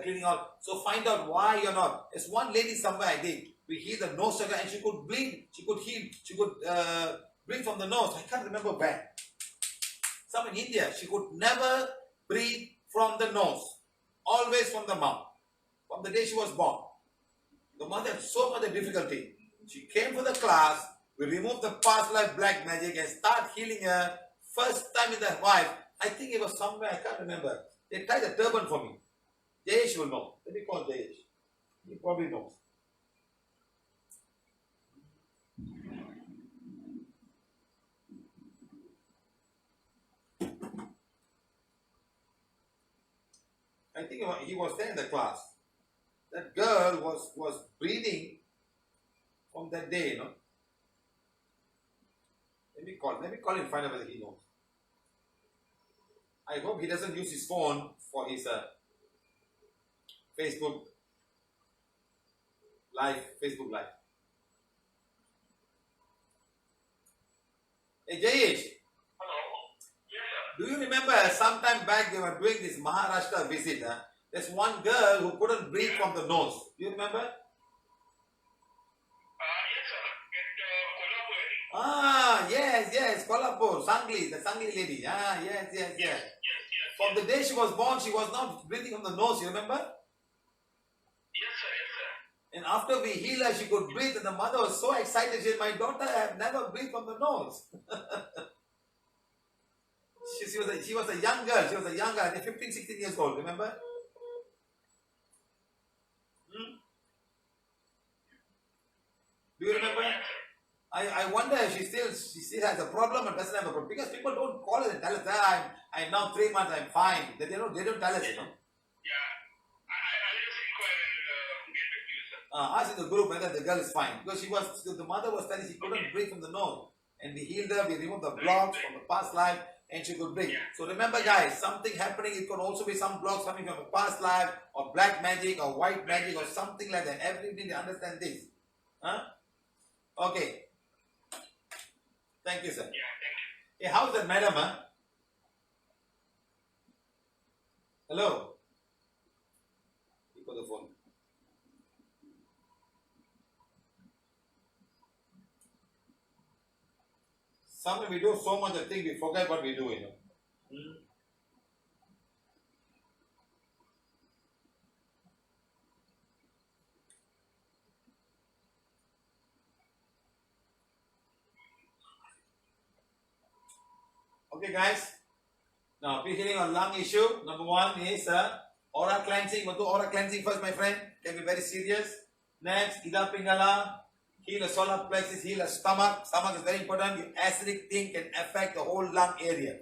cleaning out. So find out why you're not. There's one lady somewhere I did. We healed the nose chakra and she could bleed. She could heal. She could breathe from the nose. I can't remember where. Some in India. She could never breathe from the nose. Always from the mouth. From the day she was born. The mother had so much difficulty. She came for the class. We removed the past life black magic and start healing her. First time with her wife. I think it was somewhere. I can't remember. They tied a turban for me. Jayesh will know. Let me call Jayesh. He probably knows. I think he was there in the class. That girl was breathing from that day, Let me call him and find out whether he knows. I hope he doesn't use his phone for his Facebook Live. Hey Jayesh. Do you remember some time back they were doing this Maharashtra visit? There's one girl who couldn't breathe from the nose. Do you remember? Yes, sir. Yes. Kolhapur, Sangli, the Sangli lady. Yes. From the day she was born, she was not breathing from the nose. You remember? Yes, sir. And after we healed her, she could breathe, and the mother was so excited. She said, "My daughter have never breathed from the nose." She was a young girl. She was a young girl, 15, 16 years old. Remember? Do you remember? I wonder if she still has a problem or doesn't have a problem, because people don't call us and tell us that I'm now 3 months, I'm fine. They don't tell us, Yeah. I'll just inquire and get back to you, sir. Ask in the group whether the girl is fine, because the mother was telling she couldn't breathe from the nose, and we healed her. We removed the blocks from the past life, and she could breathe. Yeah. So remember, guys, something happening. It could also be some blocks coming from a past life, or black magic, or white magic, or something like that. Everybody understand this, Okay. Thank you, sir. Yeah, thank you. Hey, how's that madam, Hello? You put the phone. Sometimes we do so much of things, we forget what we do, Okay, guys. Now, if you're hearing a lung issue, number one is aura cleansing. We'll do aura cleansing first, my friend. Can be very serious. Next, Ida Pingala, heal the solar plexus, heal the stomach. Stomach is very important. Your acidic thing can affect the whole lung area.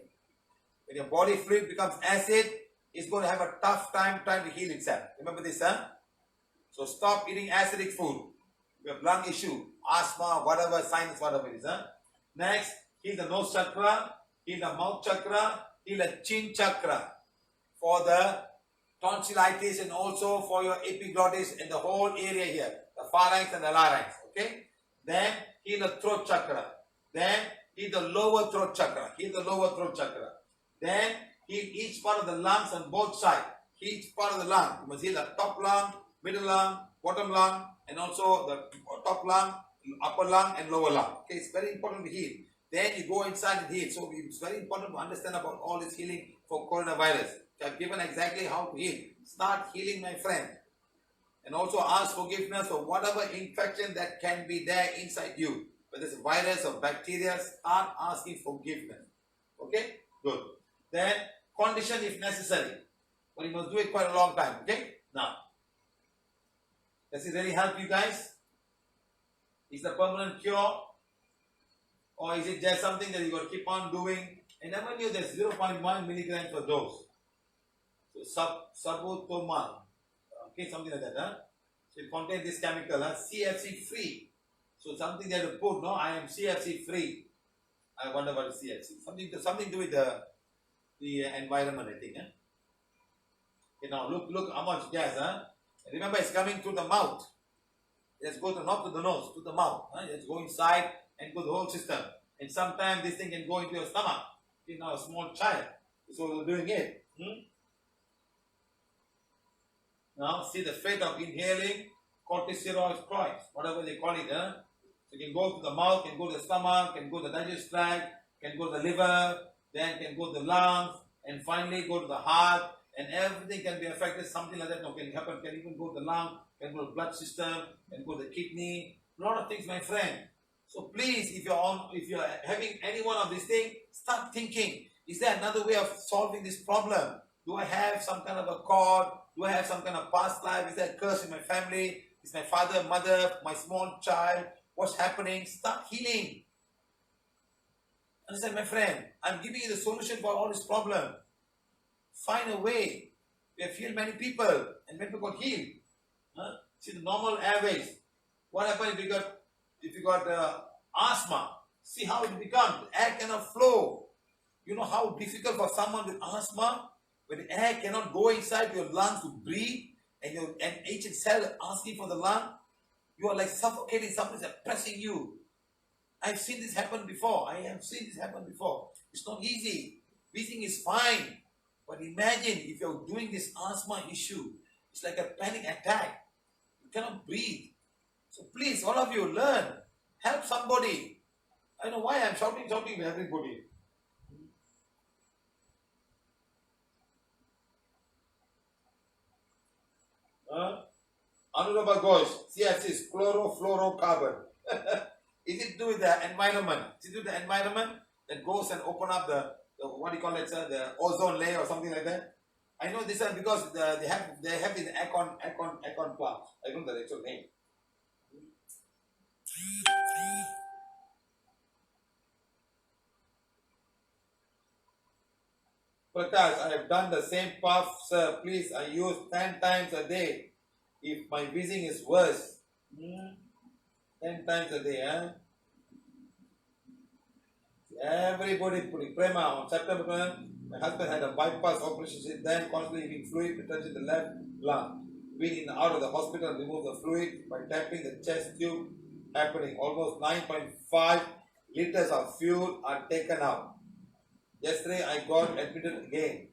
When your body fluid becomes acid, it's going to have a tough time trying to heal itself. Remember this, huh? So stop eating acidic food. You have lung issue, asthma, whatever, sinus, whatever it is, huh? Next, heal the nose chakra, heal the mouth chakra, heal the chin chakra for the tonsillitis and also for your epiglottis and the whole area here, the pharynx and the larynx, okay? Then heal the throat chakra. Then heal the lower throat chakra. Heal the lower throat chakra. Then heal each part of the lungs on both sides. Each part of the lung. You must heal the top lung, middle lung, bottom lung, and also the top lung, upper lung, and lower lung. Okay, it's very important to heal. Then you go inside and heal. So it's very important to understand about all this healing for coronavirus. I've given exactly how to heal. Start healing, my friend. And also ask forgiveness for whatever infection that can be there inside you. Whether it's a virus or bacteria, start asking forgiveness. Okay? Good. Then condition if necessary. But you must do it quite a long time. Okay? Now, does it really help you guys? Is the permanent cure? Or is it just something that you got to keep on doing? And never knew there's 0.1 milligrams per dose. So sabotomal. Okay, something like that, huh? So it contains this chemical, huh? CFC free. So something they have to put, no, I am CFC free. I wonder what is CFC. Something to do with the environment, I think, huh? Okay, now look how much gas, huh? Remember, it's coming through the mouth. Let's go not to the nose, to the mouth. Huh? Let's go inside and go the whole system. And sometimes this thing can go into your stomach. You know, a small child. So we're doing it. Now, see the fate of inhaling corticosteroids, whatever they call it. Huh? So it can go to the mouth, can go to the stomach, can go to the digestive tract, can go to the liver, then can go to the lungs, and finally go to the heart, and everything can be affected. Something like that can happen. Can even go to the lung, can go to the blood system, can go to the kidney. A lot of things, my friend. So please, if you're having any one of these things, start thinking: is there another way of solving this problem? Do I have some kind of a cord? Do I have some kind of past life? Is there a curse in my family? Is my father, mother, my small child? What's happening? Start healing. Understand, my friend? I'm giving you the solution for all this problem. Find a way. We have healed many people, and many people got healed. Huh? See the normal airways. What happens if you got asthma? See how it becomes. The air cannot flow. You know how difficult for someone with asthma, when the air cannot go inside your lungs to breathe, and each cell asking for the lung, you are like suffocating. Somebody's pressing you. I've seen this happen before. I have seen this happen before. It's not easy. Breathing is fine. But imagine if you're doing this asthma issue. It's like a panic attack. You cannot breathe. So please, all of you, learn. Help somebody. I don't know why I'm shouting to everybody. Anurabha Ghosh, CFC is chlorofluorocarbon. Is it to do with the environment? Is it to do with the environment that goes and open up the what do you call it, sir? The ozone layer or something like that? I know this is because they have this aircon plant. I don't know the actual name. Prakash, I have done the same puff, sir. Please, I use 10 times a day. If my wheezing is worse, 10 times a day, huh? Everybody putting Prema on September 12th. My husband had a bypass operation, then constantly giving fluid to touch the left lung. Being in and out of the hospital, remove the fluid by tapping the chest tube. Happening. Almost 9.5 liters of fuel are taken out. Yesterday I got admitted again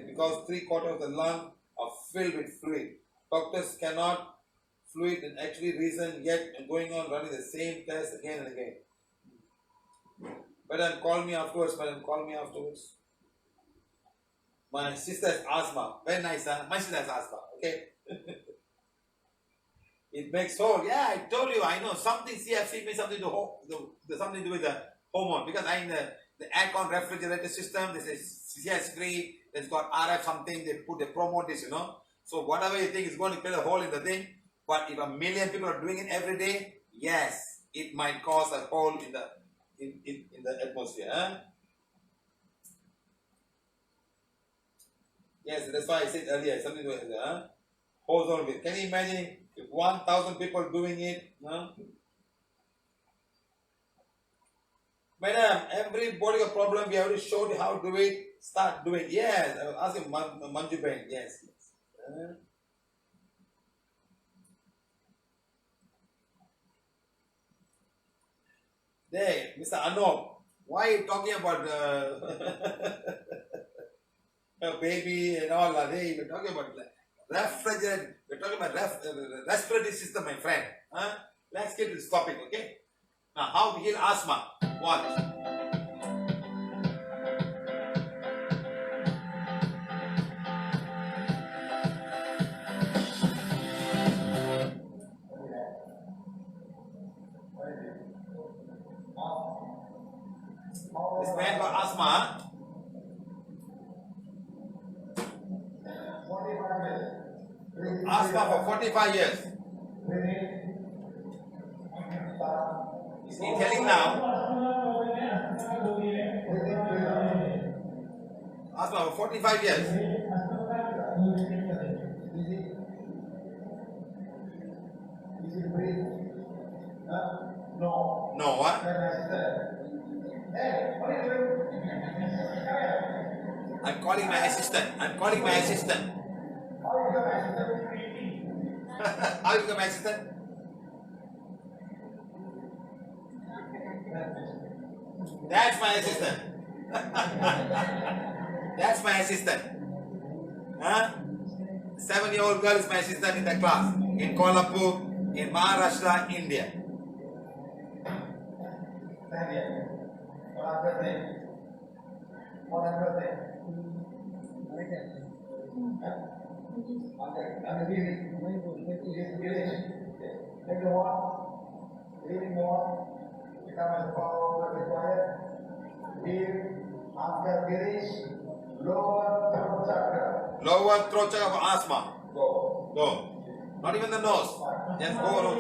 because 3/4 of the lung are filled with fluid. Doctors cannot fluid and actually reason yet and going on running the same test again and again. Madam, call me afterwards. My sister has asthma. Very nice, huh? My sister has asthma. Okay. It makes whole. Yeah, I told you. I know something. CFC means something something to do with the hormone. Because I'm the aircon refrigerator system. This is CS free. It's got RF something. They promote this. So whatever you think is going to play a hole in the thing. But if 1 million people are doing it every day, Yes, it might cause a hole in the atmosphere. Huh? Yes, that's why I said earlier something like that. Huh? Hold on a bit. Can you imagine if 1,000 people doing it? Huh? Madam, everybody got problem. We have to show you how to do it. Start doing. Yes, I was asking Manju Ben. Yes. There, Mr. Anop, why are you talking about a baby and all that? Hey, we're talking about refrigerant. We're talking about respiratory system, my friend. Huh? Let's get to this topic, okay? Now, how to heal asthma? Watch. This man got asthma. 45 years. Asthma for 45 years. Is he telling now? Asthma for 45 years. No. No, what? Hey, what are you doing? I'm calling my assistant. I'm calling my assistant. How is your assistant? How is my assistant? That's my assistant. That's my assistant. Huh? 7-year-old girl is my assistant in the class in Kolhapur, in Maharashtra, India. Lower throat chakra for asthma. Go. Not even the nose. Just go around.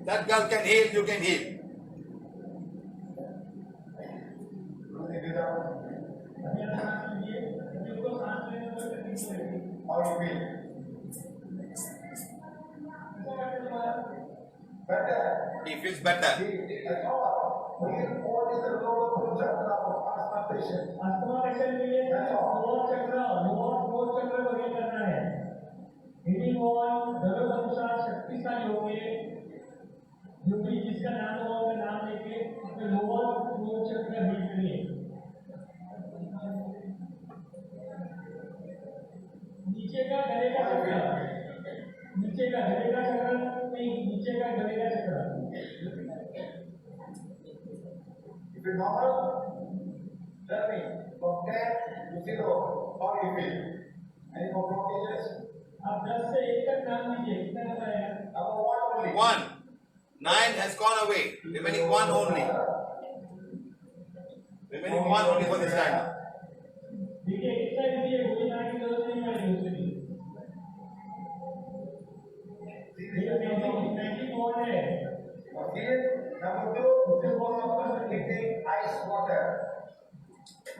That girl can heal, you can heal. How you feel? Better. He feels better. What is the lower throat chakra of asthma patient? asthma patient के लिए lower throat chakra को ये करना है. Heating on जरूरत अनुसार शक्तिशाली होंगे. जो भी जिसका नाम हो उसका नाम लेके अपने lower throat chakra हीट करिए. नीचे का गले का चक्र. नीचे का गले का चक्र नहीं, नीचे का गले का चक्र. If you're normal, tell me from 10 to 0, how you feel? Any more blockages? आप 10 से 1 तक नाम लीजिए. कितना नंबर आएगा? Number 1 only. 1. 9 has gone away. Remaining 1 only. Remaining 1 only for this time. देखिए कितना लीजिए, गोली मारने की जरूरत नहीं है उसके लिए. ये मैजिक बॉल है. Okay. Number 2, you want to drinking ice water.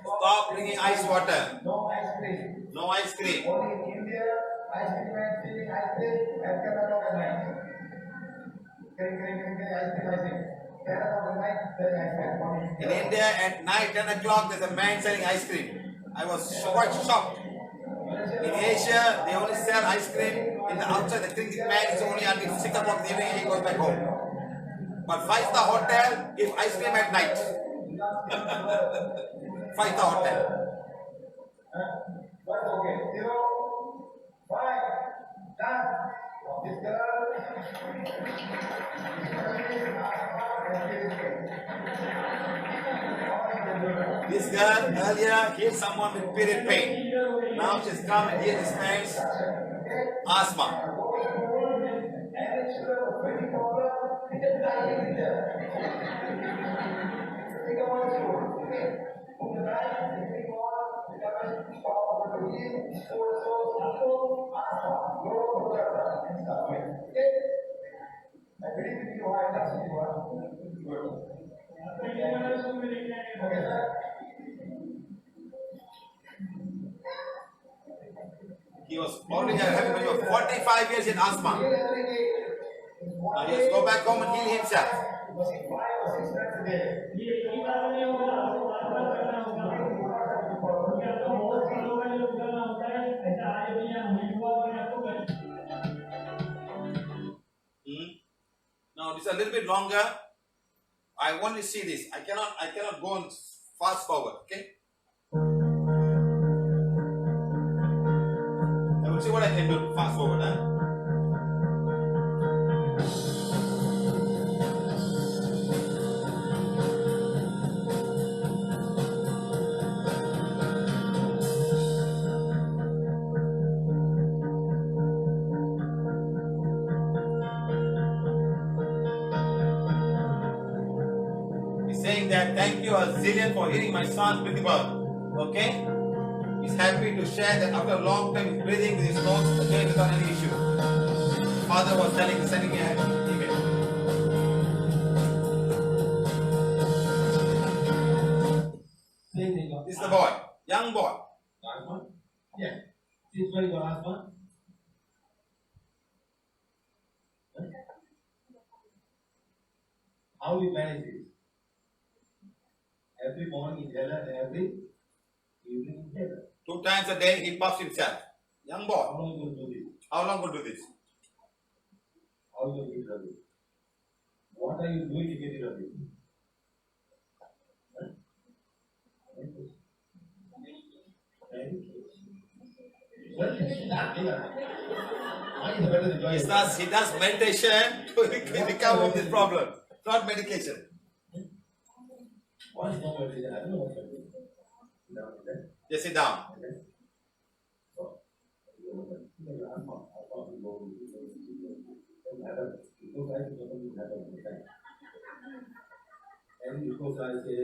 Stop drinking ice water. No ice cream. No ice cream. Only in India, ice cream and feeling ice cream at 10 o'clock at night. Ice cream. 10 o'clock at night, then ice cream. In India at night 10 o'clock there's a man selling ice cream. I was quite shocked. In Asia they only sell ice cream in the outside. The drinking man is only until 6 o'clock in the evening and he goes back home. But 5-star hotel give ice cream at night. 5-star hotel. But okay, 0, 5, done. This girl. This girl earlier healed someone with period pain. Now she's come and healed this man's asthma. Anything sugar or fatty problem, it is diabetes there. Take a one spoon, okay? On the night, take one, vitamin, power, protein, soy sauce, apple, asthma, low chakra, and stuff, okay? I believe in you, I trust you, good. Okay, sir? He was already having when he was 45 years in asthma. Now he has to go back home and heal himself. Now this is a little bit longer. I want to see this. I cannot go on fast forward. Okay. I will see what I can do fast forward. Huh? He's saying that thank you a zillion for hearing my son's breathing birth. Okay? He's happy to share that after a long time he's breathing with his nose again without any issue. Father was sending me an email. This is the boy, young boy. Last one? Yeah. This one is the last one? Huh? How do you manage this? Every morning inhaler and every evening inhaler. 2 times a day he puffs himself. Young boy. How long will you do this? How long will do this? How will you get rid of it? What are you doing to get rid of it? Huh? He does meditation to recover from this problem, not medication. What is not meditation? I don't know what meditation is. Just sit down. And because I say,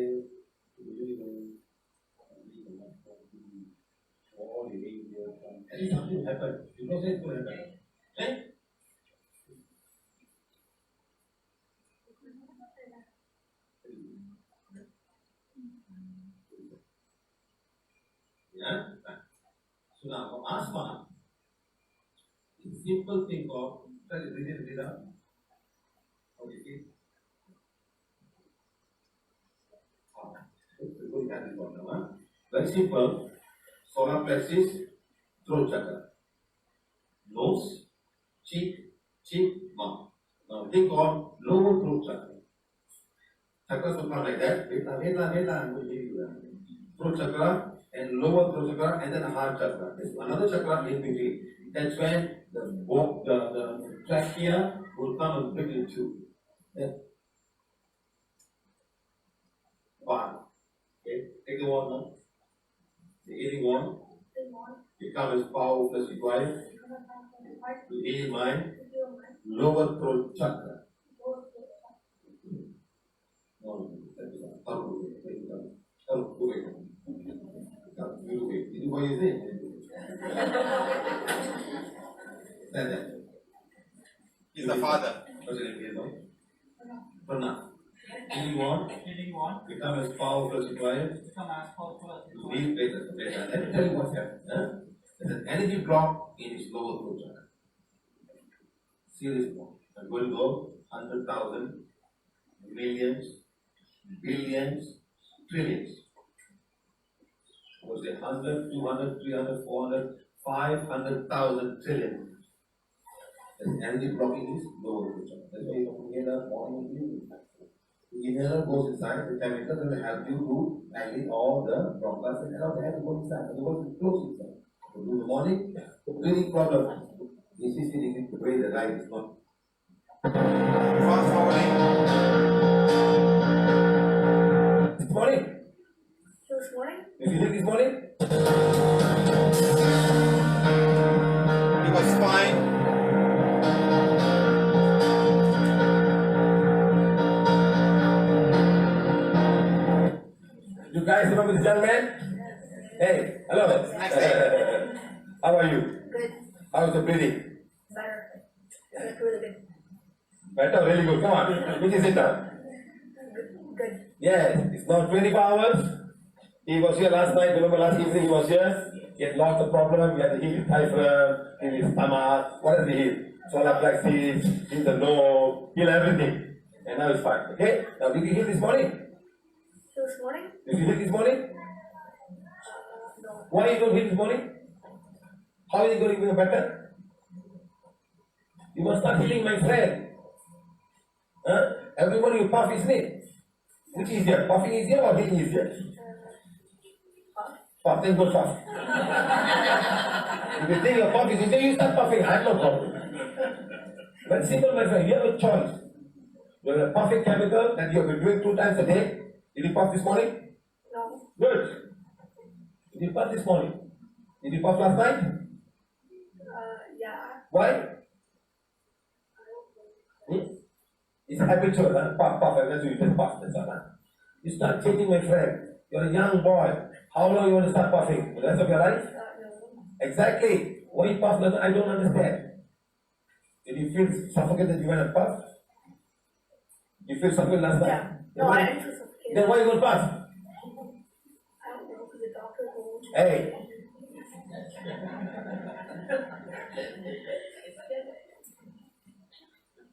and something happened, you know, it's going to happen. Right? Yeah? So now, asthma, it's a simple thing of, breathe in, breathe out. Okay, see? Very simple. Solar plexus, throat chakra. Nose, cheek, mouth. Now think on lower throat chakra. Chakras will come like that. Veda, I'm going to give you that. Throat chakra and lower throat chakra and then heart chakra. There's another chakra in between. That's when the trachea will come and break into one. Okay, take the one now. The healing one. Become as powerful as required. To heal mind. Lower throat chakra. He's the father. Prana. Healing one. Become as powerful as required. Leave later. Let me tell you what's happened. There's an energy block in his lower throat chakra. Serious block. I'm going to go 100,000, millions, billions, trillions. Was it 100, 200, 300, 400, 500,000 trillion? There's an energy blocking his lower throat chakra. That's why you don't inhale morning and evening. The inhaler goes inside, the chemical will help you to dilate all the bronchus and allow the air to go inside. Otherwise, it close inside. So in the morning, breathing problem. This is the way the light is not. Fast forwarding. This morning? This morning? If you did this morning? He was fine. You guys remember this young man? Hey, hello. How are you? Good. How is the breathing? Better. That's really good. Better, really good. Come on. Which is it now? Good. Yes, it's now 24 hours. He was here last night. Remember last evening he was here? He had lots of problems. He had the heat, typhoid, in his stomach. What is the heat? Solar plexus, in the nose, heal everything. And now it's fine. Okay? Now did you heal this morning? This morning? Did you heal this morning? No. Why you don't heal this morning? How is it going to be better? You must start healing, my friend. Huh? Everybody you puff, isn't it? Which is easier? Puffing easier or healing easier? Puff, then go puff. If you think your puff is easier, you start puffing. I have no problem. Very simple, my friend. You have a choice. You have a puffing chemical that you have been doing 2 times a day. Did you puff this morning? No. Good. Did you puff this morning? Did you puff last night? Yeah. Why? It's habitual, huh? Puff, puff, and that's what you just puff. That's all, huh? You start changing, my friend. You're a young boy. How long you want to start puffing? For the rest of your life? No. Exactly. Why you puff? I don't understand. Did you feel suffocated you went and puff? You feel suffocated last night? Yeah. No, I didn't feel suffocated. Then why you going to puff? I don't know, because the doctor told me. Hey.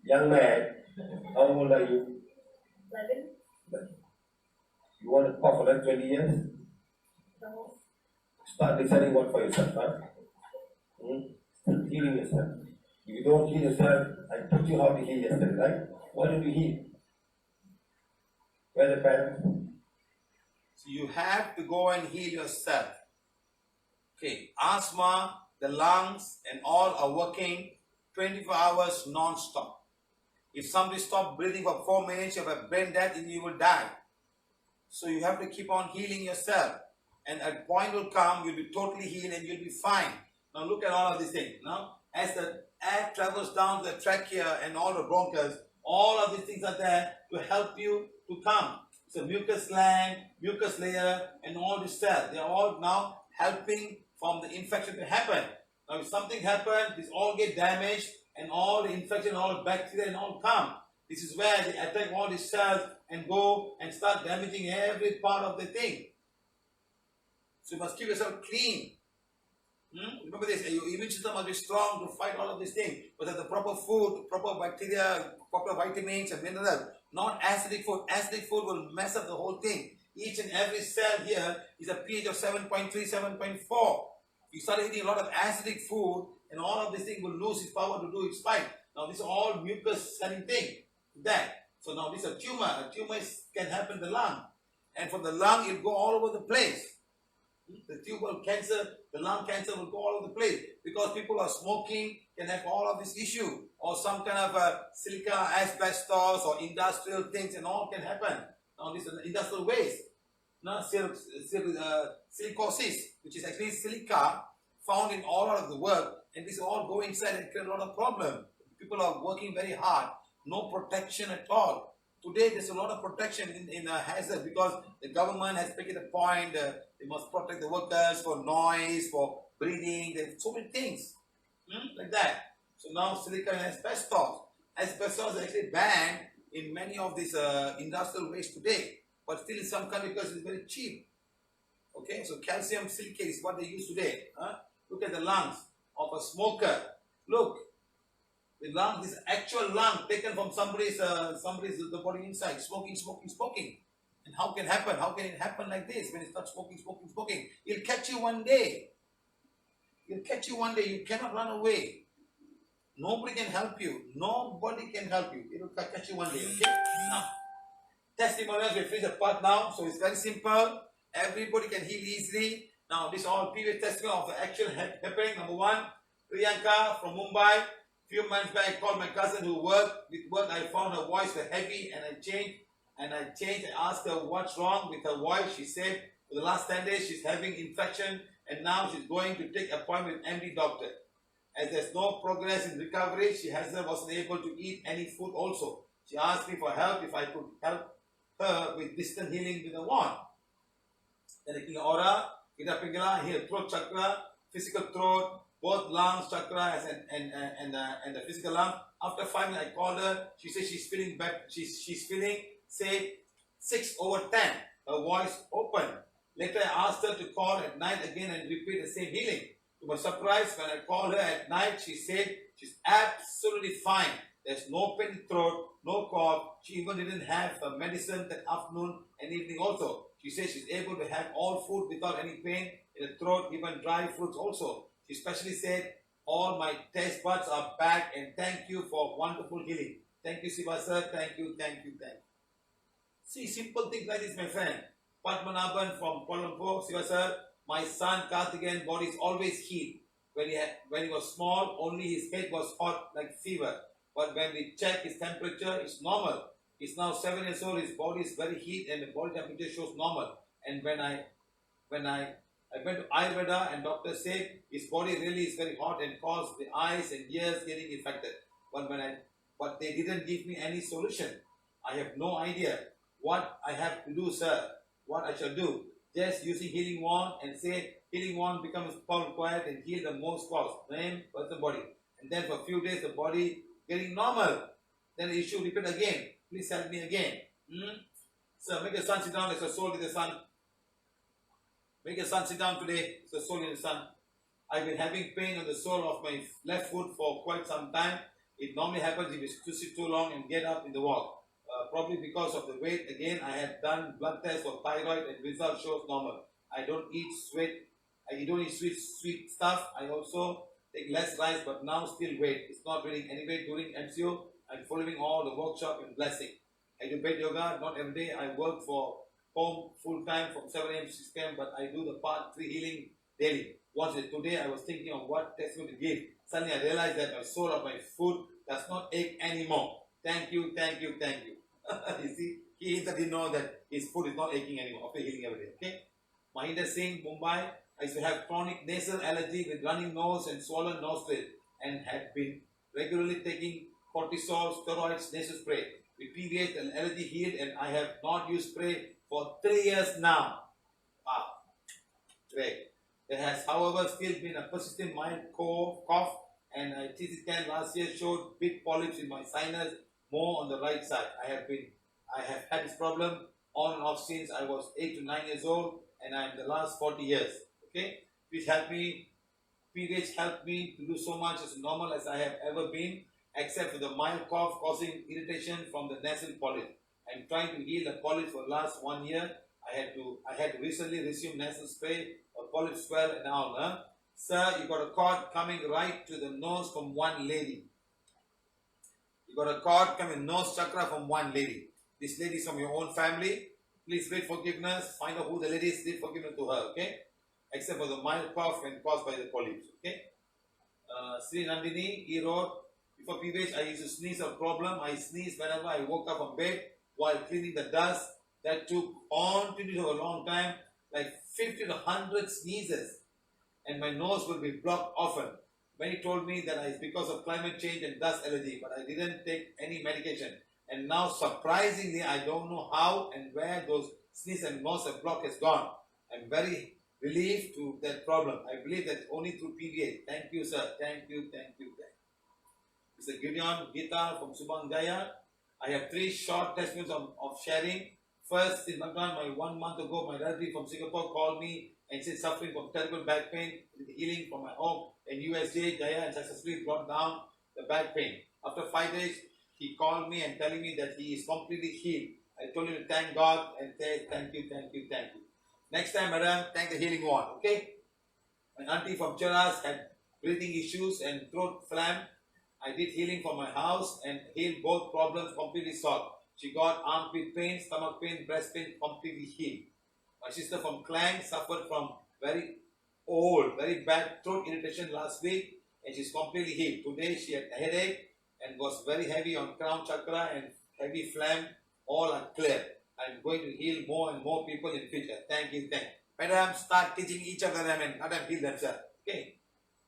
Young man, how old are you? 11? You want to puff for like 20 years? No. Start deciding what for yourself, huh? Start healing yourself. If you don't heal yourself, I taught you how to heal yourself, right? Why don't you heal? Where are the parents? So you have to go and heal yourself. Okay, asthma, the lungs, and all are working 24 hours non-stop. If somebody stops breathing for 4 minutes, you have a brain death and you will die. So you have to keep on healing yourself. And a point will come, you'll be totally healed and you'll be fine. Now look at all of these things. Now, as the air travels down the trachea and all the bronchus, all of these things are there to help you to come. So mucus gland, mucus layer, and all these cells, they are all now helping from the infection to happen. Now if something happens, this all get damaged and all the infection, all the bacteria and all come. This is where they attack all these cells and go and start damaging every part of the thing. So you must keep yourself clean. Remember this, your immune system must be strong to fight all of these things. But have the proper food, proper bacteria, proper vitamins and minerals. Not acidic food. Acidic food will mess up the whole thing. Each and every cell here is a pH of 7.3, 7.4. You start eating a lot of acidic food and all of this thing will lose its power to do its fight. Now this is all mucus selling thing. That. So now this is a tumor. A tumor can happen in the lung. And from the lung it will go all over the place. The tubal cancer, the lung cancer will go all over the place because people are smoking, can have all of this issue, or some kind of silica, asbestos, or industrial things, and all can happen. Now, this is industrial waste. Now, silicosis, which is actually silica found in all of the world, and this all go inside and create a lot of problem. People are working very hard, no protection at all. Today, there's a lot of protection in hazard because the government has taken a point. They must protect the workers for noise, for breathing. There's so many things like that. So now silica and asbestos. Asbestos is actually banned in many of these industrial waste today. But still in some countries because it's very cheap. Okay, so calcium silicate is what they use today. Look at the lungs of a smoker. Look. The lung, this actual lung taken from somebody's the body inside, smoking. And how can it happen? How can it happen like this when it starts smoking? It'll catch you one day. You cannot run away. Nobody can help you. Nobody can help you. It will catch you one day. Okay? Now, testimonials, we finish the part now. So it's very simple. Everybody can heal easily. Now, this is all previous testimony of the actual happening. Number 1, Priyanka from Mumbai. Few months back, I called my cousin who worked with work. I found her voice was heavy and I changed. I asked her what's wrong with her voice. She said for the last 10 days she's having infection and now she's going to take appointment with MD doctor. As there's no progress in recovery, she wasn't able to eat any food also. She asked me for help if I could help her with distant healing with a wand. Then the aura, Ida Pingala, here throat chakra, physical throat, both lungs chakra and the physical lung. After 5 minutes, I called her. She said she's feeling better. She's feeling, say, 6/10. Her voice open. Later, I asked her to call at night again and repeat the same healing. To my surprise, when I called her at night, she said she's absolutely fine. There's no pain in the throat, no cough. She even didn't have a medicine that afternoon and evening also. She says she's able to have all food without any pain in the throat, even dry fruits also. She especially said, all my taste buds are back and thank you for wonderful healing. Thank you, Siva sir. Thank you, thank you, thank you. See, simple things like this, my friend. Padmanabhan from Kuala Lumpur, Siva sir. My son Karthikeyan body is always heat. When he was small, only his head was hot like fever. But when we check his temperature, it's normal. He's now 7 years old. His body is very heat and the body temperature shows normal. And when I went to Ayurveda and doctor said his body really is very hot and caused the eyes and ears getting infected. But they didn't give me any solution. I have no idea what I have to do, sir. What I shall do. Just using healing wand and say healing wand becomes quiet and heal the most cause. Name, person, body. And then for a few days the body getting normal. Then the issue repeat again. Please help me again. Sir, make your son sit down. There's a soul in the sun. Make your son sit down today. There's a soul in the sun. I've been having pain on the sole of my left foot for quite some time. It normally happens if you sit too long and get up in the walk. Probably because of the weight. Again, I had done blood tests for thyroid and result shows normal. I don't eat sweet stuff. I also take less rice, but now still weight. It's not really anyway. During MCO, I'm following all the workshop and blessing. I do bed yoga, not every day. I work for home full time from 7 a.m. to 6 p.m. But I do the part 3 healing daily. Once today, I was thinking of what testimony to give. Suddenly, I realized that my sole of my foot does not ache anymore. Thank you, thank you, thank you. You see, he instantly know that his foot is not aching anymore after healing every day. Okay. Mahinda Singh, Mumbai. I used to have chronic nasal allergy with running nose and swollen nostril and had been regularly taking cortisol, steroids, nasal spray. With PVH, the allergy healed and I have not used spray for 3 years now. Wow. Great. There has, however, still been a persistent mild cough and a CT scan last year showed big polyps in my sinus, more on the right side. I have had this problem on and off since I was 8 to 9 years old and I'm the last 40 years. Okay, which helped me, PVH helped me to do so much as normal as I have ever been, except for the mild cough causing irritation from the nasal polyp. I'm trying to heal the polyps for the last 1 year. I had to recently resume nasal spray or polyp swell now. Sir, you got a cord coming right to the nose from one lady. You got a cord coming nose chakra from one lady. This lady is from your own family. Please read forgiveness. Find out who the lady is. Read forgiveness to her. Okay. Except for the mild cough and caused by the polyps. Okay. Sri Nandini, he wrote, before PVH, I used to sneeze a problem. I sneezed whenever I woke up from bed while cleaning the dust. That took continuously for a long time, like 50 to 100 sneezes. And my nose will be blocked often. Many told me that it's because of climate change and dust allergy, but I didn't take any medication. And now, surprisingly, I don't know how and where those sneeze and nose block has gone. I'm very relieved to that problem. I believe that only through PVH. Thank you, sir. Thank you, thank you, thank you. Mr. Gideon Gita from Subang Jaya. I have 3 short testimonies of sharing. First, in Bangladesh, 1 month ago, my relative from Singapore called me and said suffering from terrible back pain, with healing from my home in USA, Jaya, and successfully brought down the back pain. After 5 days, he called me and telling me that he is completely healed. I told him to thank God and say thank you, thank you, thank you. Next time, madam, thank the healing wand, okay? My auntie from Chakras had breathing issues and throat phlegm. I did healing for my house and healed both problems completely solved. She got armpit pain, stomach pain, breast pain completely healed. My sister from Klang suffered from very bad throat irritation last week and she's completely healed. Today she had a headache and was very heavy on crown chakra and heavy phlegm. All are clear. I'm going to heal more and more people in future. Thank you, thank you. Madam, start teaching each of them and let them heal themselves. Okay.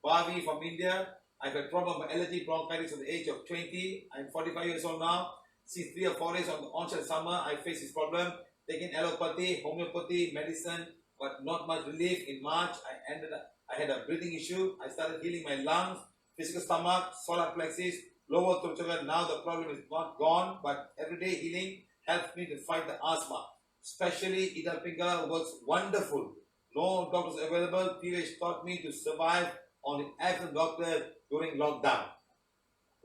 Bhavi from India. I've had problem with allergy bronchitis at the age of 20. I'm 45 years old now. Since 3 or 4 days on the onset of summer, I face this problem. Taking allopathy, homeopathy, medicine, but not much relief. In March, I had a breathing issue. I started healing my lungs, physical stomach, solar plexus, lower throat chakra. Now the problem is not gone, but everyday healing helps me to fight the asthma. Especially Ida Pingala works wonderful. No doctors available. PVH taught me to survive on the absent doctor during lockdown.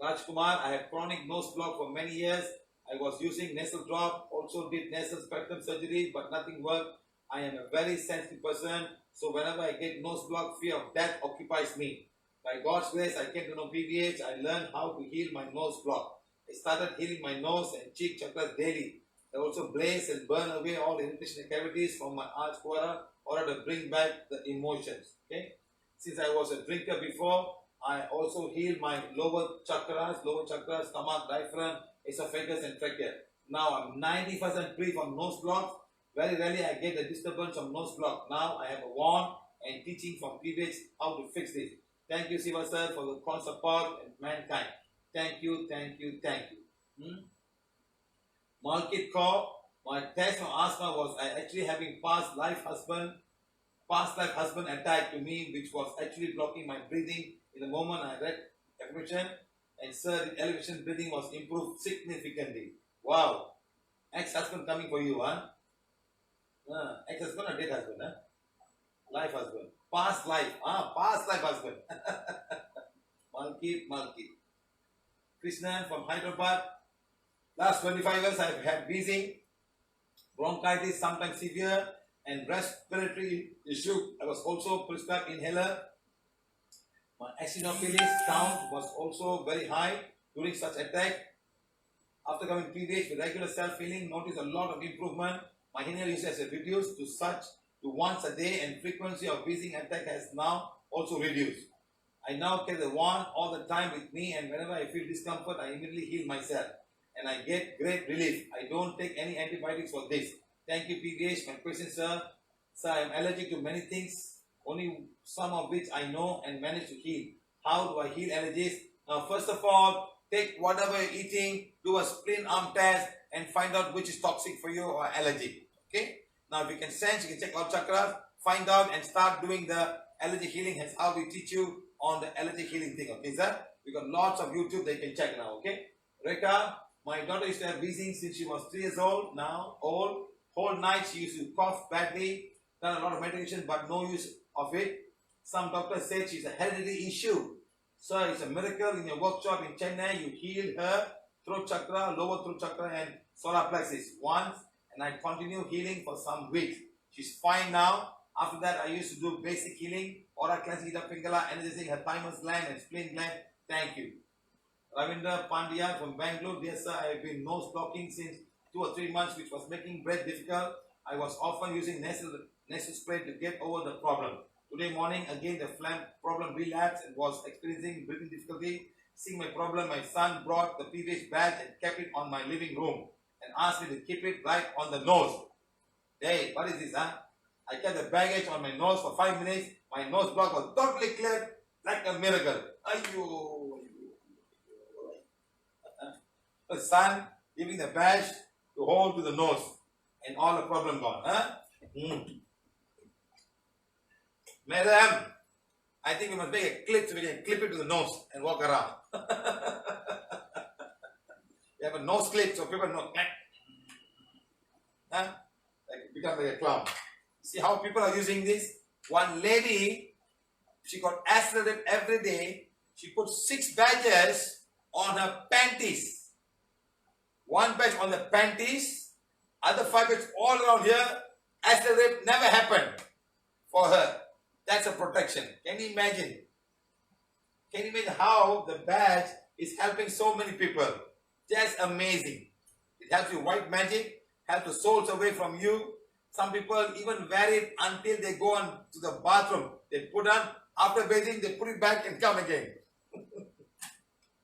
Rajkumar, I had chronic nose block for many years. I was using nasal drop, also did nasal spectrum surgery, but nothing worked. I am a very sensitive person, so whenever I get nose block, fear of death occupies me. By God's grace, I came to know PVH. I learned how to heal my nose block. I started healing my nose and cheek chakras daily. I also blaze and burn away all the irritation and cavities from my arch aura order to bring back the emotions. Okay. Since I was a drinker before, I also heal my lower chakras, stomach, diaphragm, esophagus and trachea. Now I'm 90% free from nose blocks. Very rarely I get a disturbance of nose block. Now I have a wand and teaching from PVH how to fix this. Thank you, Siva sir, for the constant support and mankind. Thank you. Malkit Kaur, my test for asthma was I actually having past life husband attack to me, which was actually blocking my breathing. In the moment I read affirmation, and sir, the elevation breathing was improved significantly. Wow. Ex-husband coming for you, huh? Ex-husband or dead husband, huh? Life husband. Past life husband. Malkit. Krishnan from Hyderabad. Last 25 years I have had wheezing, bronchitis, sometimes severe, and respiratory issue. I was also prescribed inhaler. My eosinophils count was also very high during such attack. After coming PVH with regular self-healing, noticed a lot of improvement. My inhaler usage has reduced to once a day, and frequency of wheezing attack has now also reduced. I now carry the wand all the time with me, and whenever I feel discomfort, I immediately heal myself. And I get great relief. I don't take any antibiotics for this. Thank you, PVH. My question, sir. Sir, I am allergic to many things, only some of which I know and manage to heal. How do I heal allergies? Now, first of all, take whatever you're eating, do a spleen arm test, and find out which is toxic for you or allergic. Okay? Now, if you can sense, you can check out chakras, find out, and start doing the allergy healing. That's how we teach you on the allergy healing thing. Okay, sir? We got lots of YouTube that you can check now. Okay? Rekha, my daughter used to have wheezing since she was 3 years old. Now, old. Whole night she used to cough badly. Done a lot of medication, but no use of it. Some doctors said she's a hereditary issue. Sir, it's a miracle in your workshop in Chennai. You healed her throat chakra, lower throat chakra, and solar plexus once, and I continue healing for some weeks. She's fine now. After that, I used to do basic healing, aura cleansing, Ida Pingala, energizing her thymus gland and spleen gland. Thank you. Ravindra Pandya from Bangalore. Dear sir, I have been nose blocking since 2 or 3 months, which was making breath difficult. I was often using nasal spray to get over the problem. Today morning, again, the phlegm problem relapsed and was experiencing breathing difficulty. Seeing my problem, my son brought the PVH bag and kept it on my living room and asked me to keep it right on the nose. Hey, what is this, huh? I kept the baggage on my nose for 5 minutes. My nose block was totally cleared like a miracle. The son giving the badge to hold to the nose and all the problem gone. Huh? Madam, I think we must make a clip so we can clip it to the nose and walk around. You have a nose clip so people know. Huh? Like become like a clown. See how people are using this? One lady, she got accelerated every day. She put 6 badges on her panties. 1 badge on the panties, other 5 badges all around here. Accelerate never happened for her. That's a protection. Can you imagine? Can you imagine how the badge is helping so many people? Just amazing. It helps you white magic, helps the souls away from you. Some people even wear it until they go on to the bathroom. They put on, after bathing, they put it back and come again.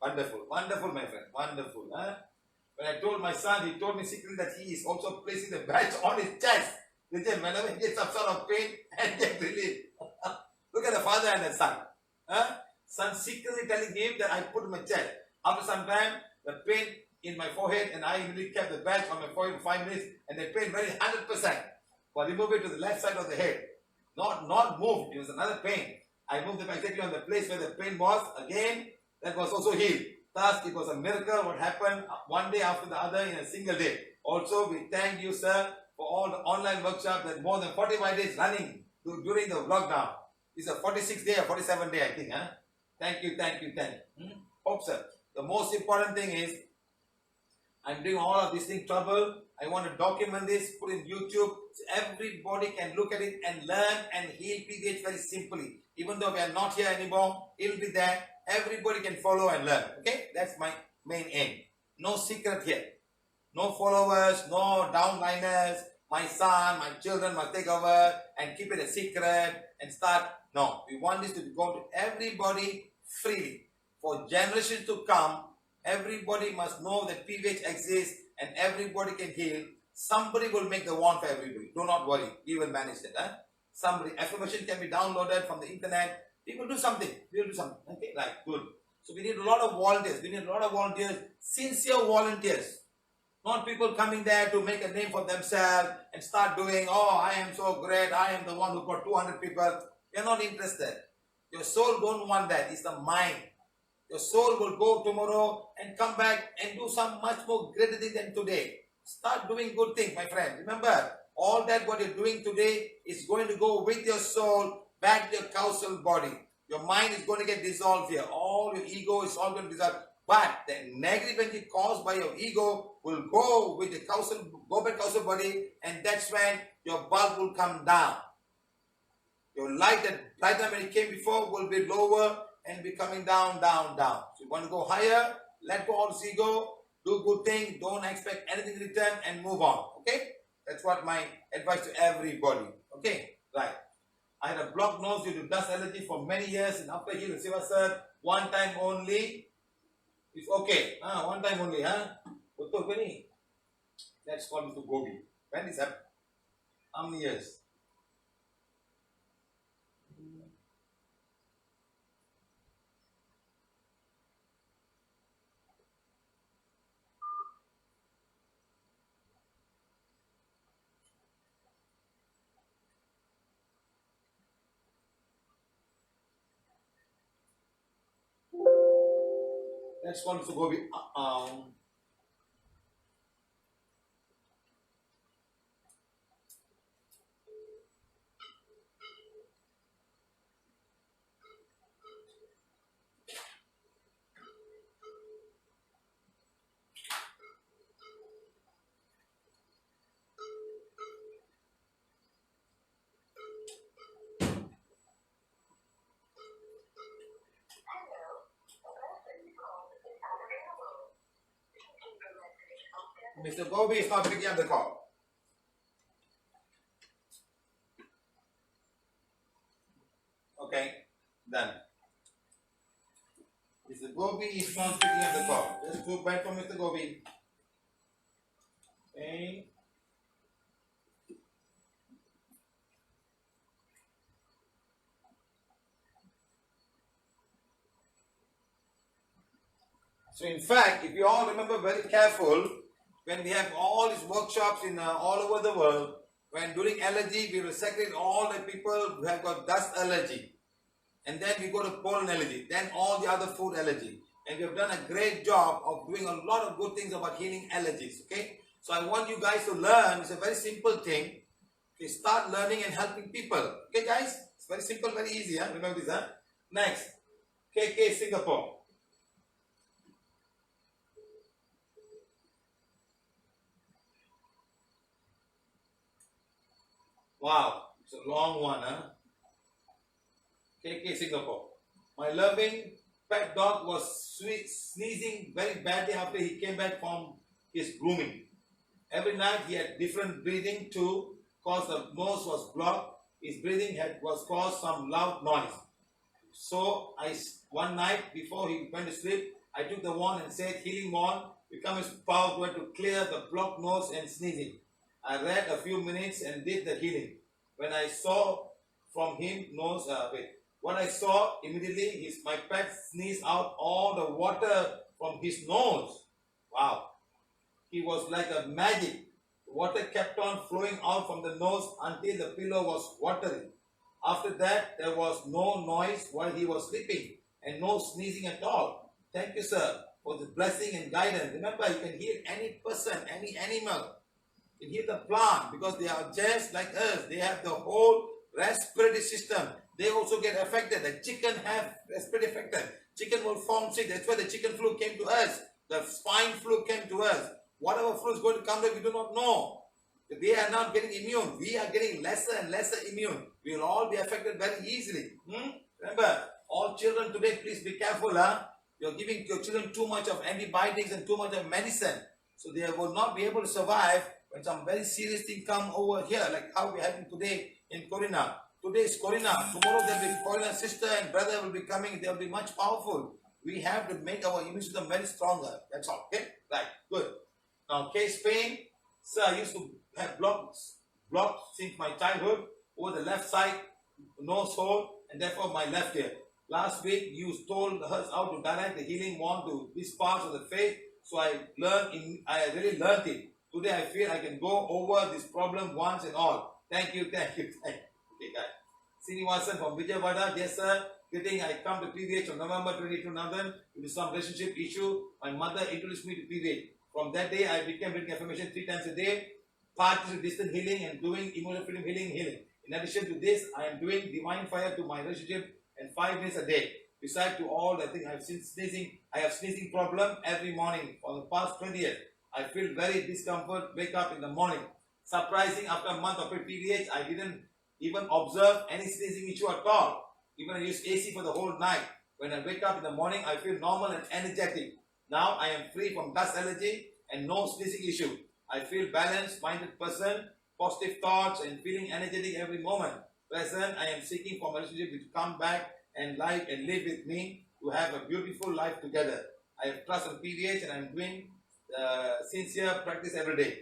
Wonderful. Wonderful, my friend. Wonderful. Huh? When I told my son, he told me secretly that he is also placing the badge on his chest. Whenever he gets some sort of pain and get relief. Look at the father and the son. Huh? Son secretly telling him that I put my chest. After some time, the pain in my forehead, and I immediately kept the badge on my forehead for 5 minutes, and the pain very 100%. but remove it to the left side of the head. Not moved. It was another pain. I moved them exactly on the place where the pain was. Again, that was also healed. Thus, it was a miracle what happened one day after the other in a single day. Also, we thank you, sir, for all the online workshops that more than 45 days running during the lockdown. It's a 46th day or 47th day, I think. Huh? Thank you. Hope, sir. The most important thing is, I'm doing all of this thing trouble. I want to document this, put in YouTube, so everybody can look at it and learn and heal PVH very simply. Even though we are not here anymore, it will be there. Everybody can follow and learn. Okay? That's my main aim. No secret here. No followers, no downliners. My son, my children must take over and keep it a secret and start. No, we want this to go to everybody freely. For generations to come, everybody must know that PVH exists and everybody can heal. Somebody will make the wand for everybody. Do not worry. We will manage that. Huh? Somebody, affirmation can be downloaded from the internet. People do something. We will do something. Okay, right, good. So we need a lot of volunteers. Sincere volunteers. Not people coming there to make a name for themselves and start doing, oh, I am so great. I am the one who got 200 people. You're not interested. Your soul don't want that. It's the mind. Your soul will go tomorrow and come back and do some much more greater thing than today. Start doing good things, my friend. Remember, all that what you're doing today is going to go with your soul back to your causal body. Your mind is going to get dissolved here. All your ego is all going to dissolve. But the negative energy caused by your ego will go with the causal body, and that's when your bulb will come down. Your light that brighter when it came before will be lower and be coming down. So you want to go higher, let go all this ego, do good things, don't expect anything in return and move on. Okay? That's what my advice to everybody. Okay? Right. I had a blocked nose due to dust allergy for many years, and after healing Siva sir, one time only. It's okay. One time only. Betul ke ni? Let's call it to Gobi. When is that? How many years? Let's call it to Gobi. Mr. Gobi is not picking up the call. Okay, done. Mr. Gobi is not picking up the call. Let's go back from Mr. Gobi. Okay. So in fact, if you all remember very careful, when we have all these workshops in all over the world, when during allergy, we will segregate all the people who have got dust allergy. And then we go to pollen allergy, then all the other food allergy. And we have done a great job of doing a lot of good things about healing allergies, okay? So I want you guys to learn. It's a very simple thing. Okay, start learning and helping people. Okay, guys? It's very simple, very easy. Huh? Remember this, huh? Next, KK Singapore. Wow, it's a long one, huh? KK Singapore. My loving pet dog was sneezing very badly after he came back from his grooming. Every night he had different breathing too, because the nose was blocked. His breathing was caused some loud noise. So one night before he went to sleep, I took the wand and said, healing wand, become his power to clear the blocked nose and sneezing. I read a few minutes and did the healing. When I saw from him what I saw immediately, my pet sneezed out all the water from his nose. Wow. He was like a magic. Water kept on flowing out from the nose until the pillow was watery. After that, there was no noise while he was sleeping and no sneezing at all. Thank you, sir, for the blessing and guidance. Remember, you can heal any person, any animal. You can heal the plant because they are just like us. They have the whole respiratory system. They also get affected. The chicken have respiratory affected. Chicken will form sick. That's why the chicken flu came to us. The swine flu came to us. Whatever flu is going to come there, we do not know. We are not getting immune. We are getting lesser and lesser immune. We will all be affected very easily. Remember, all children today, please be careful. You are giving your children too much of antibiotics and too much of medicine. So they will not be able to survive when some very serious thing come over here, like how we are having today in Corona. Today is Corona. Tomorrow there will be Corona sister and brother will be coming. They will be much powerful. We have to make our immune system very stronger. That's all. Okay? Right. Good. Now, case pain. Sir, I used to have blocks since my childhood over the left side, nose hole, and therefore my left ear. Last week, you told us how to direct the healing wand to this part of the face. So I really learned it. Today, I feel I can go over this problem once and all. Thank you. Okay, guys. Srinivasan from Vijayawada. Yes, sir. Greeting. I come to PVH on November 22, Due to some relationship issue. My mother introduced me to PVH. From that day, I began reading affirmation 3 times a day, practicing distant healing and doing immunofreedom healing. In addition to this, I am doing divine fire to my relationship and 5 minutes a day. Besides to all the things I have sneezing problem every morning for the past 20 years. I feel very discomfort, wake up in the morning. Surprising, after a month of PVH, I didn't even observe any sneezing issue at all. Even I use AC for the whole night. When I wake up in the morning, I feel normal and energetic. Now I am free from dust allergy and no sneezing issue. I feel balanced, minded person, positive thoughts and feeling energetic every moment. Present, I am seeking for a relationship to come back and live with me to have a beautiful life together. I have trust on PVH and I am doing sincere practice every day.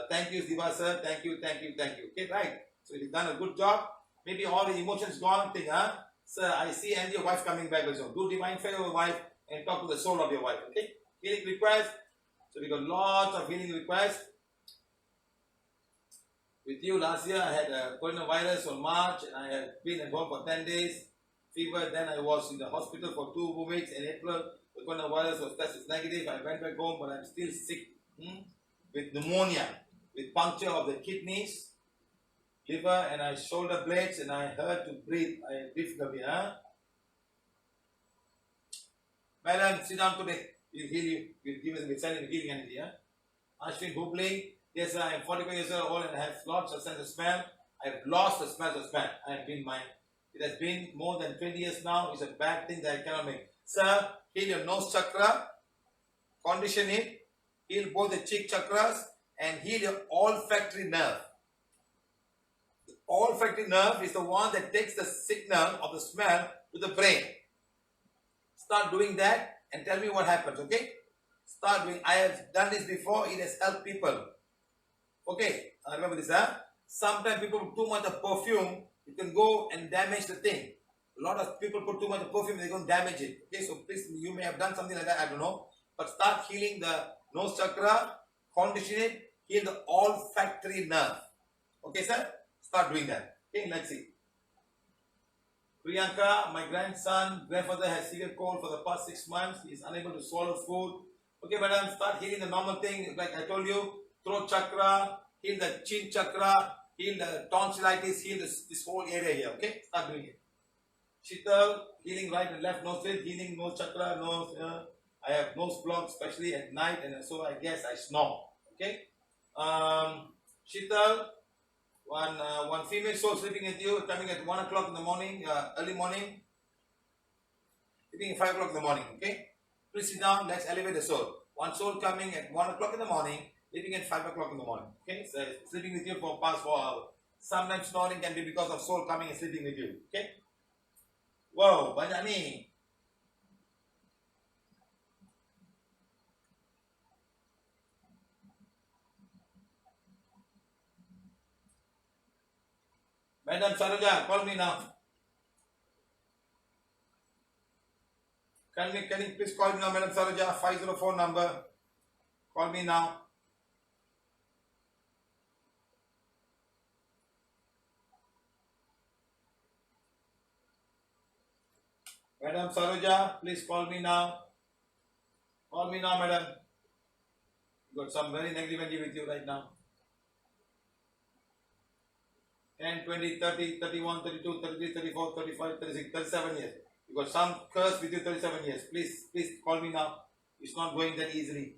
Thank you, Siva sir. Thank you. Okay, right. So you've done a good job. Maybe all the emotions gone. Sir, I see and your wife coming back also. Do divine favor of your wife and talk to the soul of your wife. Okay? Healing request. So we got lots of healing requests. With you last year, I had a coronavirus on March and I had been at home for 10 days. Fever. Then I was in the hospital for 2 weeks. In April, the coronavirus was tested negative. I went back home, but I'm still sick. With pneumonia, with puncture of the kidneys, liver, and I shoulder blades, and I heard to breathe. I have difficulty. Madam, sit down today. We'll heal you. We'll send you healing energy. Ashwin Hubli. Yes, I am 45 years old and I have lots of sense of smell. I have lost the smell of smell. It has been more than 20 years now. It's a bad thing that I cannot make. Sir, heal your nose chakra. Condition it. Heal both the cheek chakras and heal your olfactory nerve. The olfactory nerve is the one that takes the signal of the smell to the brain. Start doing that and tell me what happens, okay? Start doing. I have done this before. It has helped people. Okay, remember this, Sometimes people put too much of perfume, you can go and damage the thing. A lot of people put too much of perfume, they're going to damage it. Okay, so please, you may have done something like that, I don't know. But start healing the nose chakra, condition it, heal the olfactory nerve. Okay, sir? Start doing that. Okay, let's see. Priyanka, my grandfather has severe cold for the past 6 months. He is unable to swallow food. Okay, madam, start healing the normal thing. Like I told you, throat chakra, heal the chin chakra, heal the tonsillitis, heal this whole area here. Okay, start doing it. Shital, healing right and left nostril, healing nose chakra, nose. I have nose block, especially at night, and so I guess I snore. Okay. Shital, one female soul sleeping with you, coming at 1 o'clock in the morning, early morning, sleeping at 5 o'clock in the morning. Okay. Please sit down. Let's elevate the soul. One soul coming at 1 o'clock in the morning, sleeping at 5 o'clock in the morning. Okay. So sleeping with you for past 4 hours. Sometimes snoring can be because of soul coming and sleeping with you. Okay. Wow, banyak ni. Madam Saroja, call me now. Can you please call me now, Madam Saroja? 504 number. Call me now. Madam Saroja, please call me now. Call me now, madam. You got some very negative energy with you right now. 10, 20, 30, 31, 32, 33, 34, 35, 36, 37 years. You got some curse with you 37 years. Please call me now. It's not going that easily.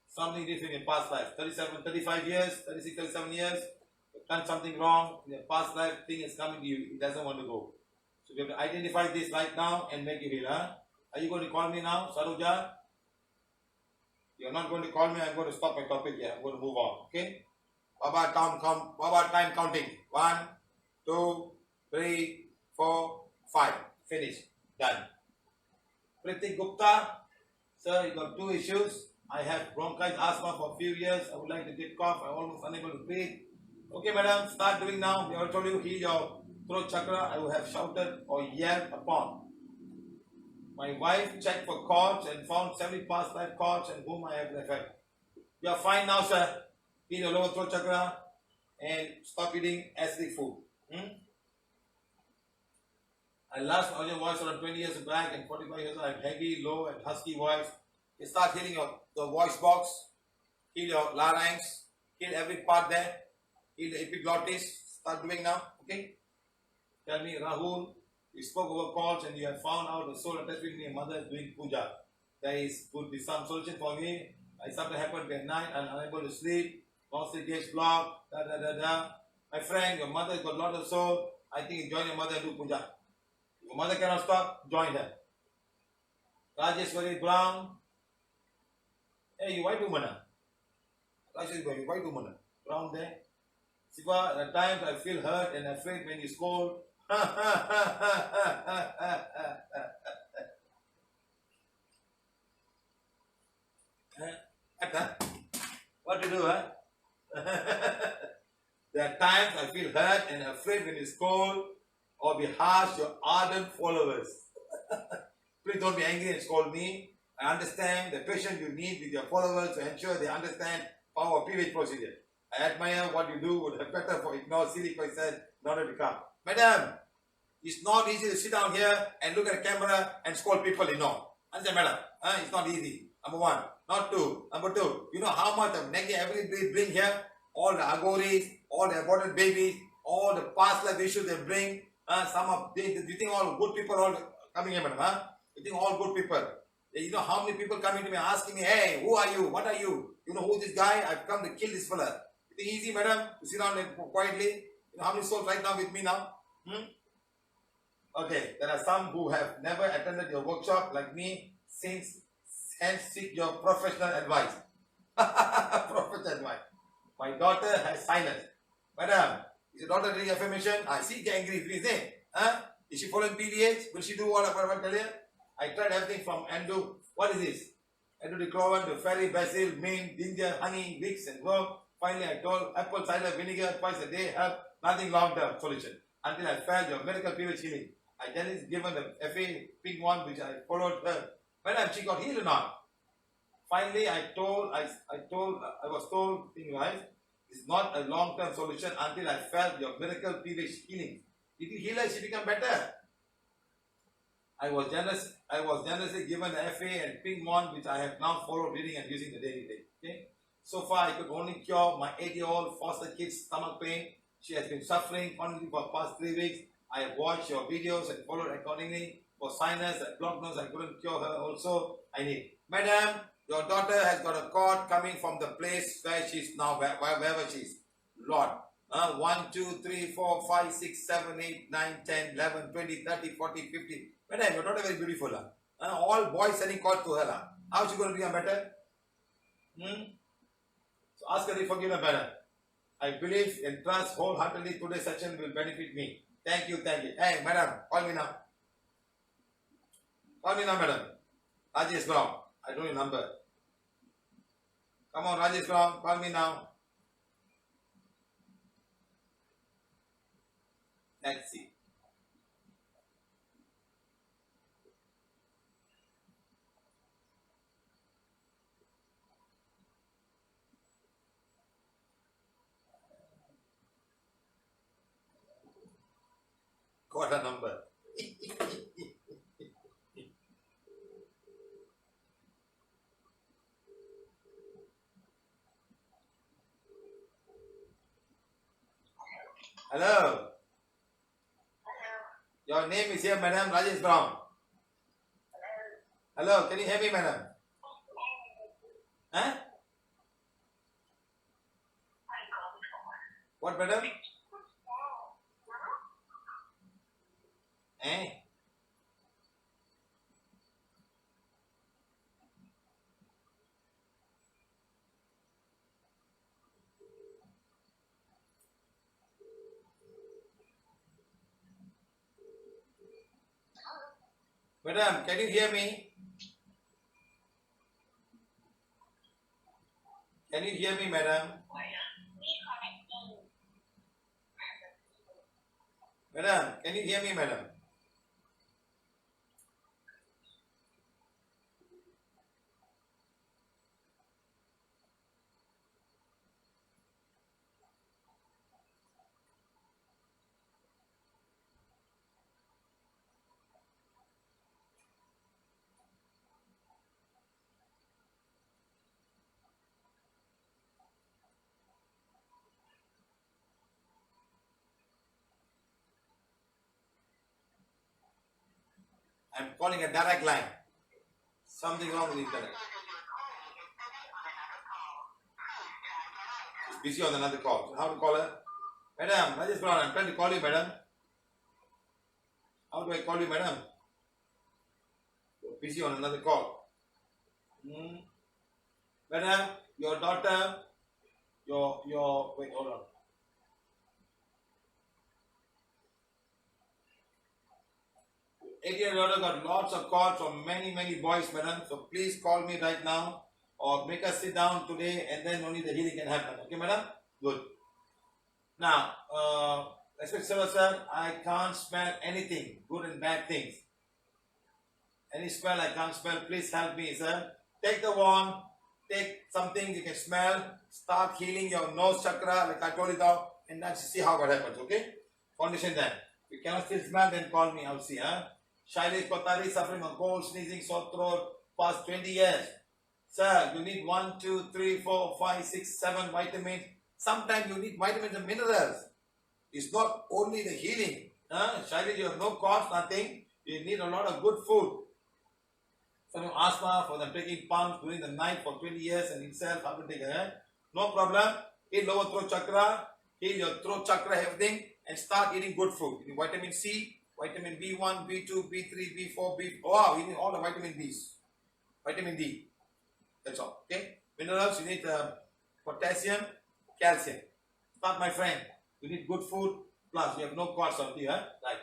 Something different in past life. 37, 35 years, 36, 37 years. You've done something wrong. In the past life, thing is coming to you. It doesn't want to go. So we have to identify this right now and make it heal. Huh? Are you going to call me now, Saroja? You're not going to call me. I'm going to stop my topic here. I'm going to move on. Okay? Baba time counting. 1, 2, 3, 4, 5. Finish. Done. Pritik Gupta. Sir, you got 2 issues. I have bronchitis, asthma for a few years. I would like to get cough. I'm almost unable to breathe. Okay, madam, start doing now. We already told you, heal your throat chakra. I would have shouted or yelled upon. My wife checked for cords and found 70 past life cords and whom I have referred. You are fine now, sir. Heal your lower throat chakra and stop eating acidic food. I lost audio voice around 20 years back and 45 years I have heavy, low and husky voice. You start healing the voice box, heal your larynx, heal every part there, heal the epiglottis. Start doing now, okay? Tell me, Rahul, you spoke over calls and you have found out the soul attached with my mother is doing puja. There could be some solution for me. Something happened at night, I'm unable to sleep, mostly gets blocked, My friend, your mother has got a lot of soul. I think you join your mother and do puja. If your mother cannot stop, join her. Rajeshwari Brown. Hey, you white woman. Rajeshwari, you white woman. Brown there. Siva, at times I feel hurt and afraid when you scold. What to do, huh? There are times I feel hurt and afraid when you scold or be harsh your ardent followers. Please don't be angry and scold me. I understand the patience you need with your followers to ensure they understand our PVH procedure. I admire what you do would have better for ignore silly questions in order to come. Madam, it's not easy to sit down here and look at a camera and scold people, you know. Understand, madam? It's not easy. Number 1. Not 2. Number 2, you know how much of negative everybody bring here? All the agoris, all the aborted babies, all the past life issues they bring. You think all good people are all coming here, madam? You think all good people? You know how many people coming to me asking me, hey, who are you? What are you? You know who this guy? I've come to kill this fella. You think easy, madam, to sit down and quietly? You know how many souls right now with me now? Okay, there are some who have never attended your workshop like me, hence seek your professional advice. Professional advice. My daughter has sinus. Madam, is your daughter doing affirmation? I see get angry, please. Is she following PVH? Will she do what I tell you? I tried everything from endo. What is this? Endodicloran to fairy basil, mint, ginger, honey, Vicks, and worm. Finally, I told apple cider vinegar twice a day help. Nothing long-term solution. Until I felt your miracle PVH healing. I then is given the FA pink one which I followed her. Madam, she got healed or not? Finally, I was told, thing right, it's not a long-term solution until I felt your miracle PVH healing. Did you heal her? She become better. I was generously given the FA and pink one which I have now followed reading and using the daily day. Okay? So far, I could only cure my 8-year-old foster kid's stomach pain. She has been suffering chronically for the past 3 weeks. I have watched your videos and followed accordingly. For sinus and blocked nose, I couldn't cure her also. I need. Madam, your daughter has got a cord coming from the place where she is now, wherever she is. Lord. 1, 2, 3, 4, 5, 6, 7, 8, 9, 10, 11, 20, 30, 40, 50. Madam, your daughter very beautiful. All boys sending cord to her. How is she going to become better? So ask her to forgive her better. I believe and trust wholeheartedly today's session will benefit me. Thank you, thank you. Hey, madam, call me now. Call me now, madam. Rajesh Brown. I know your number. Come on, Rajesh Brown, call me now. Let's see. Got a number. Hello. Your name is here, Madam Rajesh Brown. Hello, can you hear me, Madam? Huh? What, Madam? Eh? Madam, can you hear me? Can you hear me, Madam? Madam, can you hear me, Madam? I'm calling a direct line. Something wrong with the internet. She's busy on another call. So how to call her? Madam, Rajesh Brown, I'm trying to call you, madam. How do I call you, madam? You're busy on another call. Madam, your daughter, wait, hold on. Your daughter got lots of calls from many boys, madam. So please call me right now or make us sit down today and then only the healing can happen. Okay, madam? Good. Now, Mr.Siva sir, I can't smell anything, good and bad things. Any smell I can't smell, please help me, sir. Take the wand, take something you can smell, start healing your nose chakra, like I told you now, and let's see how what happens, okay? Condition then. If you cannot still smell, then call me, I'll see, huh? Shailesh Kotari suffering from cold, sneezing, sore throat, past 20 years. Sir, you need 1, 2, 3, 4, 5, 6, 7 vitamins. Sometimes you need vitamins and minerals. It's not only the healing. Shailesh, you have no cost, nothing. You need a lot of good food. Some asthma, for them taking pumps during the night for 20 years and himself, how to take a no problem. Heal lower throat chakra, heal your throat chakra, everything, and start eating good food. You need vitamin C, vitamin B1, B2, B3, B4, wow, you need all the vitamin Bs. Vitamin D. That's all. Okay? Minerals, you need potassium, calcium. Start, my friend. You need good food, plus you have no cost of you, huh? Right.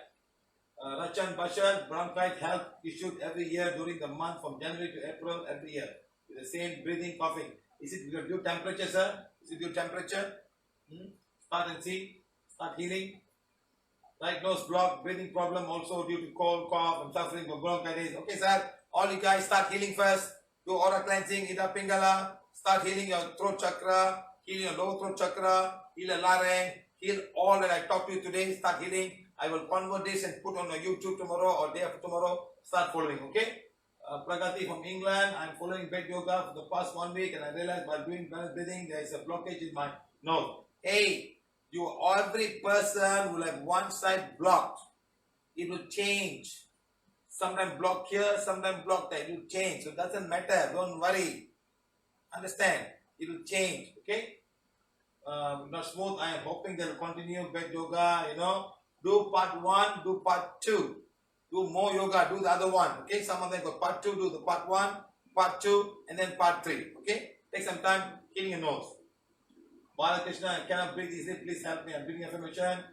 Rachan Bashar, bronchitis health issued every year during the month from January to April every year. With the same breathing, coughing. Is it your due temperature, sir? Is it your temperature? Start and see. Start healing. Right nose block, breathing problem also due to cold, cough, and suffering from bronchitis. Okay, sir. All you guys start healing first. Do aura cleansing, Ida Pingala. Start healing your throat chakra, heal your lower throat chakra, heal your larynx, heal all that I talked to you today. Start healing. I will convert this and put on a YouTube tomorrow or day after tomorrow. Start following, okay? Pragati from England. I'm following Bed Yoga for the past 1 week and I realized while doing balance breathing, there is a blockage in my nose. Hey, every person will have one side blocked. It will change. Sometimes block here, sometimes block there. It will change. So it doesn't matter. Don't worry. Understand? It will change, okay? Not smooth. I am hoping they will continue Bed Yoga, Do part 1, do part 2. Do more yoga, do the other one. Okay, some of them go part 2, do the part 1, part 2, and then part 3. Okay, take some time, healing your nose. Balakrishna, I cannot breathe easily. Please help me. I'm doing affirmation.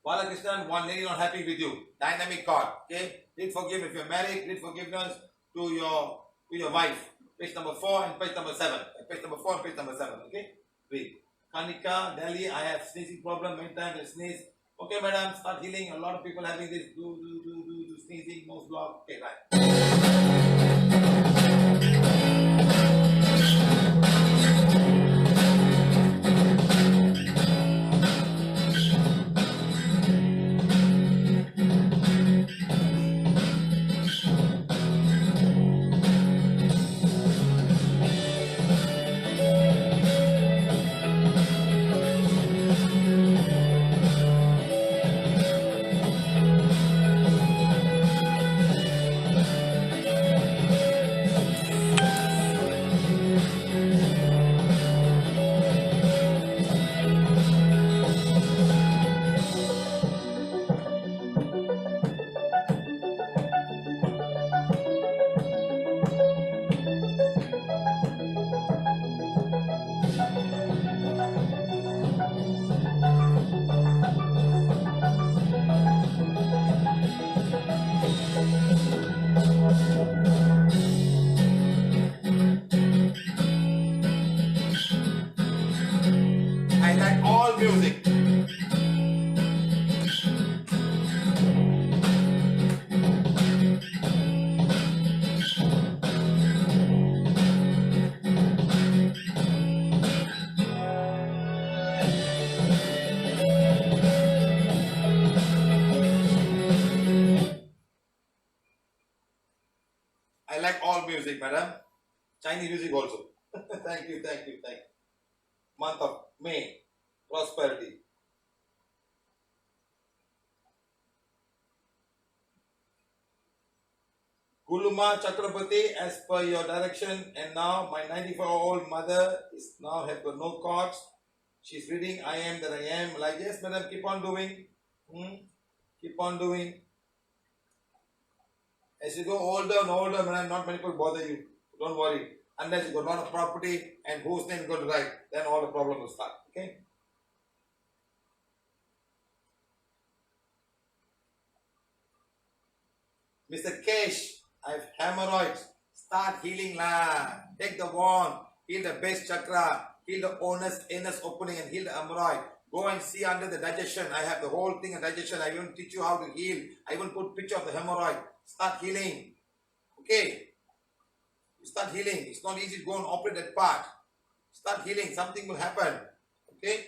Balakrishna, one lady not happy with you. Dynamic card. Okay, read forgive if you're married. Read forgiveness to your wife. Page number 4 and page number 7. Page number 4 and page number 7. Okay, read. Kanika, Delhi, I have sneezing problem, many times I sneeze. Okay, madam, start healing. A lot of people having this, do sneezing, nose block. Okay, bye. I like all music, madam. Chinese music also. Thank you. Month of May, prosperity. Guluma Chakrabarti, as per your direction, and now my 94-year-old mother is now have got no cords. She's reading I am that I am. Like, yes, madam, keep on doing. Keep on doing. As you go older and older, madam, not many people bother you. Don't worry. Unless you got a lot of property and whose name is going to write, then all the problem will start. Okay? Mr. Kesh, I have hemorrhoids. Start healing lah. Take the wand. Heal the base chakra. Heal the anus opening and heal the hemorrhoid. Go and see under the digestion. I have the whole thing in digestion. I will teach you how to heal. I will put picture of the hemorrhoid. Start healing. Okay? You start healing. It's not easy to go and operate that part. Start healing. Something will happen. Okay?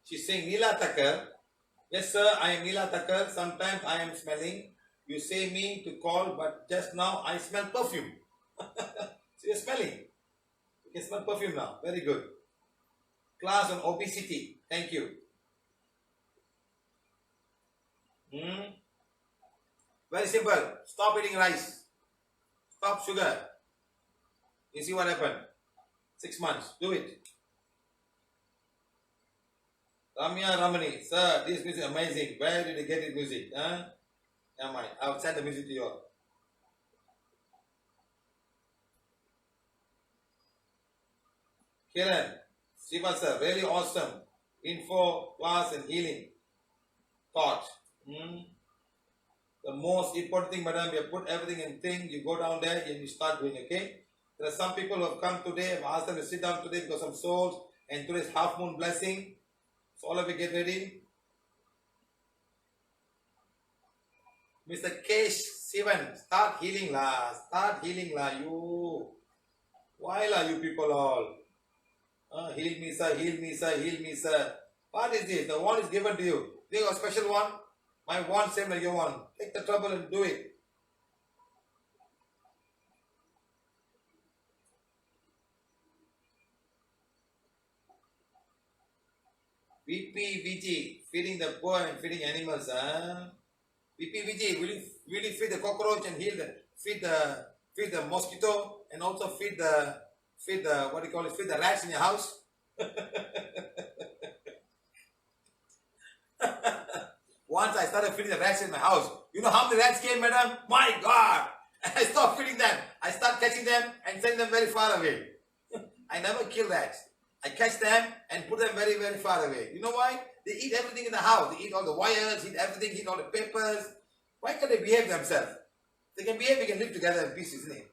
She's saying, Neela Thakkar. Yes, sir, I am Neela Thakkar. Sometimes I am smelling. You say me to call, but just now I smell perfume. So you're smelling. You can smell perfume now. Very good. Class on obesity. Thank you. Very simple. Stop eating rice. Stop sugar. You see what happened? 6 months. Do it. Ramya Ramani, sir, this music is amazing. Where did you get this music? Huh? Never mind. I'll send the music to you all. Kiran, Siva sir, really awesome. Info, class and healing. Thought. The most important thing, madam, you put everything in thing, you go down there and you start doing, okay? There are some people who have come today, I've asked them to sit down today because some souls, and today's half moon blessing. So all of you get ready. Mr. Kesh Sivan, start healing lah. Start healing lah. You. Why lah you people all? Heal me sir, heal me sir, heal me sir. What is this? The wand is given to you. You got a special one? My wand same like your one. Take the trouble and do it. VPVG, feeding the poor and feeding animals. VPVG, will you feed the cockroach and feed the mosquito and also feed the what do you call it? Feed the rats in your house. Once I started feeding the rats in my house. You know how many rats came, madam? My God! I stopped feeding them. I start catching them and send them very far away. I never kill rats. I catch them and put them very, very far away. You know why? They eat everything in the house. They eat all the wires, eat everything, eat all the papers. Why can't they behave themselves? If they can behave, we can live together in peace, isn't it?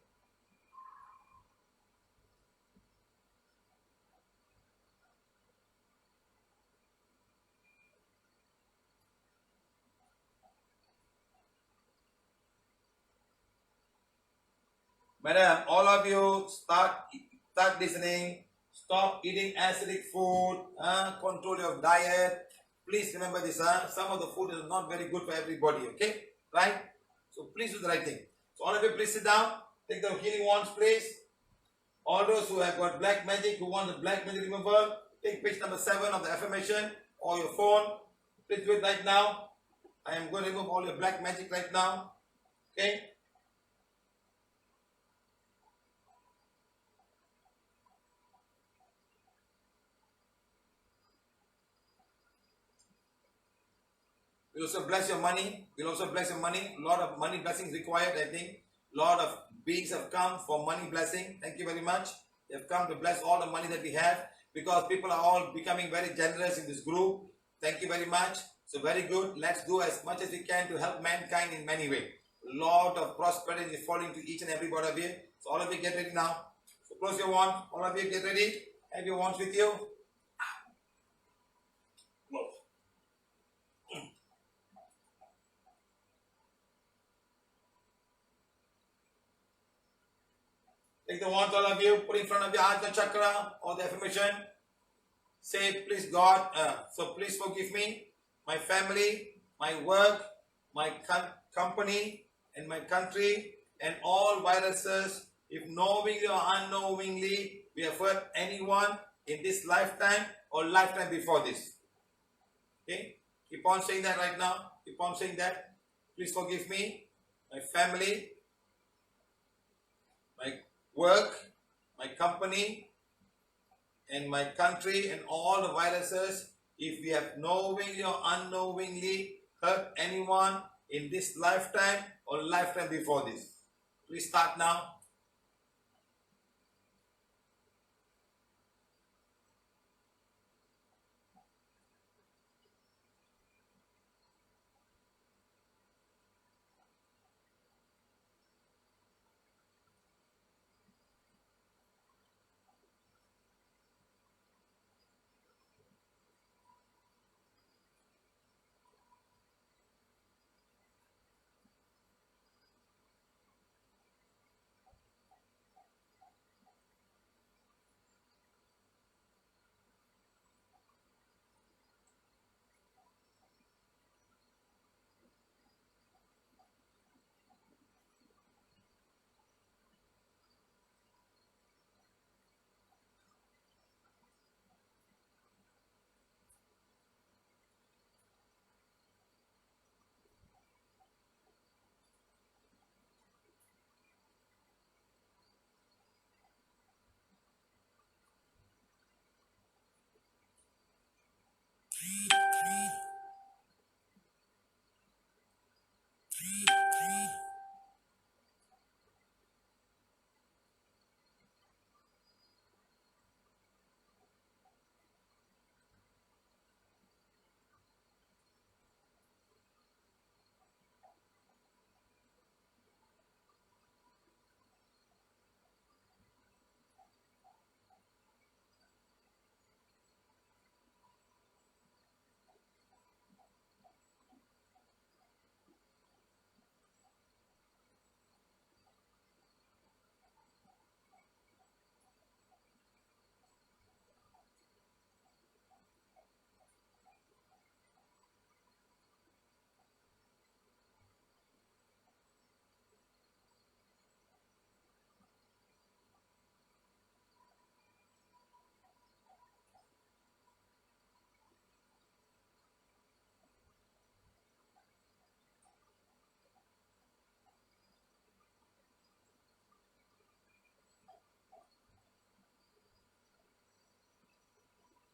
Madam, all of you start listening. Stop eating acidic food. Control your diet. Please remember this. Some of the food is not very good for everybody. Okay? Right? So please do the right thing. So all of you please sit down. Take the healing wands, please. All those who have got black magic, who want the black magic removal, take page number 7 of the affirmation or your phone. Please do it right now. I am going to remove all your black magic right now. Okay? We'll also bless your money. We'll also bless your money. A lot of money blessings required, I think. A lot of beings have come for money blessing. Thank you very much. They have come to bless all the money that we have because people are all becoming very generous in this group. Thank you very much. So very good. Let's do as much as we can to help mankind in many ways. lot of prosperity is falling to each and every one of you. So all of you get ready now. So close your wand. All of you get ready. Have your wands with you. Close. Take the wand, all of you. Put in front of your Ajna chakra or the affirmation. Say, please God, so please forgive me, my family, my work, my company, and my country, and all viruses, if knowingly or unknowingly we have hurt anyone in this lifetime or lifetime before this. Okay? Keep on saying that right now. Keep on saying that. Please forgive me, my family, my work, my company, and my country, and all the viruses, if we have knowingly or unknowingly hurt anyone in this lifetime or lifetime before this. Please start now.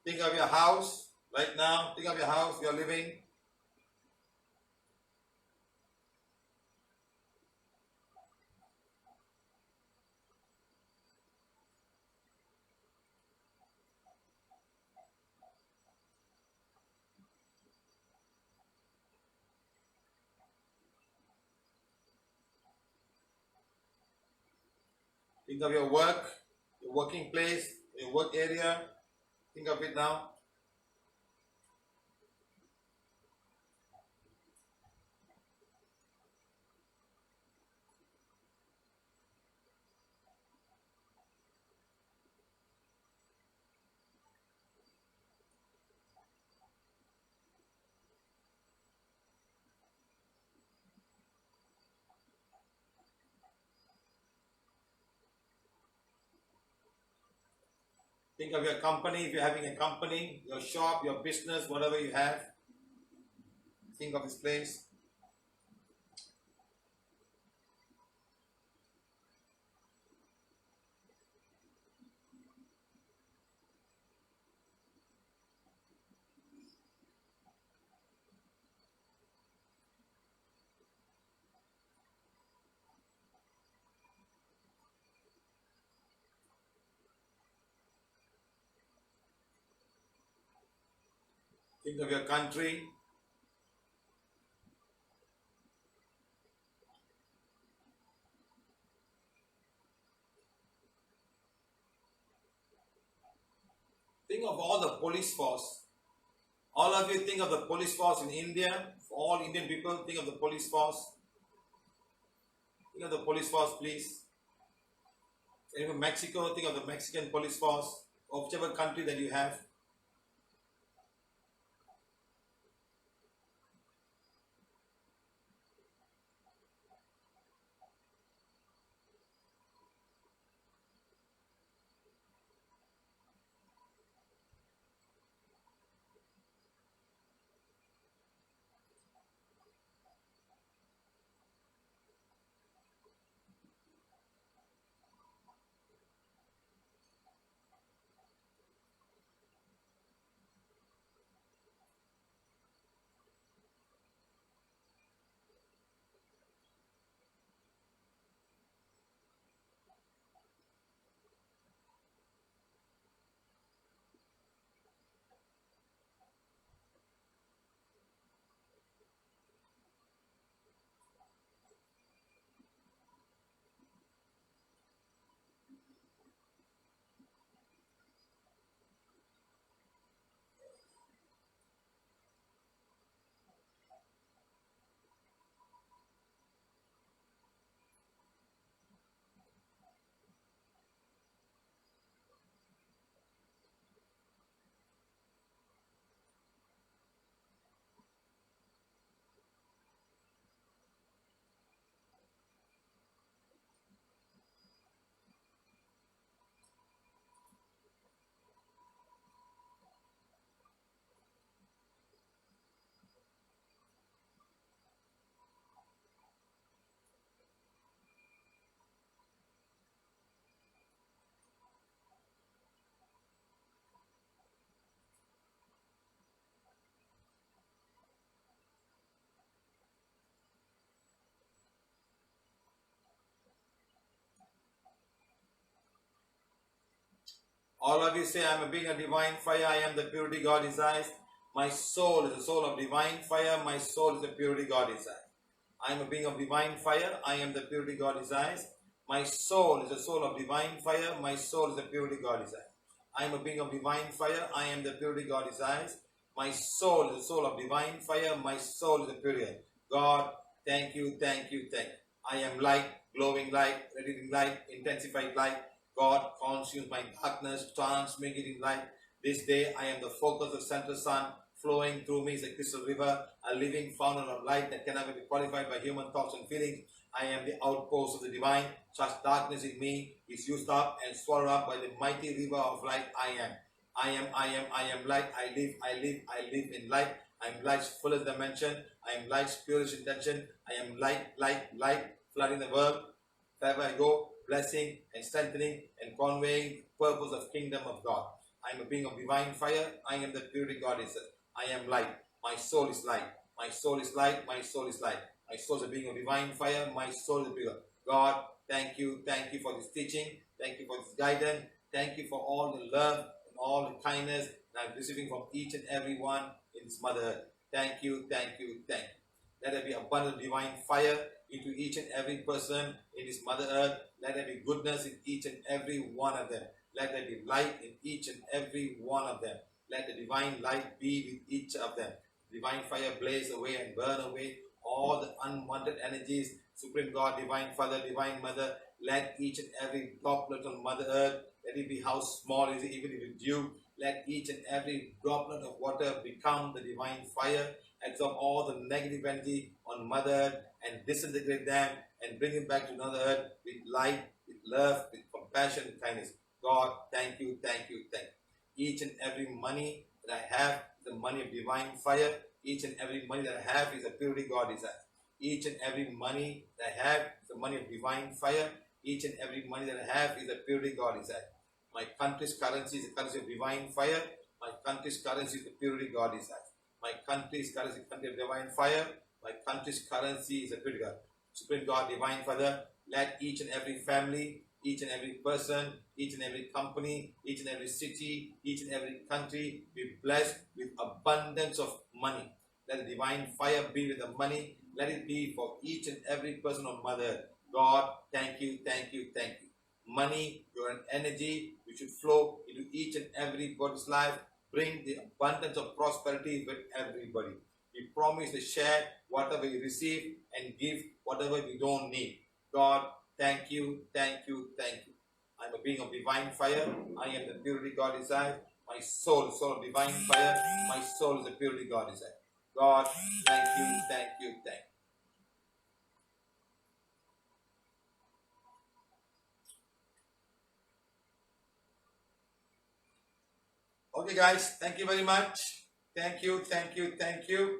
Think of your house right now. Think of your house you're living. Think of your work, your working place, your work area. Think of it now. Think of your company, if you're having a company, your shop, your business, whatever you have. Think of this place. Think of your country. Think of all the police force. All of you think of the police force in India. For all Indian people, think of the police force. Think of the police force, please. Think of Mexico, think of the Mexican police force. Of whichever country that you have. All of you say, I am a being of divine fire. I am the purity God desires. My soul is a soul of divine fire. My soul is the purity God desires. I am a being of divine fire. I am the purity God desires. My soul is a soul of divine fire. My soul is the purity God desires. I am a being of divine fire. I am the purity God desires. My soul is a soul of divine fire. My soul is the purity. God, thank you, thank you, thank you. I am light, glowing light, radiating light, intensified light. God, consume my darkness, transmuting light. This day I am the focus of central sun. Flowing through me is a crystal river, a living fountain of light that cannot be qualified by human thoughts and feelings. I am the outpost of the divine. Such darkness in me is used up and swallowed up by the mighty river of light. I am light. I live in light. I am light's fullest dimension. I am light's purest intention. I am light, flooding the world. Wherever I go, blessing and strengthening and conveying the purpose of kingdom of God. I am a being of divine fire. I am the purity God is. I am light. My soul is light. My soul is light. My soul is light. My soul is a being of divine fire. My soul is pure. God, thank you for this teaching. Thank you for this guidance. Thank you for all the love and all the kindness that I'm receiving from each and every one in this mother. Thank you. Let there be abundant divine fire into each and every person in this Mother Earth. Let there be goodness in each and every one of them. Let there be light in each and every one of them. Let the divine light be with each of them. Divine fire blaze away and burn away all the unwanted energies. Supreme God, Divine Father, Divine Mother, let each and every droplet on Mother Earth, let it be how small is it, even if it's dew, let each and every droplet of water become the divine fire. Absorb all the negative energy on Mother Earth and disintegrate them and bring it back to Mother Earth with light, with love, with compassion, and kindness. God, thank you. Each and every money that I have is the money of divine fire. Each and every money that I have is the purity God desires. Each and every money that I have is the money of divine fire. Each and every money that I have is the purity God desires. My country's currency is the currency of divine fire. My country's currency is the purity God desires. My country's currency is the country of divine fire. My country's currency is the purity God. Supreme God, Divine Father, let each and every family, each and every person, each and every company, each and every city, each and every country be blessed with abundance of money. Let the divine fire be with the money. Let it be for each and every person on Mother. God, thank you. money, you're an energy which should flow into each and everybody's life. Bring the abundance of prosperity with everybody. We promise to share whatever we receive and give whatever we don't need. God, thank you, thank you, thank you. I'm a being of divine fire. I am the purity God inside. My soul of divine fire. My soul is the purity God inside. God, thank you, thank you, thank you. Okay, guys, thank you very much. Thank you, thank you, thank you.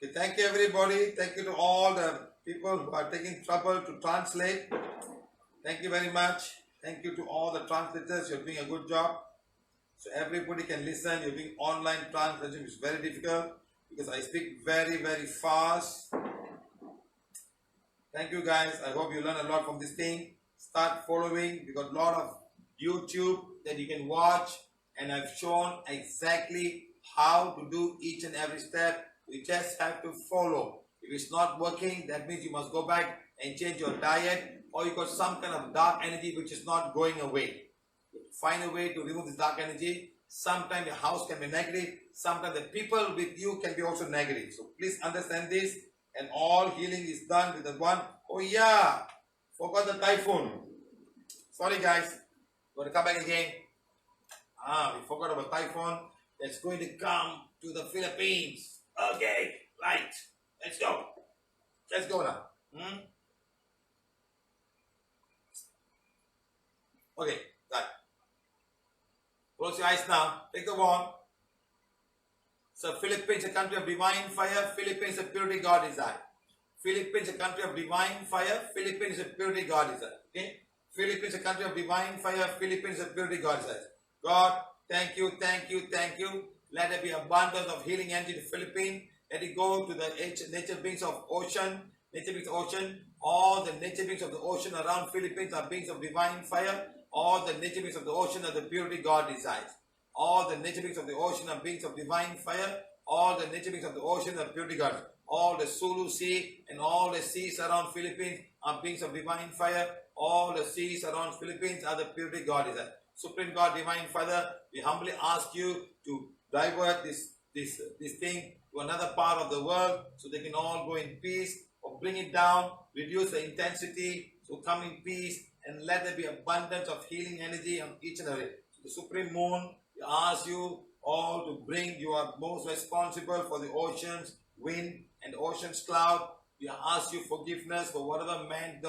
Okay, thank you, everybody. Thank you to all the people who are taking trouble to translate. Thank you very much. Thank you to all the translators. You're doing a good job. So everybody can listen. You're doing online translation, which is very difficult because I speak very, very fast. Thank you, guys. I hope you learn a lot from this thing. Start following. We got a lot of YouTube that you can watch, and I've shown exactly how to do each and every step. You just have to follow. If it's not working, that means you must go back and change your diet, or you got some kind of dark energy which is not going away. Find a way to remove this dark energy. Sometimes the house can be negative. Sometimes the people with you can be also negative. So please understand this. And all healing is done with the one. Oh yeah, forgot the typhoon. Sorry guys, going to come back again. We forgot about typhoon. That's going to come to the Philippines. Okay, right. Let's go. Let's go now. Okay, right. Close your eyes now. Take the wand. So Philippines, a country of divine fire. Philippines, a purity God inside. Philippines, a country of divine fire. Philippines, a purity God inside. Okay? Philippines, a country of divine fire. Philippines, a purity God inside. God, thank you, thank you, thank you. Let there be abundance of healing energy to the Philippines. Let it go to the nature beings of ocean. Nature beings of ocean. All the nature beings of the ocean around Philippines are beings of divine fire. All the nature beings of the ocean are the purity God resides. All the nature beings of the ocean are beings of divine fire. All the nature beings of the ocean are purity God. All the Sulu Sea and all the seas around Philippines are beings of divine fire. All the seas around Philippines are the purity God is that. Supreme God, Divine Father, we humbly ask you to divert this thing to another part of the world so they can all go in peace, or bring it down, reduce the intensity, so come in peace, and let there be abundance of healing energy on each and every. So the Supreme Moon, we ask you all to bring, you are most responsible for the oceans, wind, and ocean's cloud. We ask you forgiveness for whatever man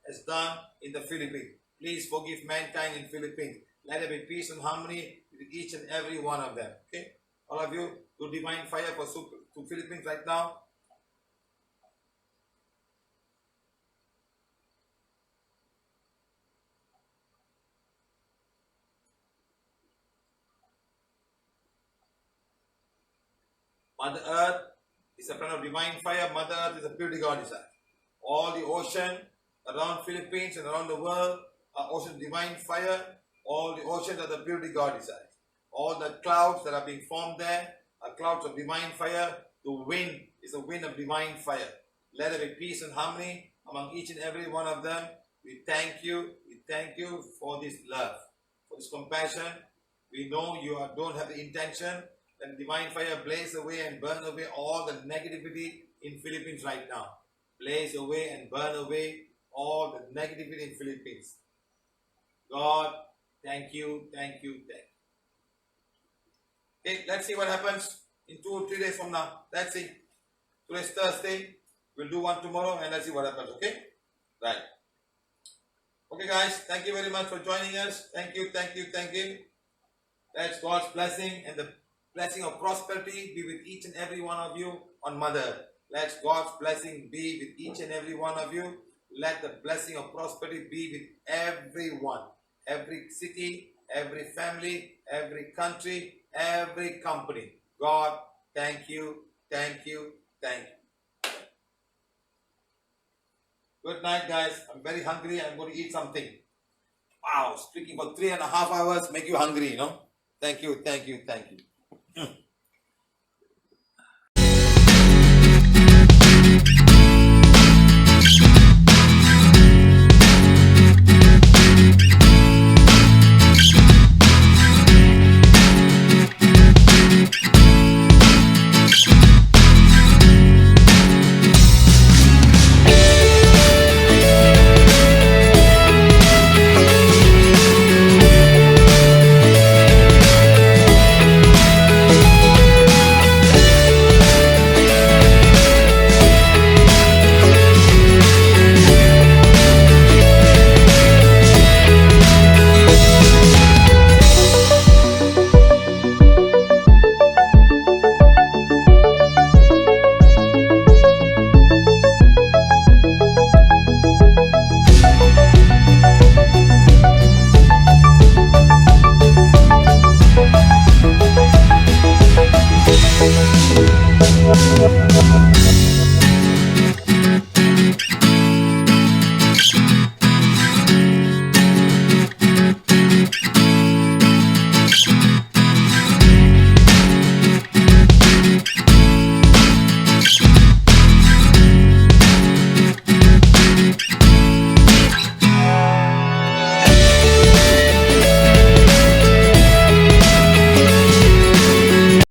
has done in the Philippines. Please forgive mankind in Philippines. Let there be peace and harmony with each and every one of them. Okay? All of you, do divine fire for to Philippines right now. Mother Earth is a kind of divine fire. Mother Earth is a purity God inside. All the ocean around Philippines and around the world are ocean divine fire. All the oceans are the purity God inside. All the clouds that are being formed there are clouds of divine fire. The wind is a wind of divine fire. Let there be peace and harmony among each and every one of them. We thank you. We thank you for this love, for this compassion. We know you don't have the intention. Then divine fire blaze away and burn away all the negativity in Philippines right now. Blaze away and burn away all the negativity in Philippines. God, thank you, thank you, thank you. Okay, let's see what happens in 2 or 3 days from now. Let's see. Today's Thursday. We'll do one tomorrow and let's see what happens, okay? Right. Okay, guys, thank you very much for joining us. Thank you. That's God's blessing, and the blessing of prosperity be with each and every one of you on Mother. Let God's blessing be with each and every one of you. Let the blessing of prosperity be with everyone, every city, every family, every country, every company. God, thank you. Good night, guys. I'm very hungry. I'm going to eat something. Wow, speaking for 3.5 hours make you hungry, you know. Thank you.